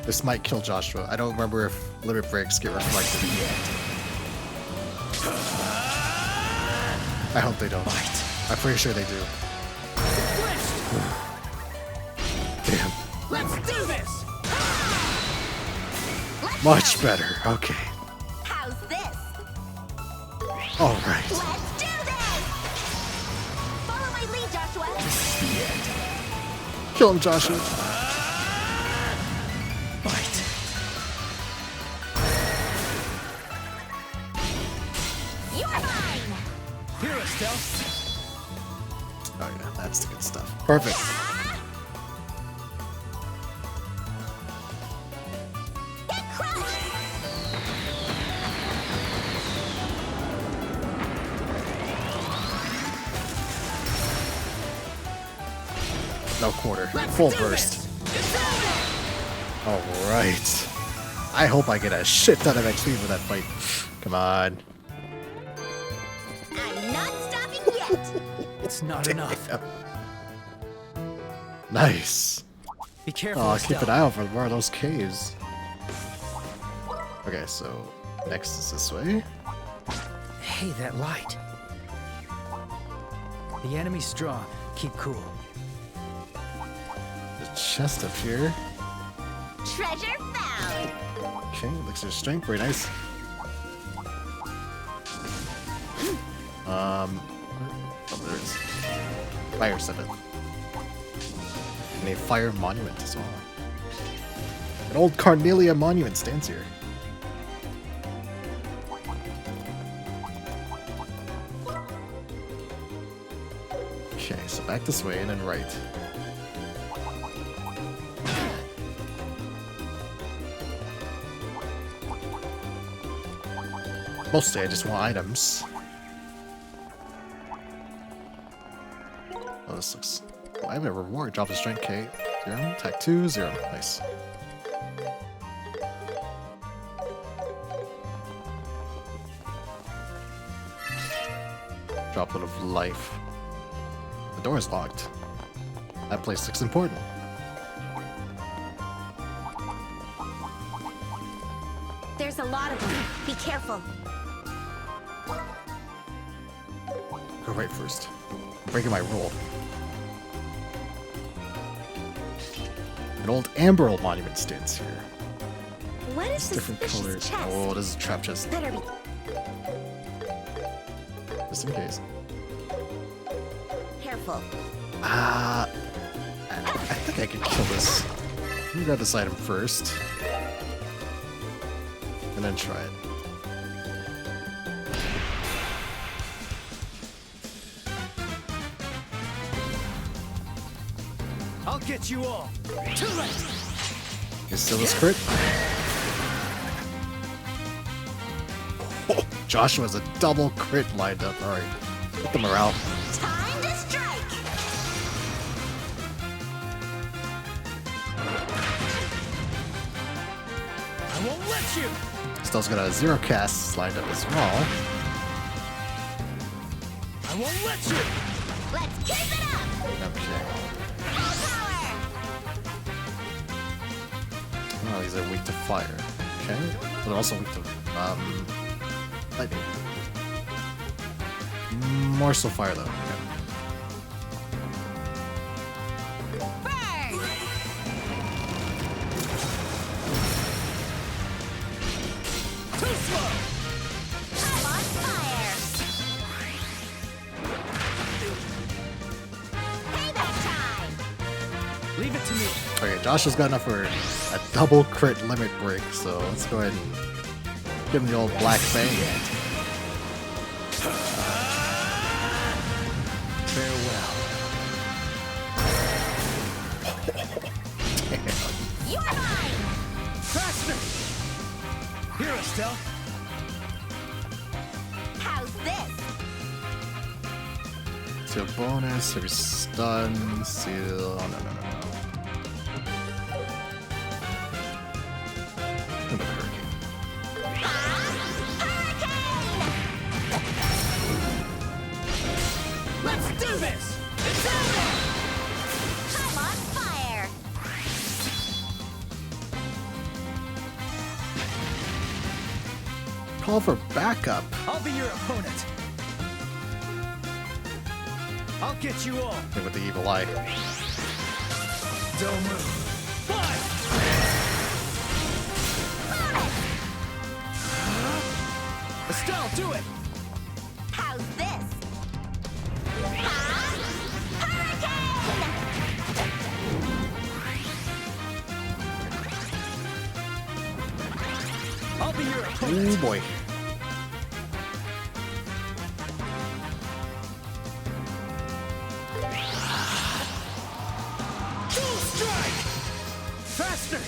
This might kill Joshua. I don't remember if limit breaks get reflected. I hope they don't. I'm pretty sure they do. Damn. Let's do this! Much better. Okay. How's this? All right. Let's do this! Follow my lead, Joshua. Kill him, Joshua. You're mine! Here, Estelle. Oh yeah, that's the good stuff. Perfect. Get crushed! No quarter. Full burst. All right. I hope I get a shit ton of XP for that fight. Come on. I'm not stopping yet! It's not enough. Nice. Be careful. Oh, keep Estelle. an eye out for more of those caves. Okay, so next is this way. Hey, that light. The enemy's strong. Keep cool. The chest up here. Treasure found! Okay, elixir of strength, very nice. Oh, there it is. Fire 7. And a fire monument as well. An old Carnelia monument stands here. Okay, so back this way and then right. Mostly I just want items. Oh, this looks... Oh, I have a reward. Drop the strength K. 0. Attack 2, 0. Nice. Droplet of life. The door is locked. That place looks important. There's a lot of them. Be careful. Go right first. I'm breaking my rule. An old Amber monument stands here. What is It's different colors. Oh, this is a trap chest. Better be. Just in case. Careful. I think I could kill this. Let me grab this item first. And then try it. I'll get you all. Too late. Is still this crit? Oh, Joshua's a double crit lined up. Alright. Get the morale. Time to strike! I won't let you. Still got a 0 casts lined up as well. I won't let you. Let's keep it up! Okay. Full power! Oh, these are weak to fire. Okay. But they're also weak to lightning. More so fire though. Okay. Burn! Too slow. I'm on fire! Payback time! Leave it to me. Okay, Joshua's got enough for a double crit limit break, so let's go ahead and give him the old black fang. Farewell. You're mine! Faster. Here, Estelle. How's this? Seal bonus, every stun, seal. Oh, no. Another hurricane. Let's do this. It's over. I'm on fire! call for backup. I'll be your opponent. I'll get you all. With the evil eye. Don't move. Estelle, do it! How's this? I'll be your opponent. Oh boy. Full strike! Faster!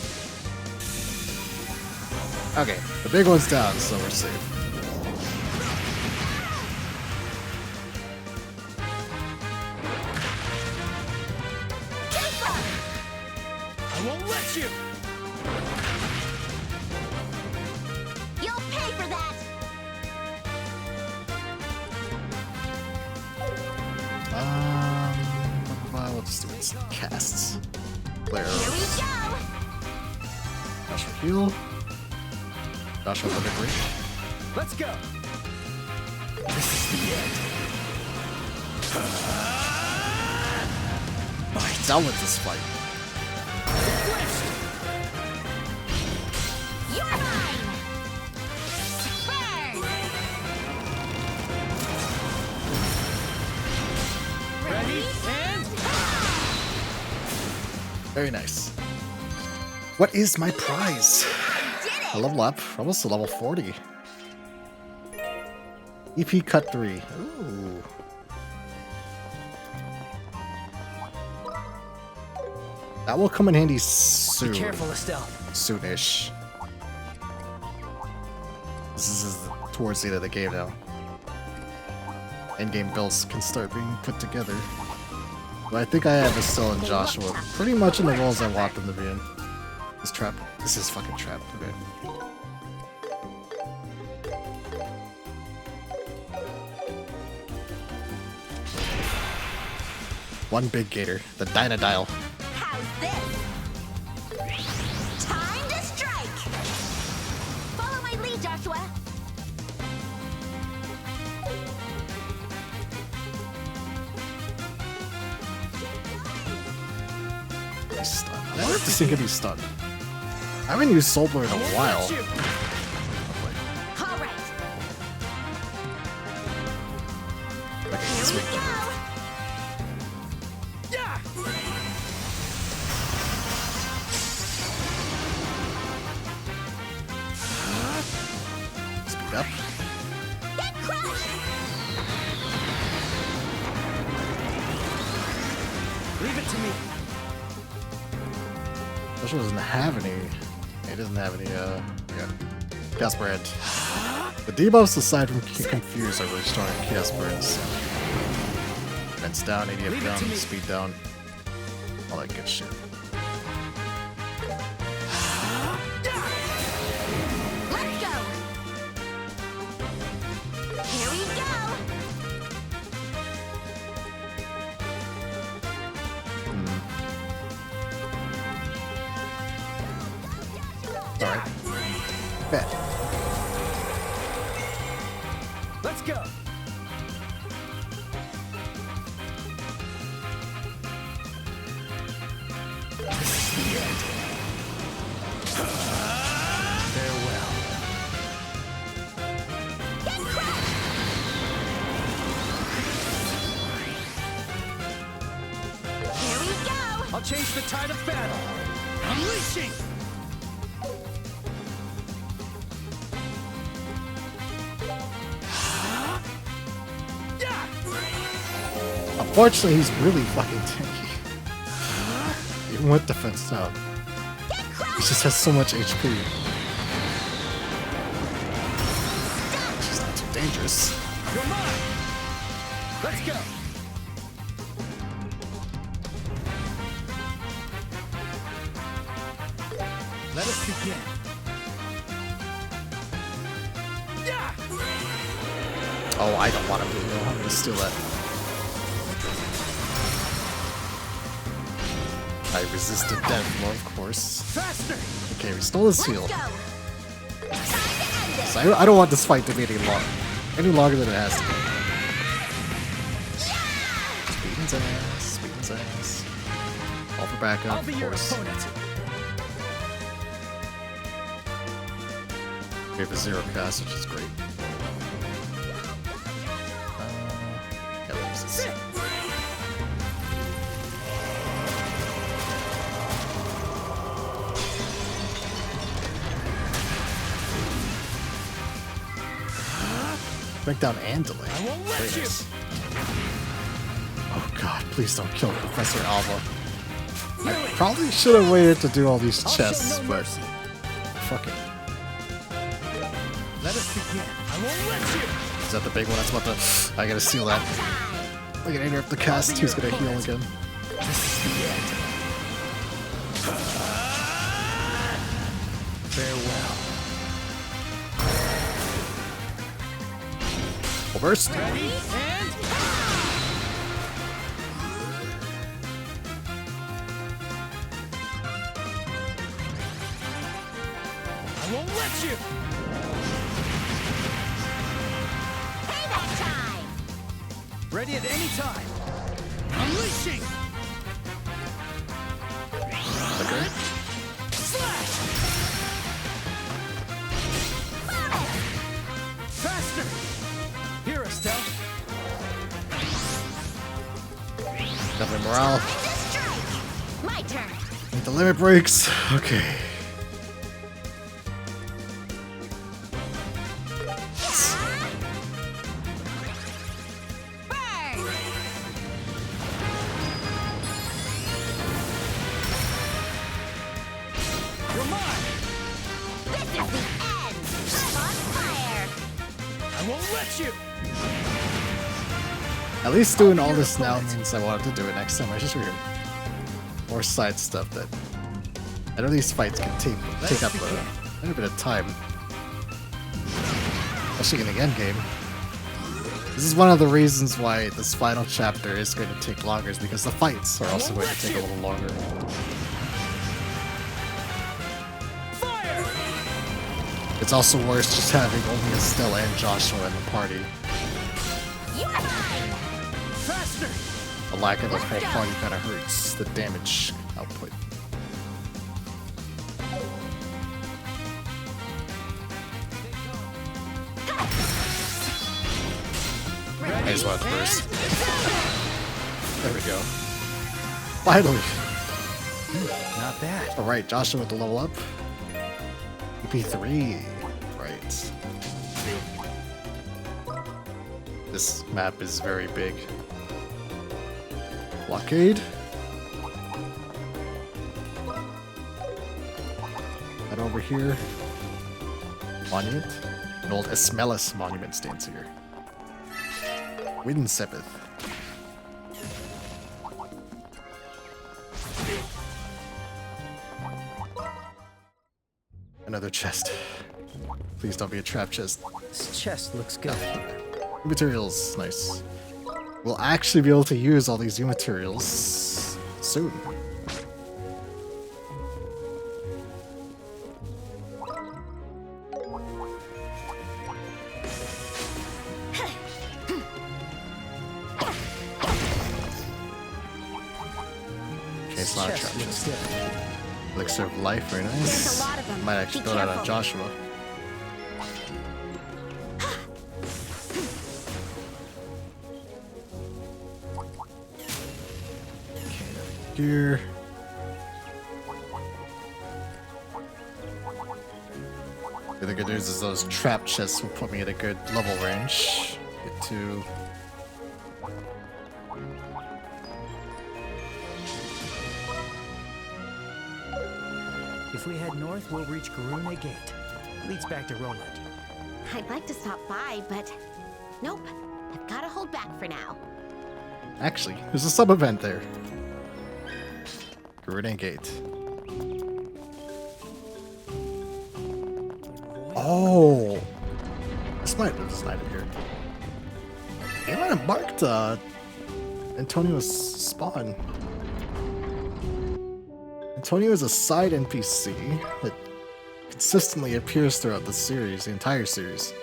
Okay, the big one's down, so we're safe. I won't let you! You'll pay for that! We'll just do it. Casts. Player. Here we go! Joshua heal. Joshua with a break. Let's go! This is the end. Down with this fight. You're mine! Burn! Ready, and... Very nice. What is my prize? A level up, almost to level 40. EP cut 3. Ooh. That will come in handy soon. Be careful, Estelle. Soonish. This is towards the end of the game now. Endgame builds can start being put together. But I think I have Estelle and Joshua pretty much in the roles I want them to be in. This trap. This is fucking trap. Okay. One big gator, the Dynadile. How's this? Time to strike! Follow my lead, Joshua! He's stunned. I wonder if this thing can be stunned. I haven't used Soul Blur in a while. All right. Okay, Here this we way. go! Yeah! Speed up. Get crushed! Leave it to me. Joshua doesn't have any. He doesn't have any, yeah. Casper Head. The debuffs aside from Confuse are really strong in Casper Heads. Defense down, ADF down, speed down. All that good shit. Let's go! Here we go! Alright. Bet. Let's go! Farewell. Here we go! I'll change the tide of battle. Unleashing! Unfortunately, he's really fucking tanky. Even with defense down. He just has so much HP. She's not too dangerous. You're mine! Let's go! Let us begin. Yeah! Oh, I don't want him to know how to steal that. I resisted death, well, of course. Faster! Okay, we stole his heal. Let's go! Time to end this! because I don't want this fight to be any longer than it has to be. Speeding's ass. All for backup, of course. We have a 0 cast, which is great. Yeah, what is this? Breakdown and delay. Please. Oh god, please don't kill Professor Alva. I probably should have waited to do all these chests, but fuck it. Let us begin. I won't let you. Is that the big one? That's about to. I gotta seal that. I gotta interrupt the cast. Who's gonna heal again? Farewell. Burst. Ready and I won't let you. Payback time. Ready at any time. Unleashing. Okay. Slash. Faster. Here, Estelle. Definitely morale. My turn. The limit breaks. Okay. You're mine. This is the end. I'm on fire. I won't let you. At least doing all this now means I wanted to do it next time. I just read more side stuff that I know these fights can take up a little bit of time, especially in the end game. This is one of the reasons why this final chapter is going to take longer, is because the fights are also going to take a little longer. It's also worse just having only Estelle and Joshua in the party. Faster. The lack of the whole party kind of hurts the damage output. I just wanted to burst. There we go. Finally. Not bad. Alright, Joshua with the level up. EP3. Right. This map is very big. Blockade. Head over here. Monument. An old Esmelis monument stands here. Wind Sepith. Another chest. Please don't be a trap chest. This chest looks good. Materials, nice. We'll actually be able to use all these new materials soon. Okay, it's not a trap chest. Elixir of life, very nice. Might actually throw that on Joshua. Here. The good news is those trap chests will put me at a good level range. Get to. If we head north, we'll reach Garune Gate. Leads back to Roland. I'd like to stop by, but nope. I've got to hold back for now. Actually, there's a sub event there. Garune Gate. Oh, this might have decided here. They might have marked Antonio's spawn. Antonio is a side NPC that consistently appears throughout the series, the entire series.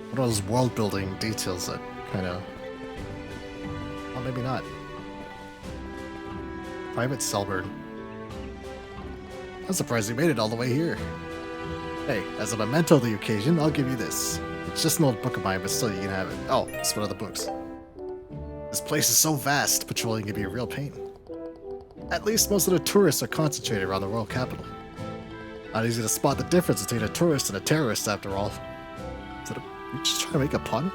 What are those world building details that kind of... Well, maybe not. Private Selburn. I'm surprised you made it all the way here. Hey, as a memento of the occasion, I'll give you this. It's just an old book of mine, but still you can have it. Oh, it's one of the books. This place is so vast, patrolling can be a real pain. At least most of the tourists are concentrated around the royal capital. Not easy to spot the difference between a tourist and a terrorist, after all. Is that you just trying to make a pun?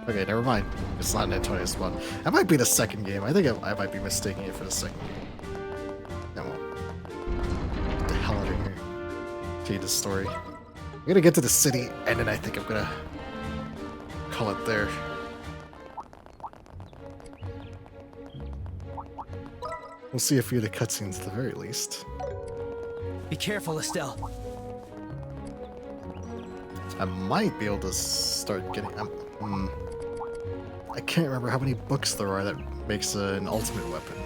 Okay, never mind. It's not an Antonius one. That might be the second game. I think I might be mistaking it for the second game. No. Get the hell out of here. Tell you the story. I'm gonna get to the city, and then I think I'm gonna call it there. We'll see a few of the cutscenes at the very least. Be careful, Estelle. I might be able to start getting... I can't remember how many books there are that makes an ultimate weapon.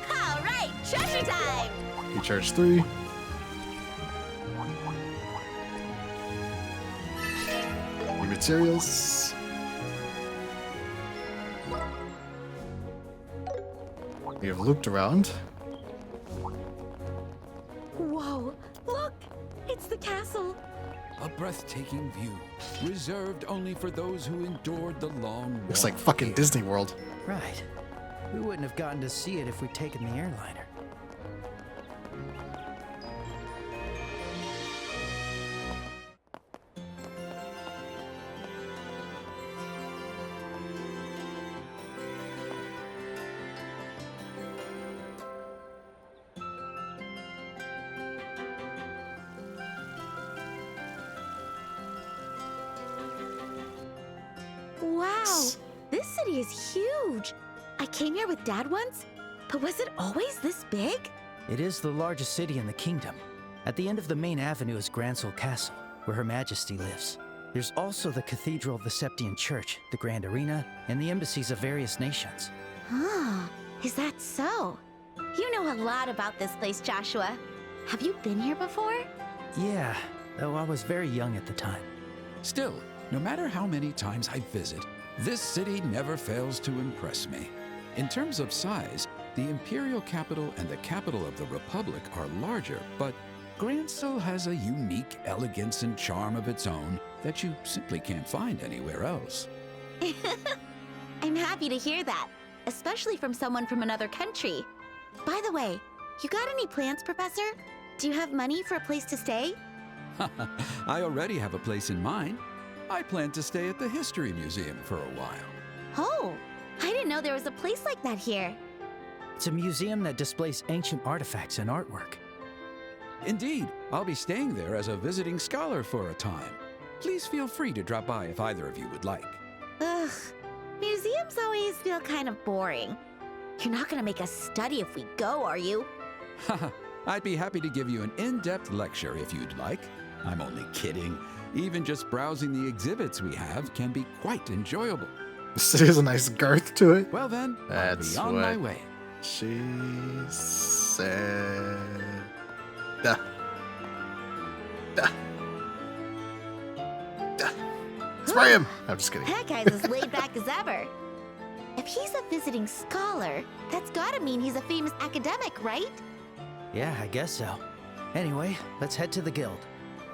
Alright, treasure time! Recharge 3. New materials. We have looped around. Whoa, look! It's the castle! A breathtaking view, reserved only for those who endured the long walk. Looks like fucking Disney World. Right. We wouldn't have gotten to see it if we'd taken the airliner. Wow, this city is huge. I came here with Dad once, but was it always this big? It is the largest city in the kingdom. At the end of the main avenue is Gransel Castle, where Her Majesty lives. There's also the Cathedral of the Septian Church, the Grand Arena, and the embassies of various nations. Ah, is that so? You know a lot about this place, Joshua. Have you been here before? Yeah, though I was very young at the time. Still, no matter how many times I visit, this city never fails to impress me. In terms of size, the imperial capital and the capital of the Republic are larger, but Gransel has a unique elegance and charm of its own that you simply can't find anywhere else. I'm happy to hear that, especially from someone from another country. By the way, you got any plans, Professor? Do you have money for a place to stay? I already have a place in mind. I plan to stay at the History Museum for a while. Oh, I didn't know there was a place like that here. It's a museum that displays ancient artifacts and artwork. Indeed, I'll be staying there as a visiting scholar for a time. Please feel free to drop by if either of you would like. Ugh, museums always feel kind of boring. You're not gonna make us study if we go, are you? Haha, I'd be happy to give you an in-depth lecture if you'd like. I'm only kidding. Even just browsing the exhibits we have can be quite enjoyable. This has a nice girth to it. Well then, that's I'll be on my way. She said. Duh. Duh. Duh. Spray him! I'm just kidding. That guy's as laid back as ever. If he's a visiting scholar, that's gotta mean he's a famous academic, right? Yeah, I guess so. Anyway, let's head to the guild.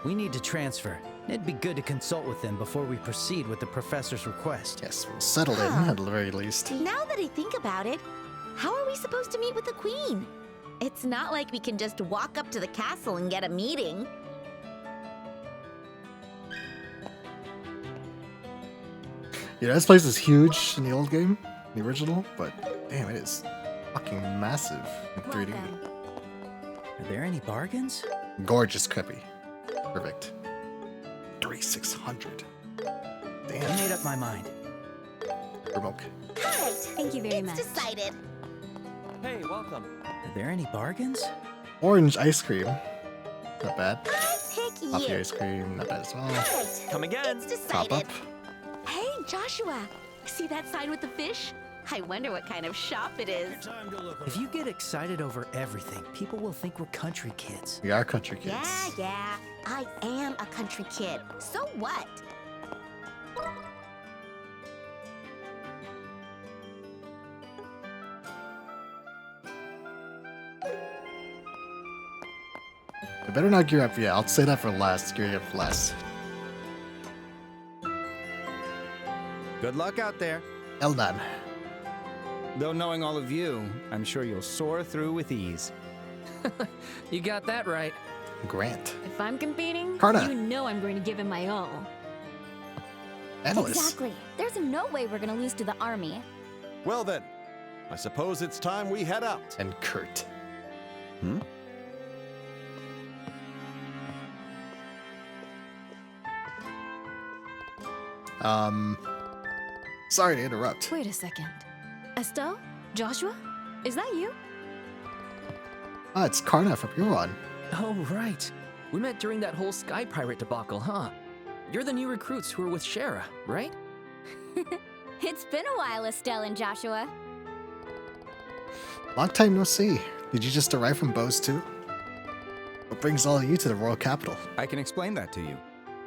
We need to transfer. It'd be good to consult with them before we proceed with the professor's request. Yes, we'll settle in at the very least. Now that I think about it, how are we supposed to meet with the queen? It's not like we can just walk up to the castle and get a meeting. Yeah, this place is huge in the old game, the original, but damn, it is fucking massive in 3D. Are there any bargains? Gorgeous Creppy. Perfect. 3,600. Damn. I made up my mind. Remake. Hi, thank you very much. Decided. Hey, welcome. Are there any bargains? Orange ice cream. Not bad. I pick Off the ice cream, not bad as well. Right. Come again. It's decided. Pop up. Hey, Joshua. See that sign with the fish? I wonder what kind of shop it is. If you get excited over everything, people will think we're country kids. We are country kids. Yeah. I am a country kid. So what? We better not gear up. Yeah, I'll say that for last. Gear up for last. Good luck out there. Elnan. Though knowing all of you, I'm sure you'll soar through with ease. You got that right. Grant. If I'm competing, Karna. you know I'm going to give him my all. Analyst. Exactly. There's no way we're going to lose to the army. Well then, I suppose it's time we head out. And Kurt. Sorry to interrupt. Wait a second. Estelle? Joshua? Is that you? Ah, it's Karna from Euron. Oh, right. We met during that whole Sky Pirate debacle, huh? You're the new recruits who were with Shara, right? It's been a while, Estelle and Joshua. Long time no see. Did you just arrive from Bose too? What brings all of you to the royal capital? I can explain that to you.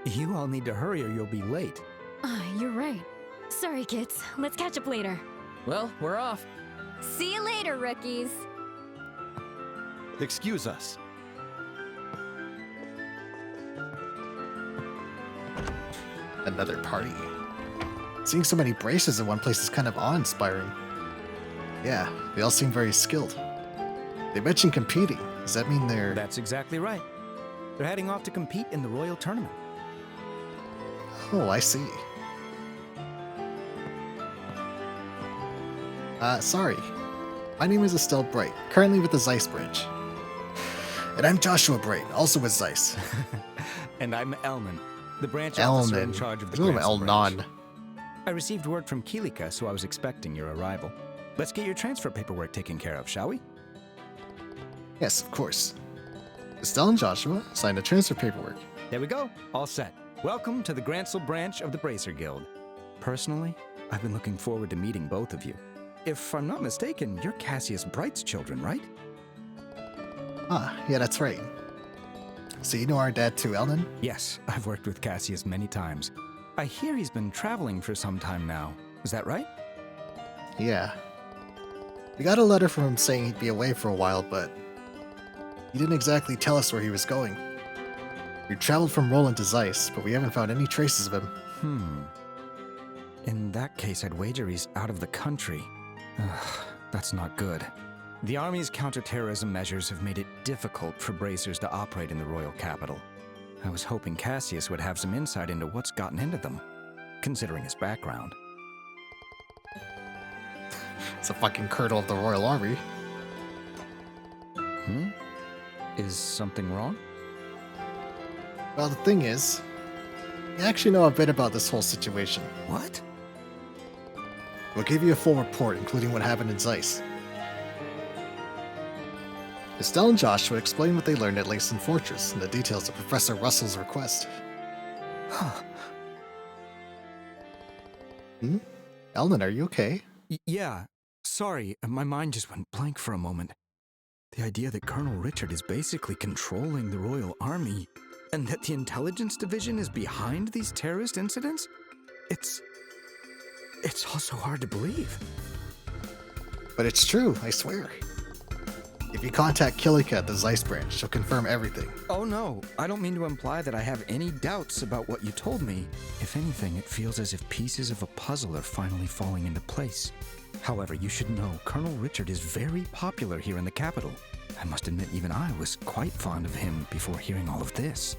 You all need to hurry or you'll be late. You're right. Sorry, kids. Let's catch up later. Well, we're off. See you later, rookies. Excuse us. Another party. Seeing so many braces in one place is kind of awe-inspiring. Yeah, they all seem very skilled. They mentioned competing. Does that mean they're... That's exactly right. They're heading off to compete in the royal tournament. Oh, I see. Sorry. My name is Estelle Bright, currently with the Zeiss branch. And I'm Joshua Bright, also with Zeiss. And I'm Elman, the branch officer in charge of the Grants branch. I received word from Kilika, so I was expecting your arrival. Let's get your transfer paperwork taken care of, shall we? Yes, of course. Estelle and Joshua signed the transfer paperwork. There we go. All set. Welcome to the Grantsel branch of the Bracer Guild. Personally, I've been looking forward to meeting both of you. If I'm not mistaken, you're Cassius Bright's children, right? Ah, yeah, that's right. So you know our dad too, Elnan? Yes, I've worked with Cassius many times. I hear he's been traveling for some time now. Is that right? Yeah. We got a letter from him saying he'd be away for a while, but he didn't exactly tell us where he was going. We traveled from Roland to Zeiss, but we haven't found any traces of him. In that case, I'd wager he's out of the country. Ugh, that's not good. The Army's counterterrorism measures have made it difficult for bracers to operate in the royal capital. I was hoping Cassius would have some insight into what's gotten into them, considering his background. It's a fucking colonel of the Royal Army. Is something wrong? Well, the thing is, I actually know a bit about this whole situation. What? We'll give you a full report, including what happened in Zeiss. Estelle and Joshua explain what they learned at Lacen Fortress and the details of Professor Russell's request. Elnan, are you okay? Yeah. Sorry, my mind just went blank for a moment. The idea that Colonel Richard is basically controlling the Royal Army, and that the Intelligence Division is behind these terrorist incidents? It's also hard to believe. But it's true, I swear. If you contact Kilika at the Zeiss branch, she'll confirm everything. Oh no, I don't mean to imply that I have any doubts about what you told me. If anything, it feels as if pieces of a puzzle are finally falling into place. However, you should know, Colonel Richard is very popular here in the capital. I must admit, even I was quite fond of him before hearing all of this.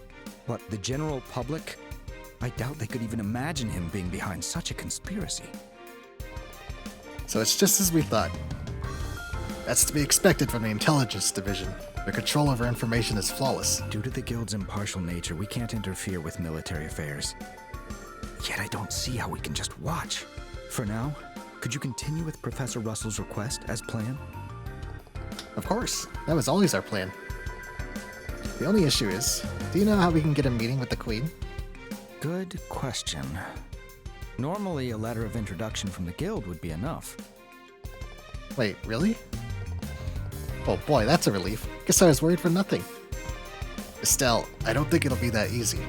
But the general public, I doubt they could even imagine him being behind such a conspiracy. So it's just as we thought. That's to be expected from the Intelligence Division. Their control over information is flawless. Due to the Guild's impartial nature, we can't interfere with military affairs. Yet I don't see how we can just watch. For now, could you continue with Professor Russell's request as planned? Of course. That was always our plan. The only issue is, do you know how we can get a meeting with the Queen? Good question. Normally, a letter of introduction from the guild would be enough. Wait, really? Oh boy, that's a relief. Guess I was worried for nothing. Estelle, I don't think it'll be that easy.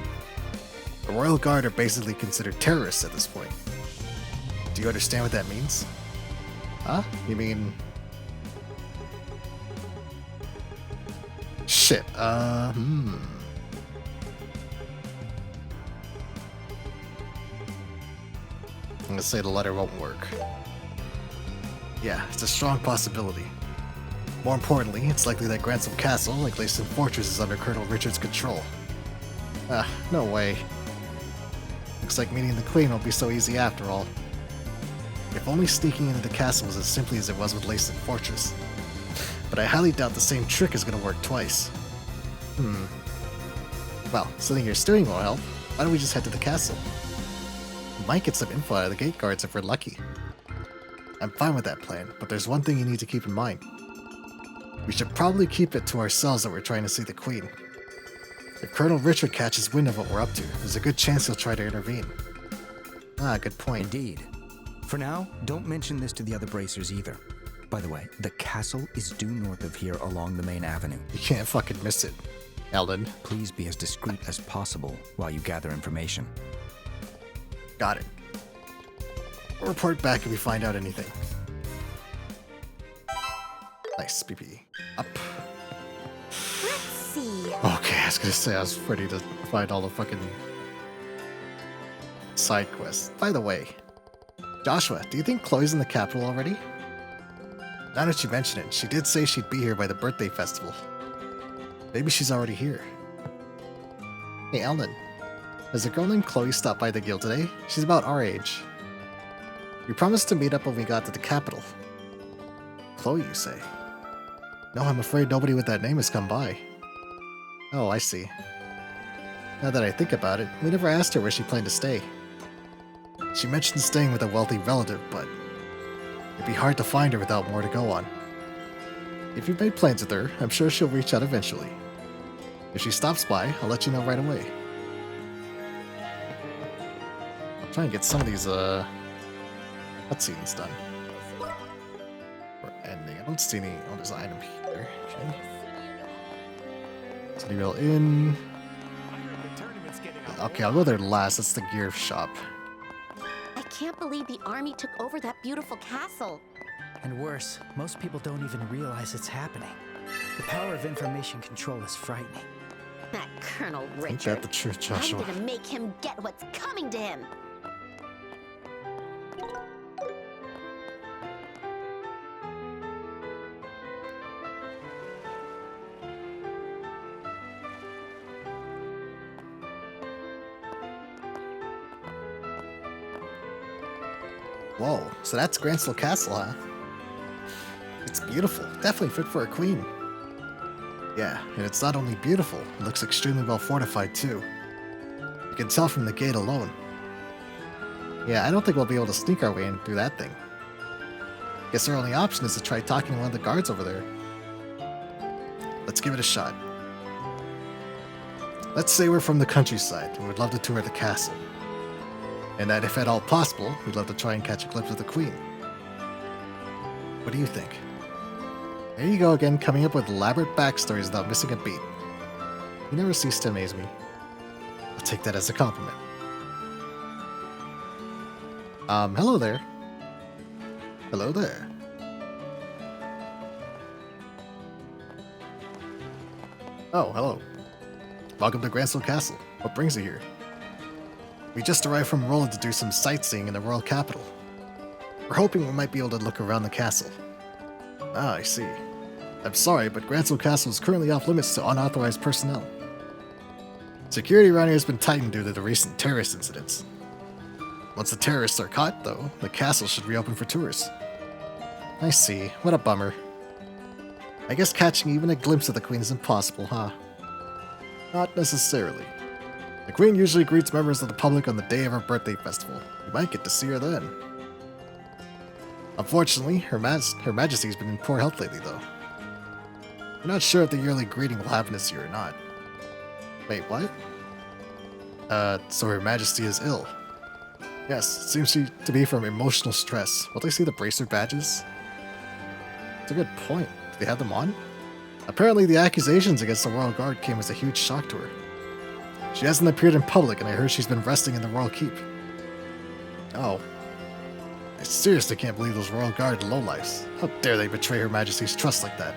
The Royal Guard are basically considered terrorists at this point. Do you understand what that means? Huh? You mean... Shit, I'm gonna say the letter won't work. Yeah, it's a strong possibility. More importantly, it's likely that Gransel Castle, like Lacen Fortress, is under Colonel Richard's control. No way. Looks like meeting the Queen won't be so easy after all. If only sneaking into the castle was as simply as it was with Lacen Fortress. But I highly doubt the same trick is gonna work twice. Well, something you're stewing will help. Why don't we just head to the castle? We might get some info out of the gate guards if we're lucky. I'm fine with that plan, but there's one thing you need to keep in mind. We should probably keep it to ourselves that we're trying to see the Queen. If Colonel Richard catches wind of what we're up to, there's a good chance he'll try to intervene. Ah, good point. Indeed. For now, don't mention this to the other bracers either. By the way, the castle is due north of here along the main avenue. You can't fucking miss it, Eldon. Please be as discreet as possible while you gather information. Got it. We'll report back if we find out anything. Nice, PP. Up. Let's see. Okay, I was gonna say I was ready to find all the fucking side quests. By the way, Joshua, do you think Chloe's in the capital already? Now that you mention it, she did say she'd be here by the birthday festival. Maybe she's already here. Hey, Eldon. Has a girl named Chloe stopped by the guild today? She's about our age. We promised to meet up when we got to the capital. Chloe, you say? No, I'm afraid nobody with that name has come by. Oh, I see. Now that I think about it, we never asked her where she planned to stay. She mentioned staying with a wealthy relative, but it'd be hard to find her without more to go on. If you've made plans with her, I'm sure she'll reach out eventually. If she stops by, I'll let you know right away. I'll try and get some of these, cutscenes done. We're ending. I don't see any. Oh, there's an item here. Okay. City Rail Inn. Okay, I'll go there last. That's the gear shop. I can't believe the army took over that beautiful castle. And worse, most people don't even realize it's happening. The power of information control is frightening. That Colonel Richard. Ain't that the truth, Joshua? I'm gonna make him get what's coming to him. Whoa, so that's Gransel Castle, huh? It's beautiful. Definitely fit for a queen. Yeah, and it's not only beautiful, it looks extremely well fortified too. You can tell from the gate alone. Yeah, I don't think we'll be able to sneak our way in through that thing. Guess our only option is to try talking to one of the guards over there. Let's give it a shot. Let's say we're from the countryside and would love to tour the castle. And that if at all possible, we'd love to try and catch a glimpse of the Queen. What do you think? There you go again, coming up with elaborate backstories without missing a beat. You never cease to amaze me. I'll take that as a compliment. Hello there. Hello there. Oh, hello. Welcome to Gransel Castle. What brings you here? We just arrived from Rolla to do some sightseeing in the royal capital. We're hoping we might be able to look around the castle. Ah, I see. I'm sorry, but Gransel Castle is currently off limits to unauthorized personnel. Security around here has been tightened due to the recent terrorist incidents. Once the terrorists are caught, though, the castle should reopen for tours. I see. What a bummer. I guess catching even a glimpse of the Queen is impossible, huh? Not necessarily. The Queen usually greets members of the public on the day of her birthday festival. You might get to see her then. Unfortunately, Her Majesty's been in poor health lately, though. We're not sure if the yearly greeting will happen this year or not. Wait, what? So Her Majesty is ill. Yes, it seems to be from emotional stress. Will they see the bracer badges? That's a good point. Do they have them on? Apparently the accusations against the Royal Guard came as a huge shock to her. She hasn't appeared in public, and I heard she's been resting in the Royal Keep. Oh. I seriously can't believe those Royal Guard lowlifes. How dare they betray Her Majesty's trust like that?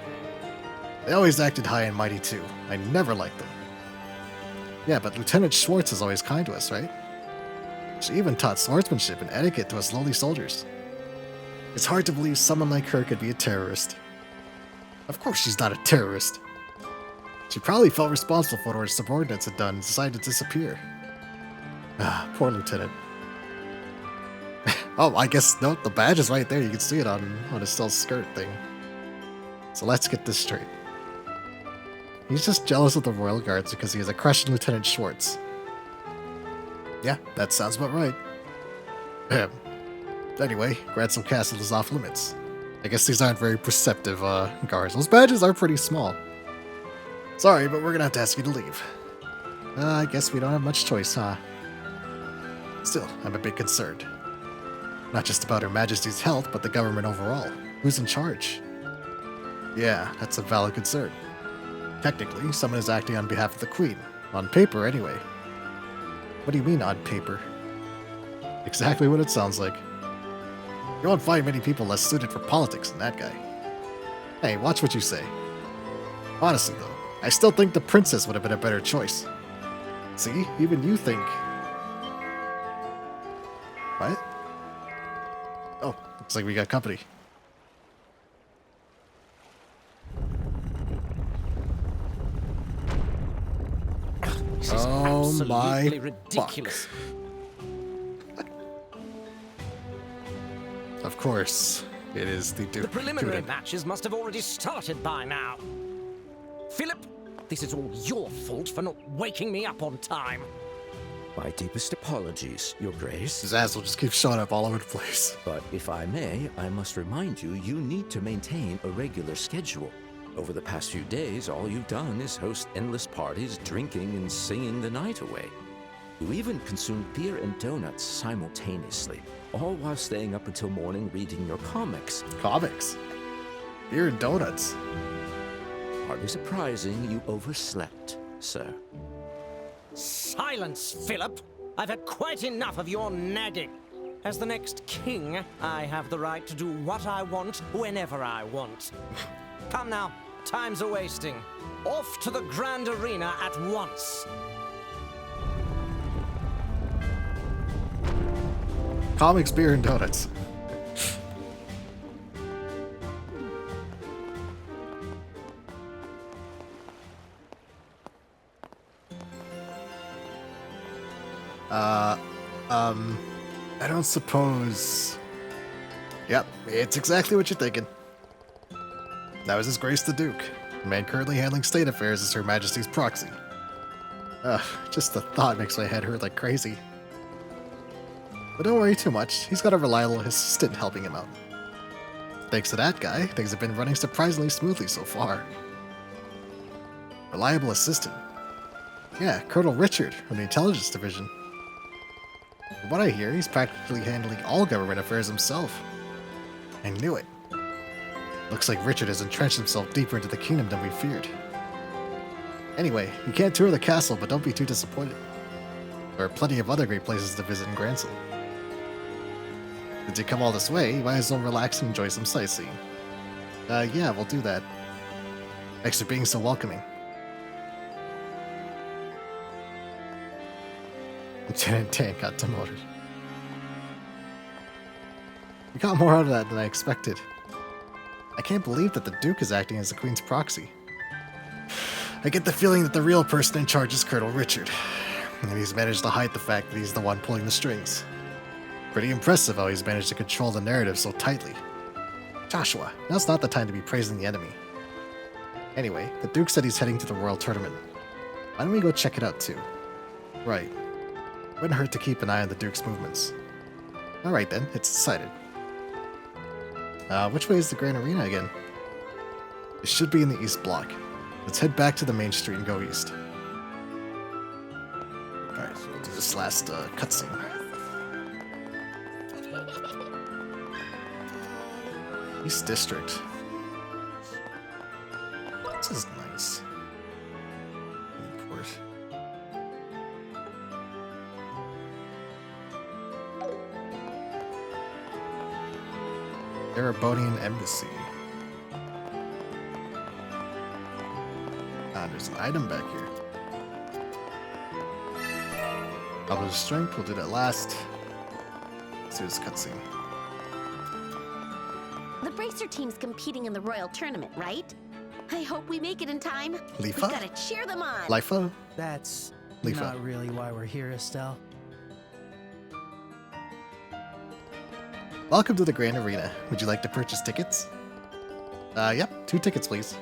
They always acted high and mighty too. I never liked them. Yeah, but Lieutenant Schwartz is always kind to us, right? She even taught swordsmanship and etiquette to us lowly soldiers. It's hard to believe someone like her could be a terrorist. Of course she's not a terrorist. She probably felt responsible for what her subordinates had done and decided to disappear. Ah, poor Lieutenant. Oh, I guess, no, the badge is right there. You can see it on Estelle's skirt thing. So let's get this straight. He's just jealous of the Royal Guards because he has a crush on Lieutenant Schwartz. Yeah, that sounds about right. Anyway, Gransel Castle is off limits. I guess these aren't very perceptive, guards. Those badges are pretty small. Sorry, but we're gonna have to ask you to leave. I guess we don't have much choice, huh? Still, I'm a bit concerned. Not just about Her Majesty's health, but the government overall. Who's in charge? Yeah, that's a valid concern. Technically, someone is acting on behalf of the Queen. On paper, anyway. What do you mean, on paper? Exactly what it sounds like. You won't find many people less suited for politics than that guy. Hey, watch what you say. Honestly, though, I still think the princess would have been a better choice. See, even you think... What? Oh, looks like we got company. This is absolutely ridiculous. Of course, it is the Duke. The preliminary matches must have already started by now. Philip, this is all your fault for not waking me up on time. My deepest apologies, Your Grace. His ass will just keep showing up all over the place. But if I may, I must remind you, you need to maintain a regular schedule. Over the past few days, all you've done is host endless parties, drinking and singing the night away. You even consumed beer and donuts simultaneously, all while staying up until morning reading your comics. Comics? Beer and donuts? Hardly surprising you overslept, sir. Silence, Philip! I've had quite enough of your nagging. As the next king, I have the right to do what I want, whenever I want. Come now, time's a-wasting. Off to the Grand Arena at once. Comics, beer, and donuts. I don't suppose... Yep, it's exactly what you're thinking. That was His Grace the Duke, the man currently handling state affairs as Her Majesty's proxy. Just the thought makes my head hurt like crazy. But don't worry too much, he's got a reliable assistant helping him out. Thanks to that guy, things have been running surprisingly smoothly so far. Reliable assistant? Yeah, Colonel Richard from the Intelligence Division. From what I hear, he's practically handling all government affairs himself. I knew it. Looks like Richard has entrenched himself deeper into the kingdom than we feared. Anyway, you can't tour the castle, but don't be too disappointed. There are plenty of other great places to visit in Gransel. Since you come all this way, you might as well relax and enjoy some sightseeing. Yeah, we'll do that. Thanks for being so welcoming. Lieutenant Dan got demoted. We got more out of that than I expected. I can't believe that the Duke is acting as the Queen's proxy. I get the feeling that the real person in charge is Colonel Richard, and he's managed to hide the fact that he's the one pulling the strings. Pretty impressive how he's managed to control the narrative so tightly. Joshua, now's not the time to be praising the enemy. Anyway, the Duke said he's heading to the Royal Tournament. Why don't we go check it out too? Right. Wouldn't hurt to keep an eye on the Duke's movements. Alright then, it's decided. Which way is the Grand Arena again? It should be in the East Block. Let's head back to the main street and go east. Alright, we'll do this last cutscene. East District. This is nice. Import. Erebonian Embassy. Ah, there's an item back here. Double strength, we'll do that last. Let's do this cutscene. The Bracer team's competing in the Royal Tournament, right? I hope we make it in time. We Lifa? gotta cheer them on. Lifa? That's Lifa. not really why we're here, Estelle. Welcome to the Grand Arena. Would you like to purchase tickets? Yep, 2 tickets, please.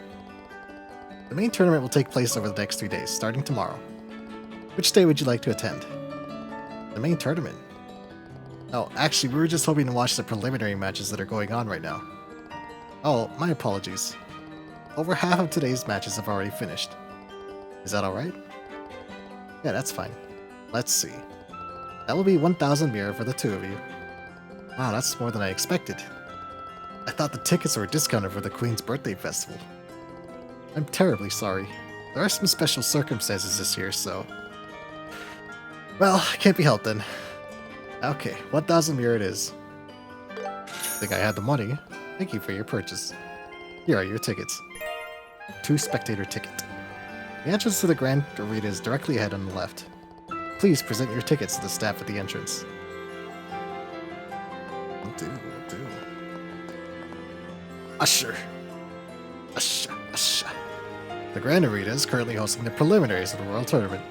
The main tournament will take place over the next 3 days, starting tomorrow. Which day would you like to attend? The main tournament? Oh, actually, we were just hoping to watch the preliminary matches that are going on right now. Oh, my apologies. Over half of today's matches have already finished. Is that alright? Yeah, that's fine. Let's see. That will be 1,000 mira for the 2 of you. Wow, that's more than I expected. I thought the tickets were discounted for the Queen's birthday festival. I'm terribly sorry. There are some special circumstances this year, so... Well, can't be helped then. Okay, 1,000 mira it is. Think I had the money. Thank you for your purchase. Here are your tickets. 2 spectator ticket. The entrance to the Grand Arena is directly ahead on the left. Please present your tickets to the staff at the entrance. Will do. Usher. Usher. The Grand Arena is currently hosting the preliminaries of the World Tournament.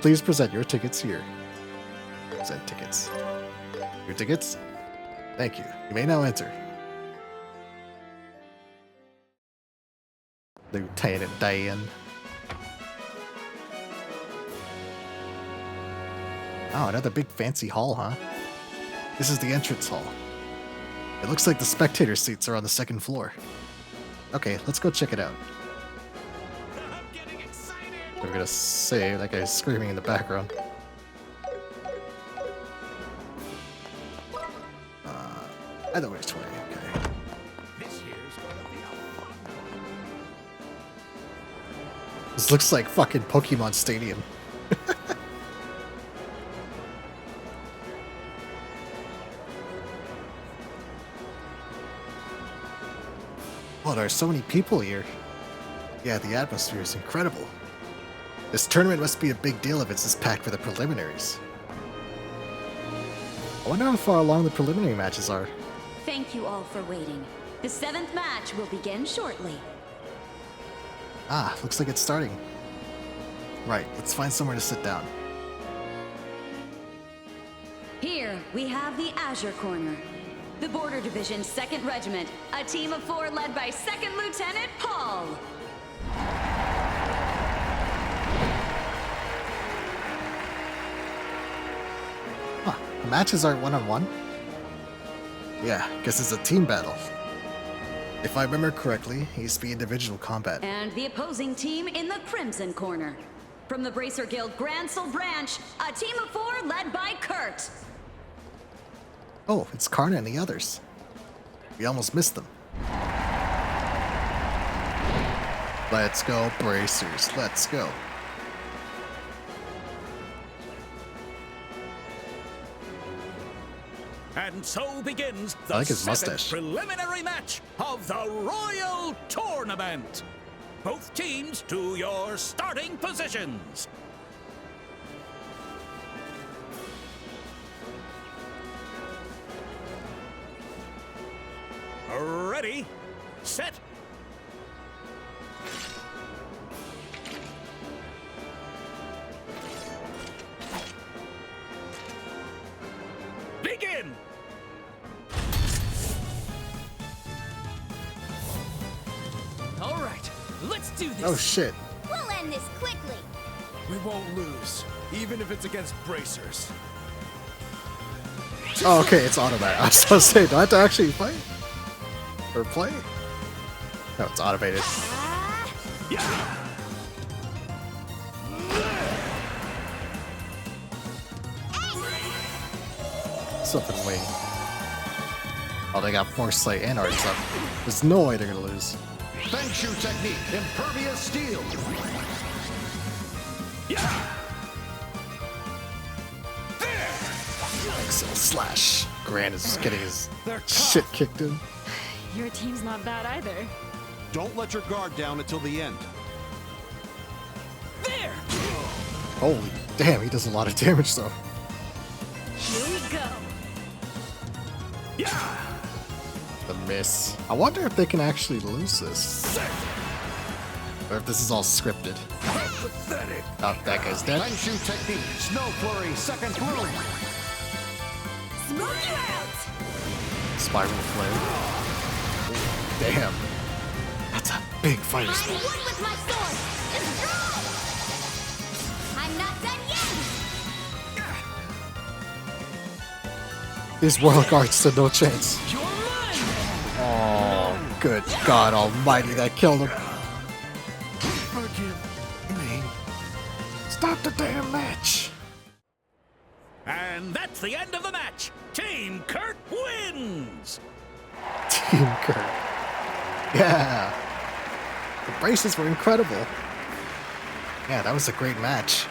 Please present your tickets here. Present tickets. Your tickets? Thank you. You may now enter. Lieutenant Dan. Oh, another big fancy hall, huh? This is the entrance hall. It looks like the spectator seats are on the 2nd floor. Okay, let's go check it out. We're gonna say that guy's screaming in the background. Either way, 20, okay. This looks like fucking Pokemon Stadium. Oh, there are so many people here. Yeah, the atmosphere is incredible. This tournament must be a big deal if it's this packed for the preliminaries. I wonder how far along the preliminary matches are. Thank you all for waiting. The 7th match will begin shortly. Ah, looks like it's starting. Right, let's find somewhere to sit down. Here, we have the Azure Corner. The Border Division 2nd Regiment, a team of 4 led by 2nd Lieutenant Paul. Huh, the matches aren't one-on-one? Yeah, guess it's a team battle. If I remember correctly, it used to be individual combat. And the opposing team in the Crimson Corner. From the Bracer Guild Gransel Branch, a team of 4 led by Kurt. Oh, it's Karna and the others. We almost missed them. Let's go, Bracers. Let's go. And so begins I the like his 7th mustache. preliminary match of the Royal Tournament. Both teams to your starting positions. Ready, set. Begin! All right, let's do this. Oh shit. We'll end this quickly. We won't lose, even if it's against bracers. Oh, okay, it's automatic. I was supposed to say, do I have to actually fight? Or play? No, it's automated. something waiting. Oh, they got foresight and arts up. There's no way they're gonna lose. Feng technique, impervious steel. Excel slash. Grant is just getting his shit kicked in. Your team's not bad either. Don't let your guard down until the end. There! Holy damn, he does a lot of damage though. Here we go. The miss. I wonder if they can actually lose this. Or if this is all scripted. Pathetic. Oh, that guy's dead. Feng technique, snow flurry, second bloom. Smoke you out! Spiral flare. Damn. That's a big fighter spell. I'm one with my sword. Just draw. I'm not done yet. These Royal Guards stood no chance. Oh, good God Almighty, that killed him. Forgive me. Stop the damn match. And that's the end of the match. Team Kurt wins. Team Kurt. Yeah. The braces were incredible. Yeah, that was a great match.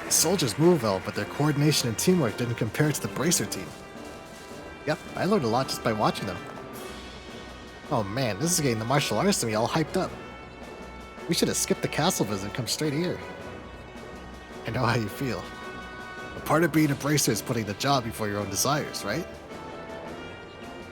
The soldiers move well, but their coordination and teamwork didn't compare to the Bracer team. Yep, I learned a lot just by watching them. Oh man, this is getting the martial artists to me all hyped up. We should have skipped the castle visit and come straight here. I know how you feel. A part of being a bracer is putting the job before your own desires, right?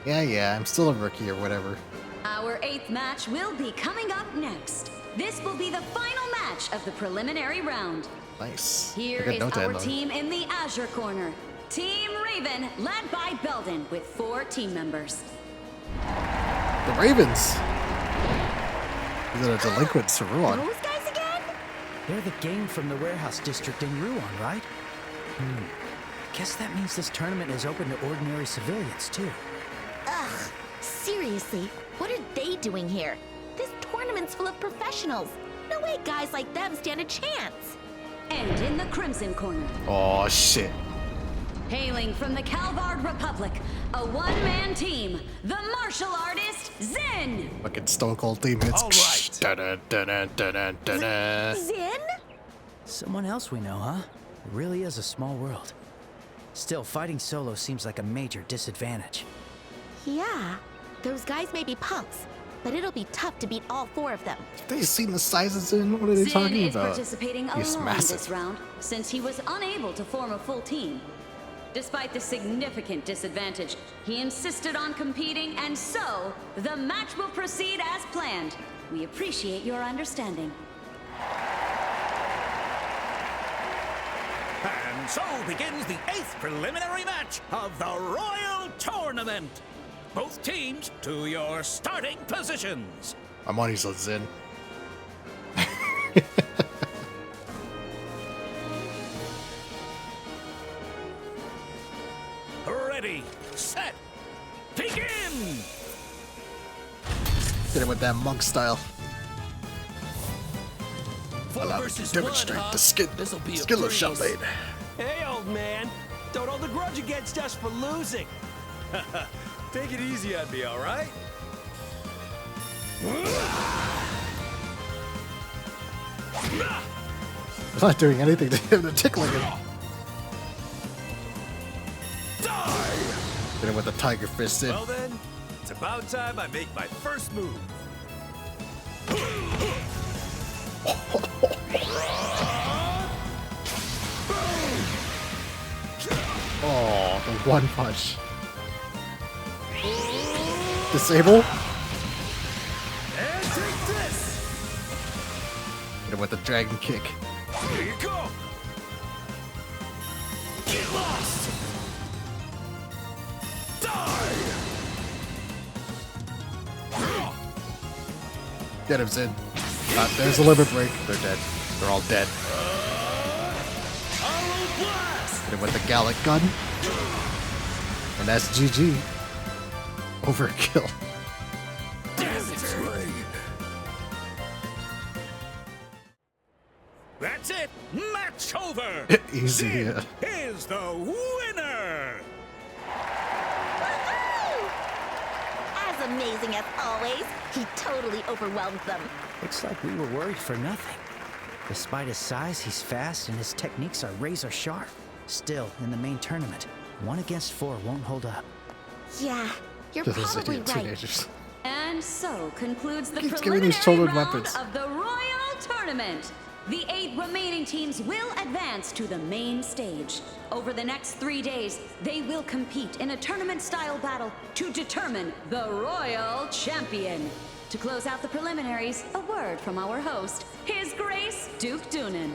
Yeah, I'm still a rookie or whatever. Our 8th match will be coming up next. This will be the final match of the preliminary round. Nice. Here is our team in the Azure Corner. Team Raven, led by Belden, with 4 team members. The Ravens! Is it a delinquent to Ruan? Those guys again? They're the gang from the warehouse district in Ruan, right? Guess that means this tournament is open to ordinary civilians, too. Ugh, seriously, what are they doing here? This tournament's full of professionals. No way guys like them stand a chance. And in the Crimson Corner. Oh, shit. Hailing from the Calvard Republic, a one-man team, the martial artist, Zin! Fucking Stone Cold theme hits. All right. Zin? Someone else we know, huh? It really is a small world. Still, fighting solo seems like a major disadvantage. Yeah, those guys may be punks, but it'll be tough to beat all 4 of them. Have they seen the sizes in? What are they Zin talking is about? participating He's alone massive. this round, since he was unable to form a full team. Despite the significant disadvantage, he insisted on competing, and so, the match will proceed as planned. We appreciate your understanding. And so begins the 8th preliminary match of the Royal Tournament. Both teams to your starting positions. My money's on Zin. Ready, set, begin! Hit it with that monk style. 4 Allow me versus to demonstrate 1, huh? the skill of breeze. Shellblade. Hey, old man. Don't hold a grudge against us for losing. Take it easy on me, all right? I'm not doing anything to him to tickle him. Hit him with the tiger fist in. Well then, it's about time I make my first move. Oh, the one punch. Disable. And take this! Hit him with the dragon kick. Here you go! Get lost! Die! Get him, Zin. There's a limit break. They're dead. They're all dead. Hit him with the Gallic gun. And that's GG. Overkill. That's it, match over. Easy, yeah. Is the winner. amazing as always. He totally overwhelmed them. Looks like we were worried for nothing. Despite his size, he's fast and his techniques are razor sharp. Still, in the main tournament, 1 against 4 won't hold up. Yeah, you're probably right. Teenagers. And so concludes the Keeps giving these children preliminary round weapons. of the Royal Tournament. The 8 remaining teams will advance to the main stage. Over the next 3 days, they will compete in a tournament-style battle to determine the Royal Champion. To close out the preliminaries, a word from our host, His Grace Duke Doonan.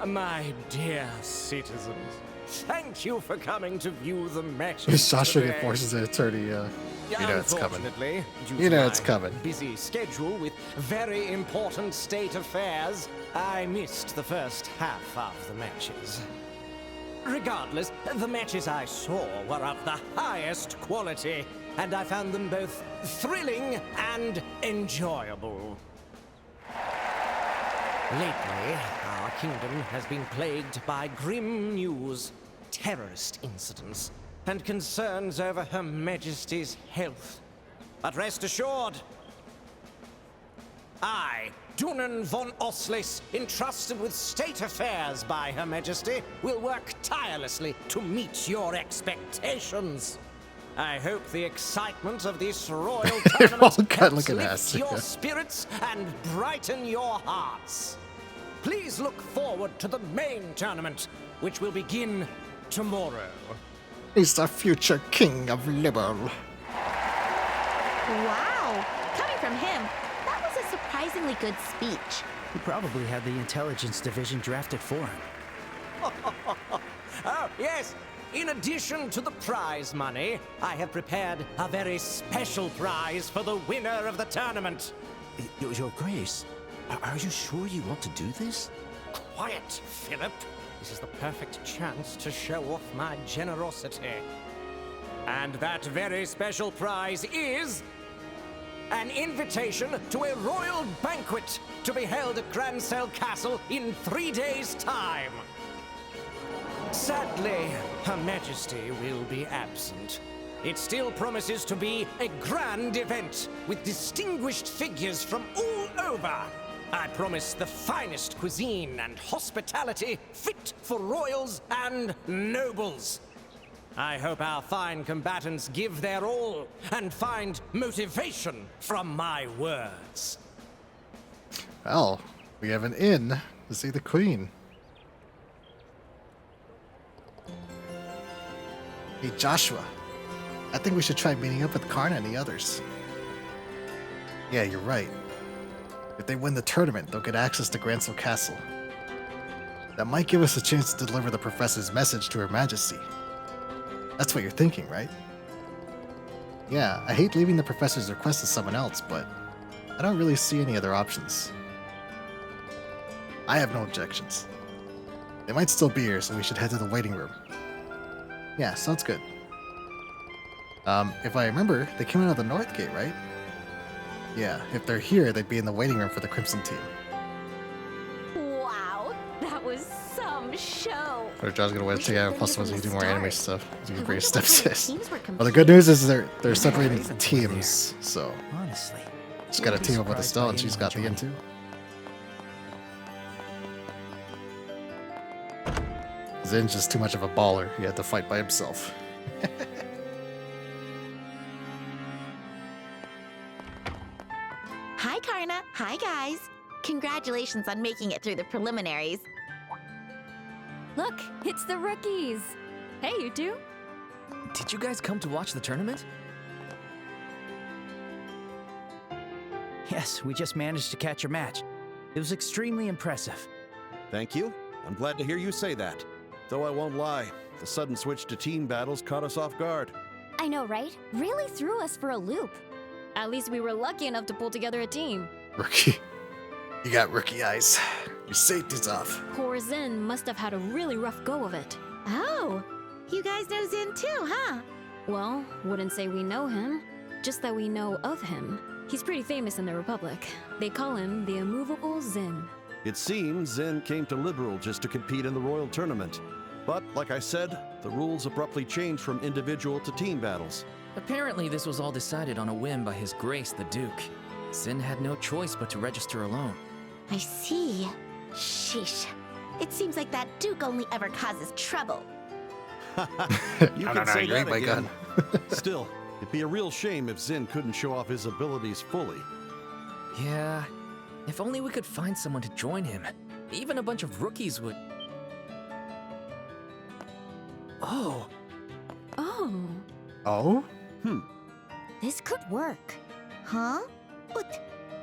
My dear citizens, thank you for coming to view the matches. Joshua today. forces an attorney. You know it's coming. Unfortunately, due You to know my it's coming. busy schedule with very important state affairs, I missed the first half of the matches. Regardless, the matches I saw were of the highest quality, and I found them both thrilling and enjoyable. Lately, our kingdom has been plagued by grim news, terrorist incidents, and concerns over Her Majesty's health. But rest assured, I, Doonan von Oslis, entrusted with state affairs by Her Majesty, will work tirelessly to meet your expectations. I hope the excitement of this royal tournament helps lift your spirits and brighten your hearts. Please look forward to the main tournament, which will begin tomorrow. He's the future king of Liberal. Wow, coming from him, that was a surprisingly good speech. He probably had the intelligence division drafted for him. Oh, yes. In addition to the prize money, I have prepared a very special prize for the winner of the tournament. Your Grace, are you sure you want to do this? Quiet, Philip. This is the perfect chance to show off my generosity. And that very special prize is an invitation to a royal banquet to be held at Grancel Castle in 3 days' time. Sadly, Her Majesty will be absent. It still promises to be a grand event with distinguished figures from all over. I promise the finest cuisine and hospitality fit for royals and nobles. I hope our fine combatants give their all and find motivation from my words. Well, we have an inn to see the queen. Hey, Joshua. I think we should try meeting up with Karna and the others. Yeah, you're right. If they win the tournament, they'll get access to Grancel Castle. That might give us a chance to deliver the professor's message to Her Majesty. That's what you're thinking, right? Yeah, I hate leaving the professor's request to someone else, but I don't really see any other options. I have no objections. They might still be here, so we should head to the waiting room. Yeah, sounds good. If I remember, they came out of the North Gate, right? Yeah, if they're here, they'd be in the waiting room for the Crimson team. Wow, that was some show. Or John's gonna win to get plus ones and do more anime stuff. Do great wonder what steps. kind of teams were Well, the good news is they're separating the teams, so Honestly, just gotta team up with Estelle, and she's got the end too. Zin's just too much of a baller. He had to fight by himself. Hi, Karna. Hi, guys. Congratulations on making it through the preliminaries. Look, it's the rookies. Hey, you two. Did you guys come to watch the tournament? Yes, we just managed to catch your match. It was extremely impressive. Thank you. I'm glad to hear you say that. Though I won't lie, the sudden switch to team battles caught us off guard. I know, right? Really threw us for a loop. At least we were lucky enough to pull together a team. Rookie. You got rookie eyes. Your safety's off. Poor Zen must have had a really rough go of it. Oh, you guys know Zen too, huh? Well, wouldn't say we know him, just that we know of him. He's pretty famous in the Republic. They call him the Immovable Zen. It seems Zen came to Liberal just to compete in the Royal Tournament. But, like I said, The rules abruptly changed from individual to team battles. Apparently, this was all decided on a whim by His Grace the Duke. Zin had no choice but to register alone. I see. Sheesh. It seems like that Duke only ever causes trouble. You can say that again. Still, it'd be a real shame if Zin couldn't show off his abilities fully. Yeah, if only we could find someone to join him. Even a bunch of rookies would... Oh. Oh. Oh? This could work. Huh?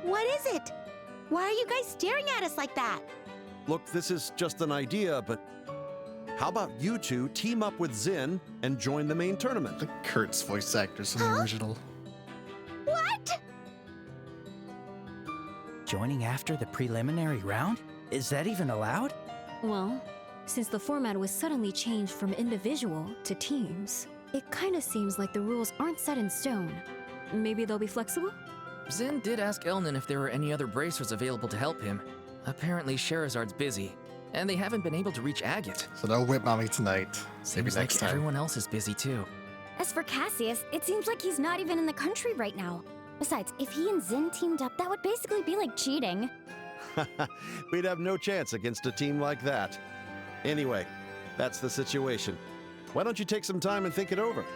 What is it? Why are you guys staring at us like that? Look, this is just an idea, but how about you two team up with Zin and join the main tournament? The Kurt's voice actors from the original. What? Joining after the preliminary round? Is that even allowed? Well, since the format was suddenly changed from individual to teams, it kind of seems like the rules aren't set in stone. Maybe they'll be flexible? Zin did ask Elnan if there were any other bracers available to help him. Apparently, Sherazard's busy, and they haven't been able to reach Agate. So no Whip Mommy tonight. Maybe Seems next like time. everyone else is busy too. As for Cassius, it seems like he's not even in the country right now. Besides, if he and Zin teamed up, that would basically be like cheating. We'd have no chance against a team like that. Anyway, that's the situation. Why don't you take some time and think it over?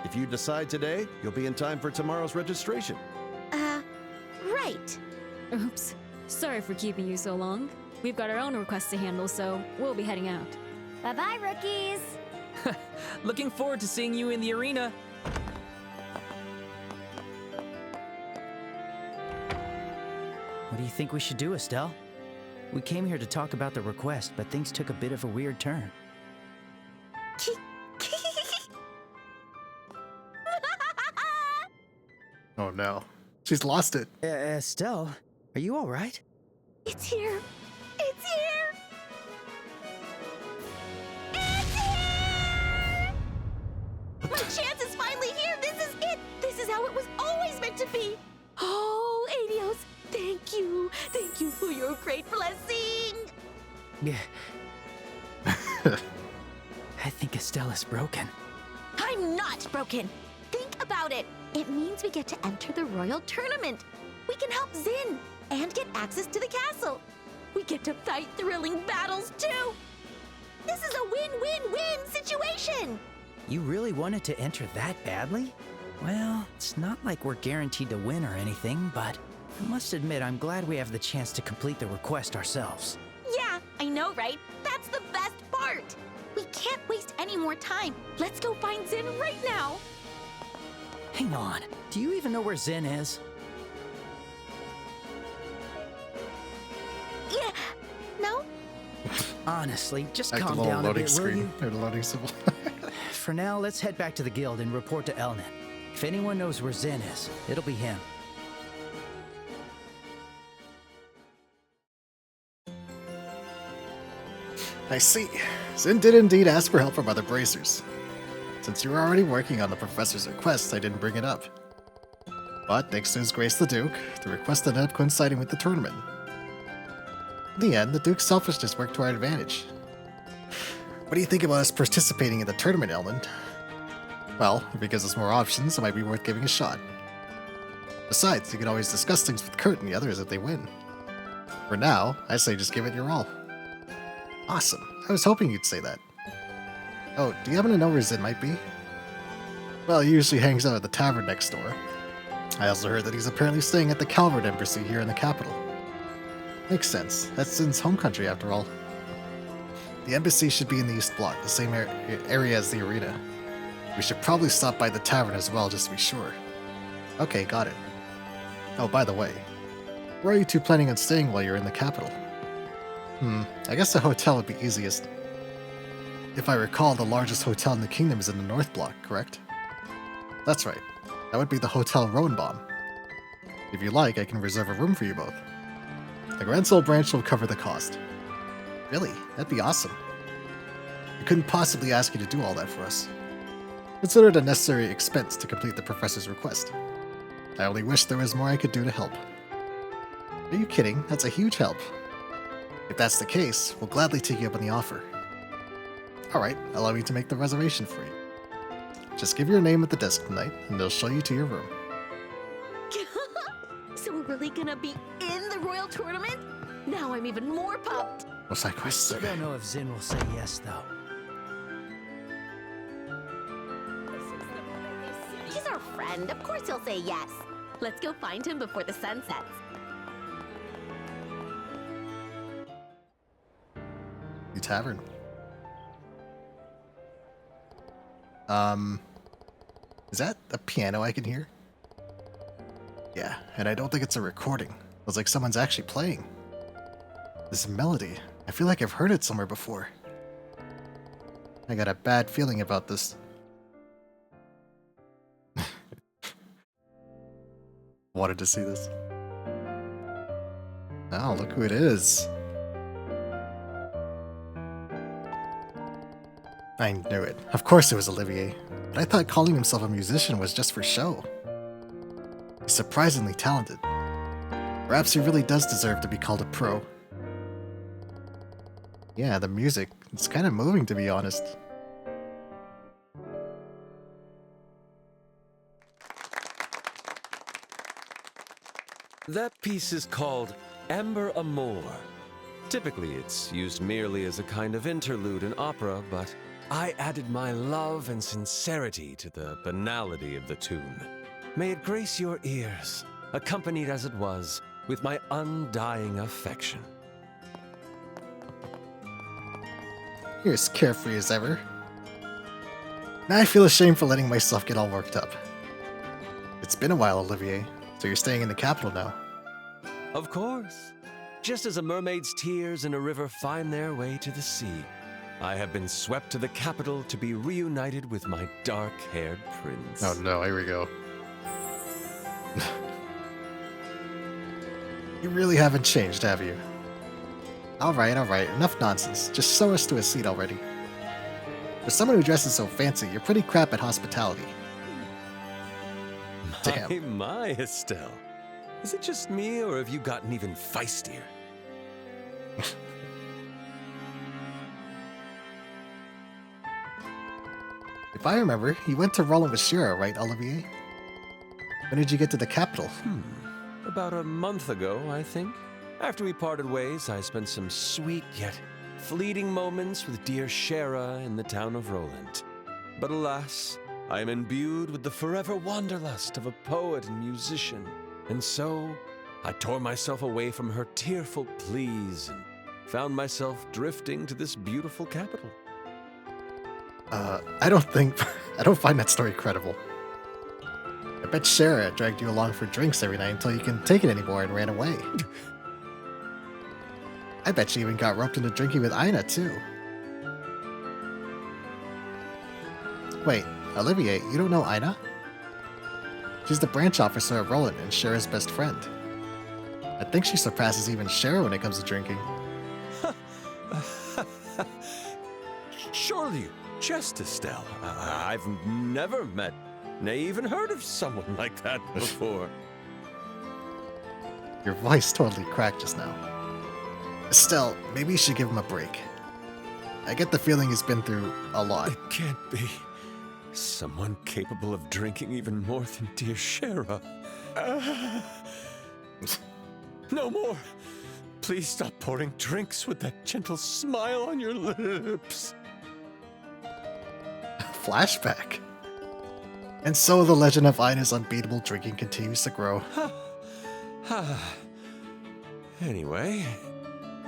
If you decide today, you'll be in time for tomorrow's registration. Right. Oops. Sorry for keeping you so long. We've got our own requests to handle, so we'll be heading out. Bye-bye, rookies! Looking forward to seeing you in the arena. What do you think we should do, Estelle? We came here to talk about the request, but things took a bit of a weird turn. Oh no. She's lost it. Estelle, are you all right? It's here. It's here. It's here! My chance is finally here. This is it. This is how it was always meant to be. Oh, Adios, thank you. Thank you for your great blessing. Yeah. I think Estelle is broken. I'm not broken. Think about it. It means we get to enter the royal tournament. We can help Zin and get access to the castle. We get to fight thrilling battles too. This is a win-win-win situation. You really wanted to enter that badly? Well, it's not like we're guaranteed to win or anything, but I must admit I'm glad we have the chance to complete the request ourselves. Yeah, I know, right? That's the best part. We can't waste any more time. Let's go find Zin right now. Hang on, do you even know where Zin is? Yeah, no? Honestly, just Like the calm little down a loading bit, will screen. you? Or the loading symbol. For now, let's head back to the guild and report to Elnan. If anyone knows where Zin is, it'll be him. I see. Zin did indeed ask for help from other bracers. Since you were already working on the professor's request, I didn't bring it up. But thanks to His Grace the Duke, the request ended up coinciding with the tournament. In the end, the Duke's selfishness worked to our advantage. What do you think about us participating in the tournament, Elman? Well, if it gives us more options, it might be worth giving a shot. Besides, you can always discuss things with Kurt and the others if they win. For now, I say just give it your all. Awesome. I was hoping you'd say that. Oh, do you happen to know where Zin might be? Well, he usually hangs out at the tavern next door. I also heard that he's apparently staying at the Calvert Embassy here in the capital. Makes sense. That's Zin's home country, after all. The embassy should be in the East Block, the same area as the arena. We should probably stop by the tavern as well, just to be sure. Okay, got it. Oh, by the way, where are you two planning on staying while you're in the capital? I guess the hotel would be easiest. If I recall, the largest hotel in the kingdom is in the North Block, correct? That's right. That would be the Hotel Roenbaum. If you like, I can reserve a room for you both. The Grand Soul branch will cover the cost. Really? That'd be awesome. I couldn't possibly ask you to do all that for us. Consider it a necessary expense to complete the professor's request. I only wish there was more I could do to help. Are you kidding? That's a huge help. If that's the case, we'll gladly take you up on the offer. Alright, allow me to make the reservation for you. Just give your name at the desk tonight, and they'll show you to your room. So we're really gonna be in the royal tournament? Now I'm even more pumped. What's that question? I don't know if Zin will say yes, though. He's our friend. Of course he'll say yes. Let's go find him before the sun sets. The tavern. Is that a piano I can hear? Yeah, and I don't think it's a recording. It was like someone's actually playing. This melody. I feel like I've heard it somewhere before. I got a bad feeling about this. Wanted to see this. Oh, look who it is. I knew it. Of course it was Olivier. But I thought calling himself a musician was just for show. He's surprisingly talented. Perhaps he really does deserve to be called a pro. Yeah, the music. It's kind of moving, to be honest. That piece is called Amber Amour. Typically, it's used merely as a kind of interlude in opera, but I added my love and sincerity to the banality of the tune. May it grace your ears, accompanied as it was with my undying affection. You're as carefree as ever. Now I feel ashamed for letting myself get all worked up. It's been a while, Olivier, so you're staying in the capital now. Of course. Just as a mermaid's tears in a river find their way to the sea, I have been swept to the capital to be reunited with my dark-haired prince. Oh no, here we go. You really haven't changed, have you? Alright, enough nonsense. Just sew us to a seat already. For someone who dresses so fancy, you're pretty crap at hospitality. Damn. My, Estelle. Is it just me, or have you gotten even feistier? If I remember, you went to Roland with Shira, right, Olivier? When did you get to the capital? About a month ago, I think. After we parted ways, I spent some sweet yet fleeting moments with dear Shara in the town of Roland. But alas, I am imbued with the forever wanderlust of a poet and musician, and so I tore myself away from her tearful pleas and found myself drifting to this beautiful capital. I don't find that story credible. I bet Shara dragged you along for drinks every night until you couldn't take it anymore and ran away. I bet she even got roped into drinking with Aina, too. Wait, Olivier, you don't know Aina? She's the branch officer of Roland and Shara's best friend. I think she surpasses even Shara when it comes to drinking. Surely you jest, Estelle. I've never met, nay, even heard of someone like that before. Your voice totally cracked just now. Estelle, maybe you should give him a break. I get the feeling he's been through a lot. It can't be. Someone capable of drinking even more than dear Shara. No more. Please stop pouring drinks with that gentle smile on your lips. Flashback. And so the legend of Aina's unbeatable drinking continues to grow. Anyway,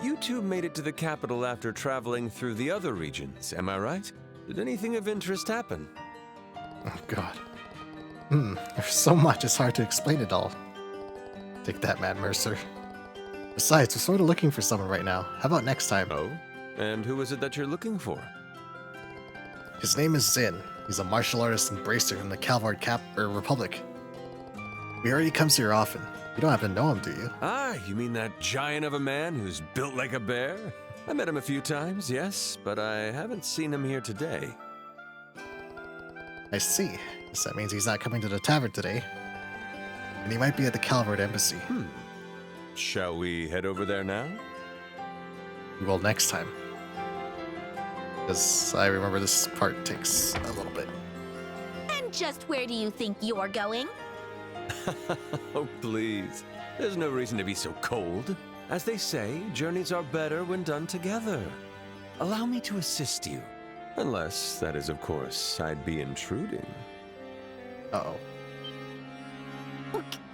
you two made it to the capital after traveling through the other regions, am I right? Did anything of interest happen? Oh god. There's so much, it's hard to explain it all. Take that, Matt Mercer. Besides, we're sort of looking for someone right now. How about next time? Oh? And who is it that you're looking for? His name is Zin. He's a martial artist and bracer from the Calvard Republic. He already comes here often. You don't happen to know him, do you? Ah, you mean that giant of a man who's built like a bear? I met him a few times, yes, but I haven't seen him here today. I see. Guess that means he's not coming to the tavern today. And he might be at the Calvard Embassy. Shall we head over there now? We will next time. Because I remember this part takes a little bit. And just where do you think you're going? Oh, please. There's no reason to be so cold. As they say, journeys are better when done together. Allow me to assist you. Unless, that is, of course, I'd be intruding. Uh-oh.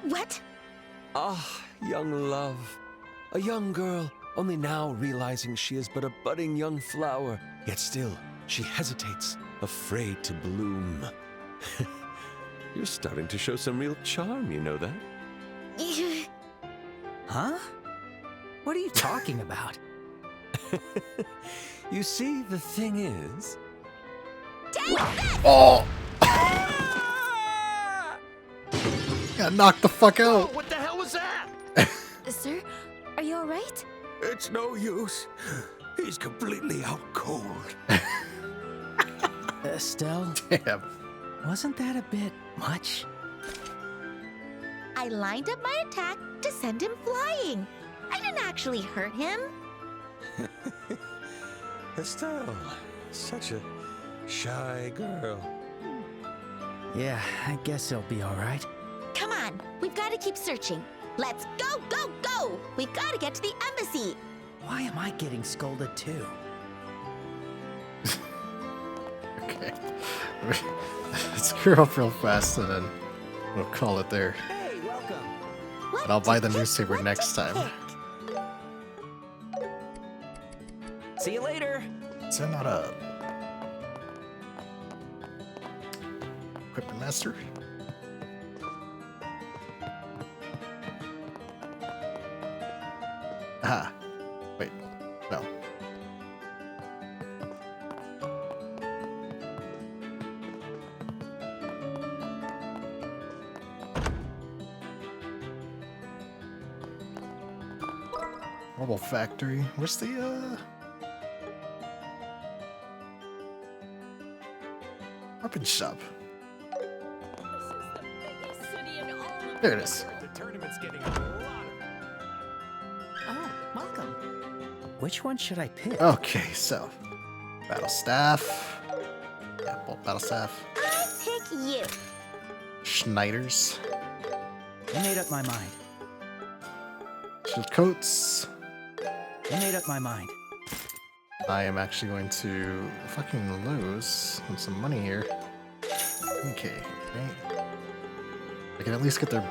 What? Ah, young love. A young girl, only now realizing she is but a budding young flower. Yet still, she hesitates, afraid to bloom. You're starting to show some real charm, you know that? Huh? What are you talking about? You see, the thing is... Oh! Got knocked the fuck out. What the hell was that? Sir, are you alright? It's no use. He's completely out cold. Estelle? Damn. Wasn't that a bit much? I lined up my attack to send him flying. I didn't actually hurt him. Estelle, such a shy girl. Yeah, I guess he'll be alright. Come on, we've got to keep searching. Let's go, go, go! We've got to get to the embassy. Why am I getting scolded too? Okay. Let's gear up real fast and then we'll call it there. Hey, welcome. And I'll buy the newspaper next time. See you later. Is that not a equipment master? Ah, wait, no. Mobile factory. Where's the weapon shop? There it is. The tournament's getting a lot of... Oh, welcome. Which one should I pick? Okay, so battle staff. Yeah, bolt battle staff. I'll pick you. Schneiders. I made up my mind. Shield coats. I made up my mind. I am actually going to fucking lose some money here. Okay, right. I can at least get their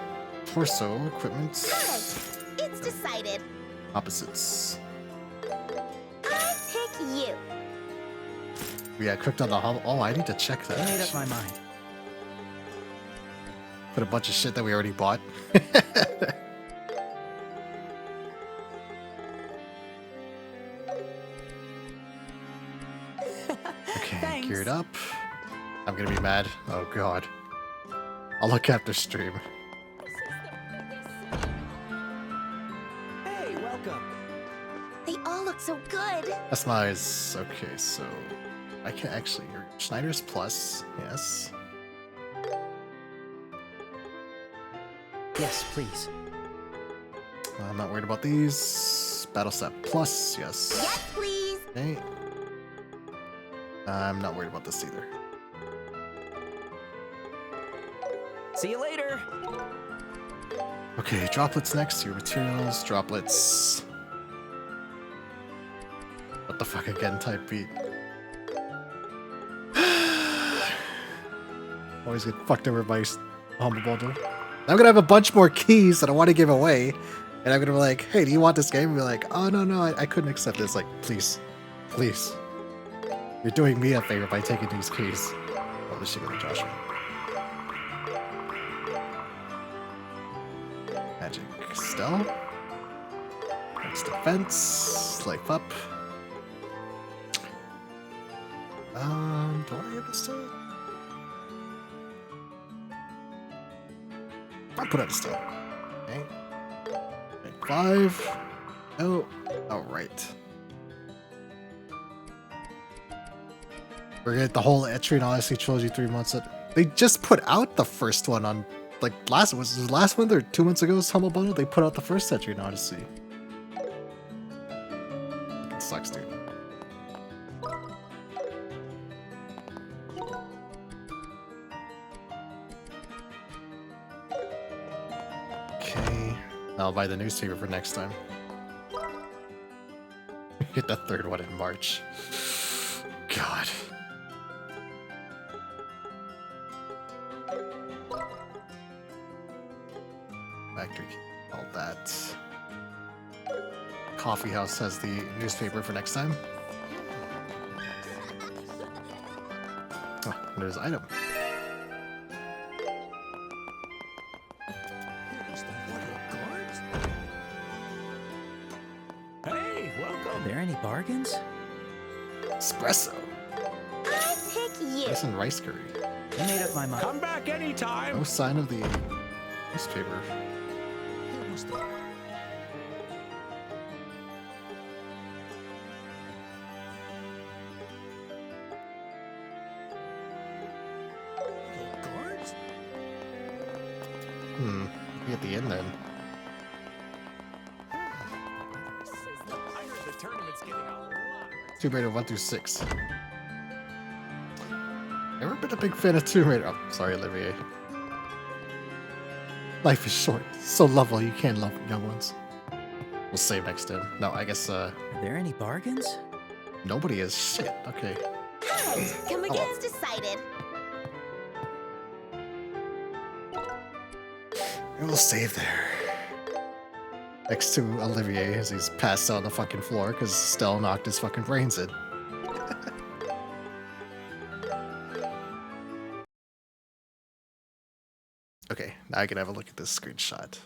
torso equipment. Good. It's decided. Opposites. I'll pick you. Yeah, I clicked on the hub. Oh, I need to check that. I made up my mind. Put a bunch of shit that we already bought. Okay, geared up. I'm gonna be mad. Oh god. I'll look after stream. Hey, welcome. They all look so good. That's nice. Okay, so I can actually. Schneider's plus, yes. Yes, please. I'm not worried about these. Battle set plus, yes. Yes, please. Okay. I'm not worried about this either. See you later. Okay, droplets next. Your materials, droplets. What the fuck again? Type beat. Always get fucked over by Humble Bundle. I'm gonna have a bunch more keys that I want to give away, and I'm gonna be like, "Hey, do you want this game?" And be like, "Oh no, I couldn't accept this." Like, please, please, you're doing me a favor by taking these keys. Oh, this should go to Joshua. Magic Stell. Next defense. Life up. Do I have a Stell? I'll put out a Stell. Okay. Make 5. Oh, alright. We're gonna get the whole Etrian Odyssey trilogy 3 months. They just put out the first one on, like, last month or 2 months ago, Humble Bundle. They put out the first Etrian I'll buy the newspaper for next time. Get the third one in March. God. Factory, all that. Coffee house has the newspaper for next time. Oh, and there's item. Hey, welcome. Are there any bargains? Espresso. I pick you. Rice and rice curry. I made up my mind. Come back anytime. No sign of the newspaper. Be at the end then. Tomb Raider 1 through 6. Never been a big fan of Tomb Raider. Oh, sorry, Olivier. Life is short. So lovely, you can't love young ones. We'll save next time. No, I guess, Are there any bargains? Nobody is. Shit, okay. Right, can we get this decided? And we'll save there. Next to Olivier as he's passed out on the fucking floor because Stella knocked his fucking brains in. Okay, now I can have a look at this screenshot.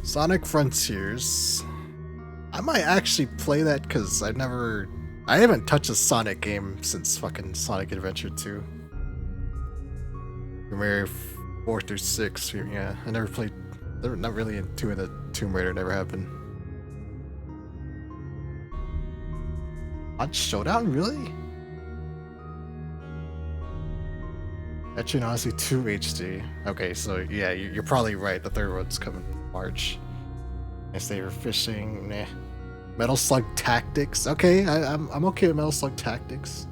Sonic Frontiers. I might actually play that because I haven't touched a Sonic game since fucking Sonic Adventure 2. Remember 4 through 6, yeah. I never played, not really into the Tomb Raider, never happened. Odd Showdown, really? Etchin Odyssey 2 HD. Okay, so yeah, you're probably right. The third one's coming March. Guess they were fishing. Nah. Metal Slug Tactics. Okay, I'm okay with Metal Slug Tactics.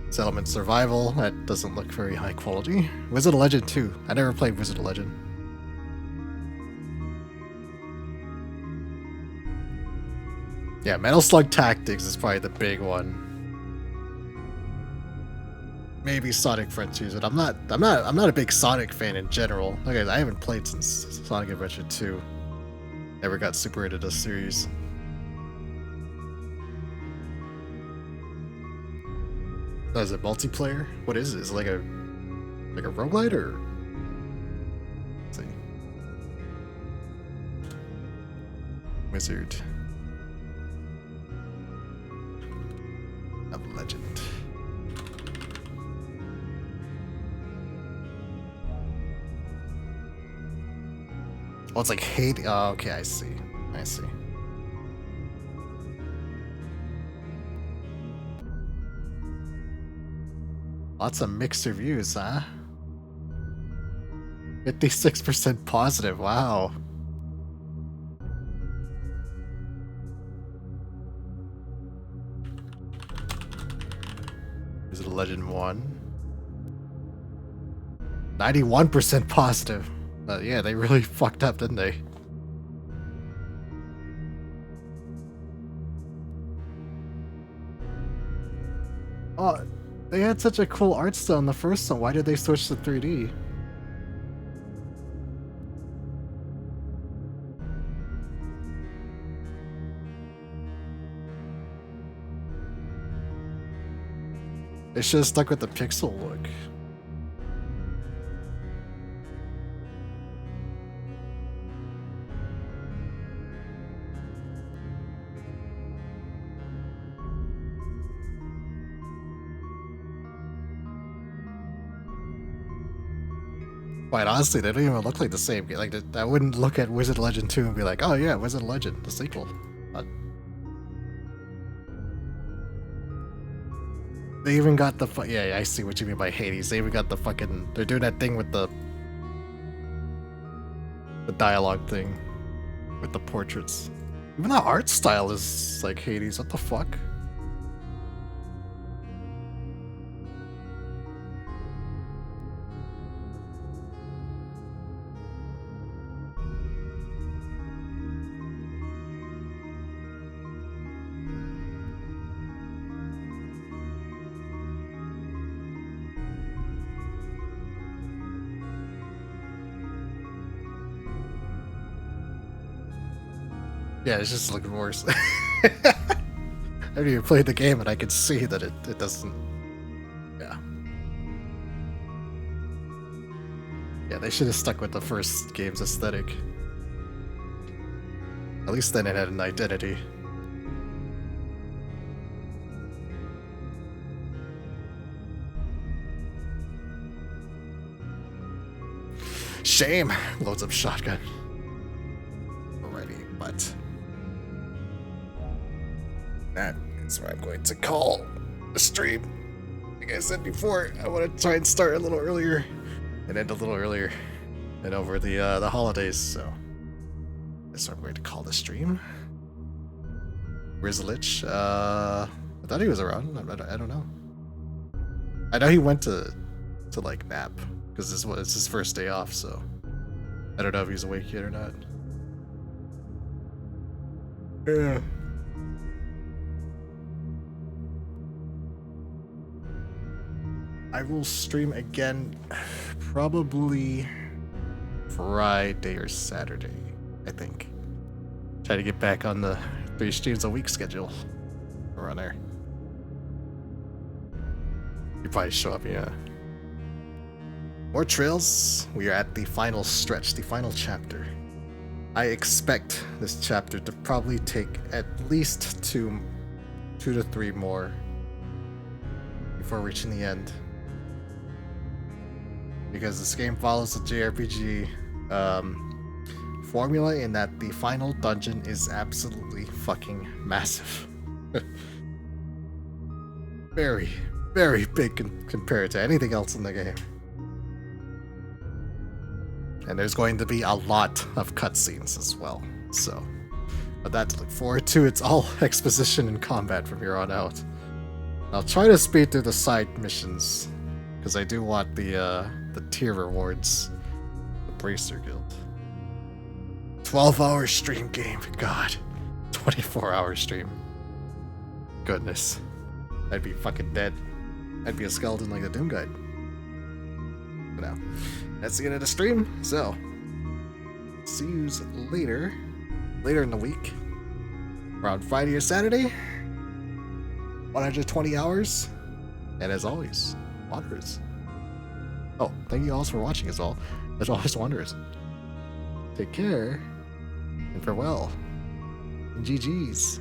Settlement Survival. That doesn't look very high quality. Wizard of Legend 2. I never played Wizard of Legend. Yeah, Metal Slug Tactics is probably the big one. Maybe Sonic Frontiers, but I'm not a big Sonic fan in general. Okay, I haven't played since Sonic Adventure 2. Never got super into this series. Oh, is it multiplayer? What is it? Is it like a roguelite or? Let's see. Wizard of Legend. Oh, it's like hate. Oh, okay, I see. I see. Lots of mixed reviews, huh? 56% positive. Wow. Is it a Legend 1? 91% positive. Yeah, they really fucked up, didn't they? Oh, they had such a cool art style in the first one. Why did they switch to 3D? They should have stuck with the pixel look. Quite honestly, they don't even look like the same game. Like, I wouldn't look at Wizard Legend 2 and be like, oh yeah, Wizard Legend, the sequel. But they even got the yeah, I see what you mean by Hades. They even got the fucking, they're doing that thing with the dialogue thing. with the portraits. Even the art style is like Hades. What the fuck? Yeah, it's just looking worse. I haven't even played the game and I can see that it doesn't... Yeah. Yeah, they should have stuck with the first game's aesthetic. At least then it had an identity. Shame! Loads up shotgun. Alrighty, but... that is what I'm going to call the stream. Like I said before, I want to try and start a little earlier and end a little earlier and over the holidays, so that's what I'm going to call the stream. Rizlich, I thought he was around. I don't know. I know he went to like nap because it's his first day off, so I don't know if he's awake yet or not. Yeah. I will stream again probably Friday or Saturday, I think. Try to get back on the 3 streams a week schedule around there. You probably show up, yeah. More trails. We are at the final stretch, the final chapter. I expect this chapter to probably take at least two to three more before reaching the end. Because this game follows the JRPG formula in that the final dungeon is absolutely fucking massive. Very, very big compared to anything else in the game. And there's going to be a lot of cutscenes as well, so that to look forward to. It's all exposition and combat from here on out. I'll try to speed through the side missions, because I do want the tier rewards. The Bracer Guild. 12-hour stream game, god. 24-hour stream. Goodness. I'd be fucking dead. I'd be a skeleton like the Doom Guide. But now, that's the end of the stream, so see you later in the week, around Friday or Saturday, 120 hours, and as always, Wanderers. Oh, thank you all for watching as well. As always, Wanderers. Take care, and farewell, and GG's.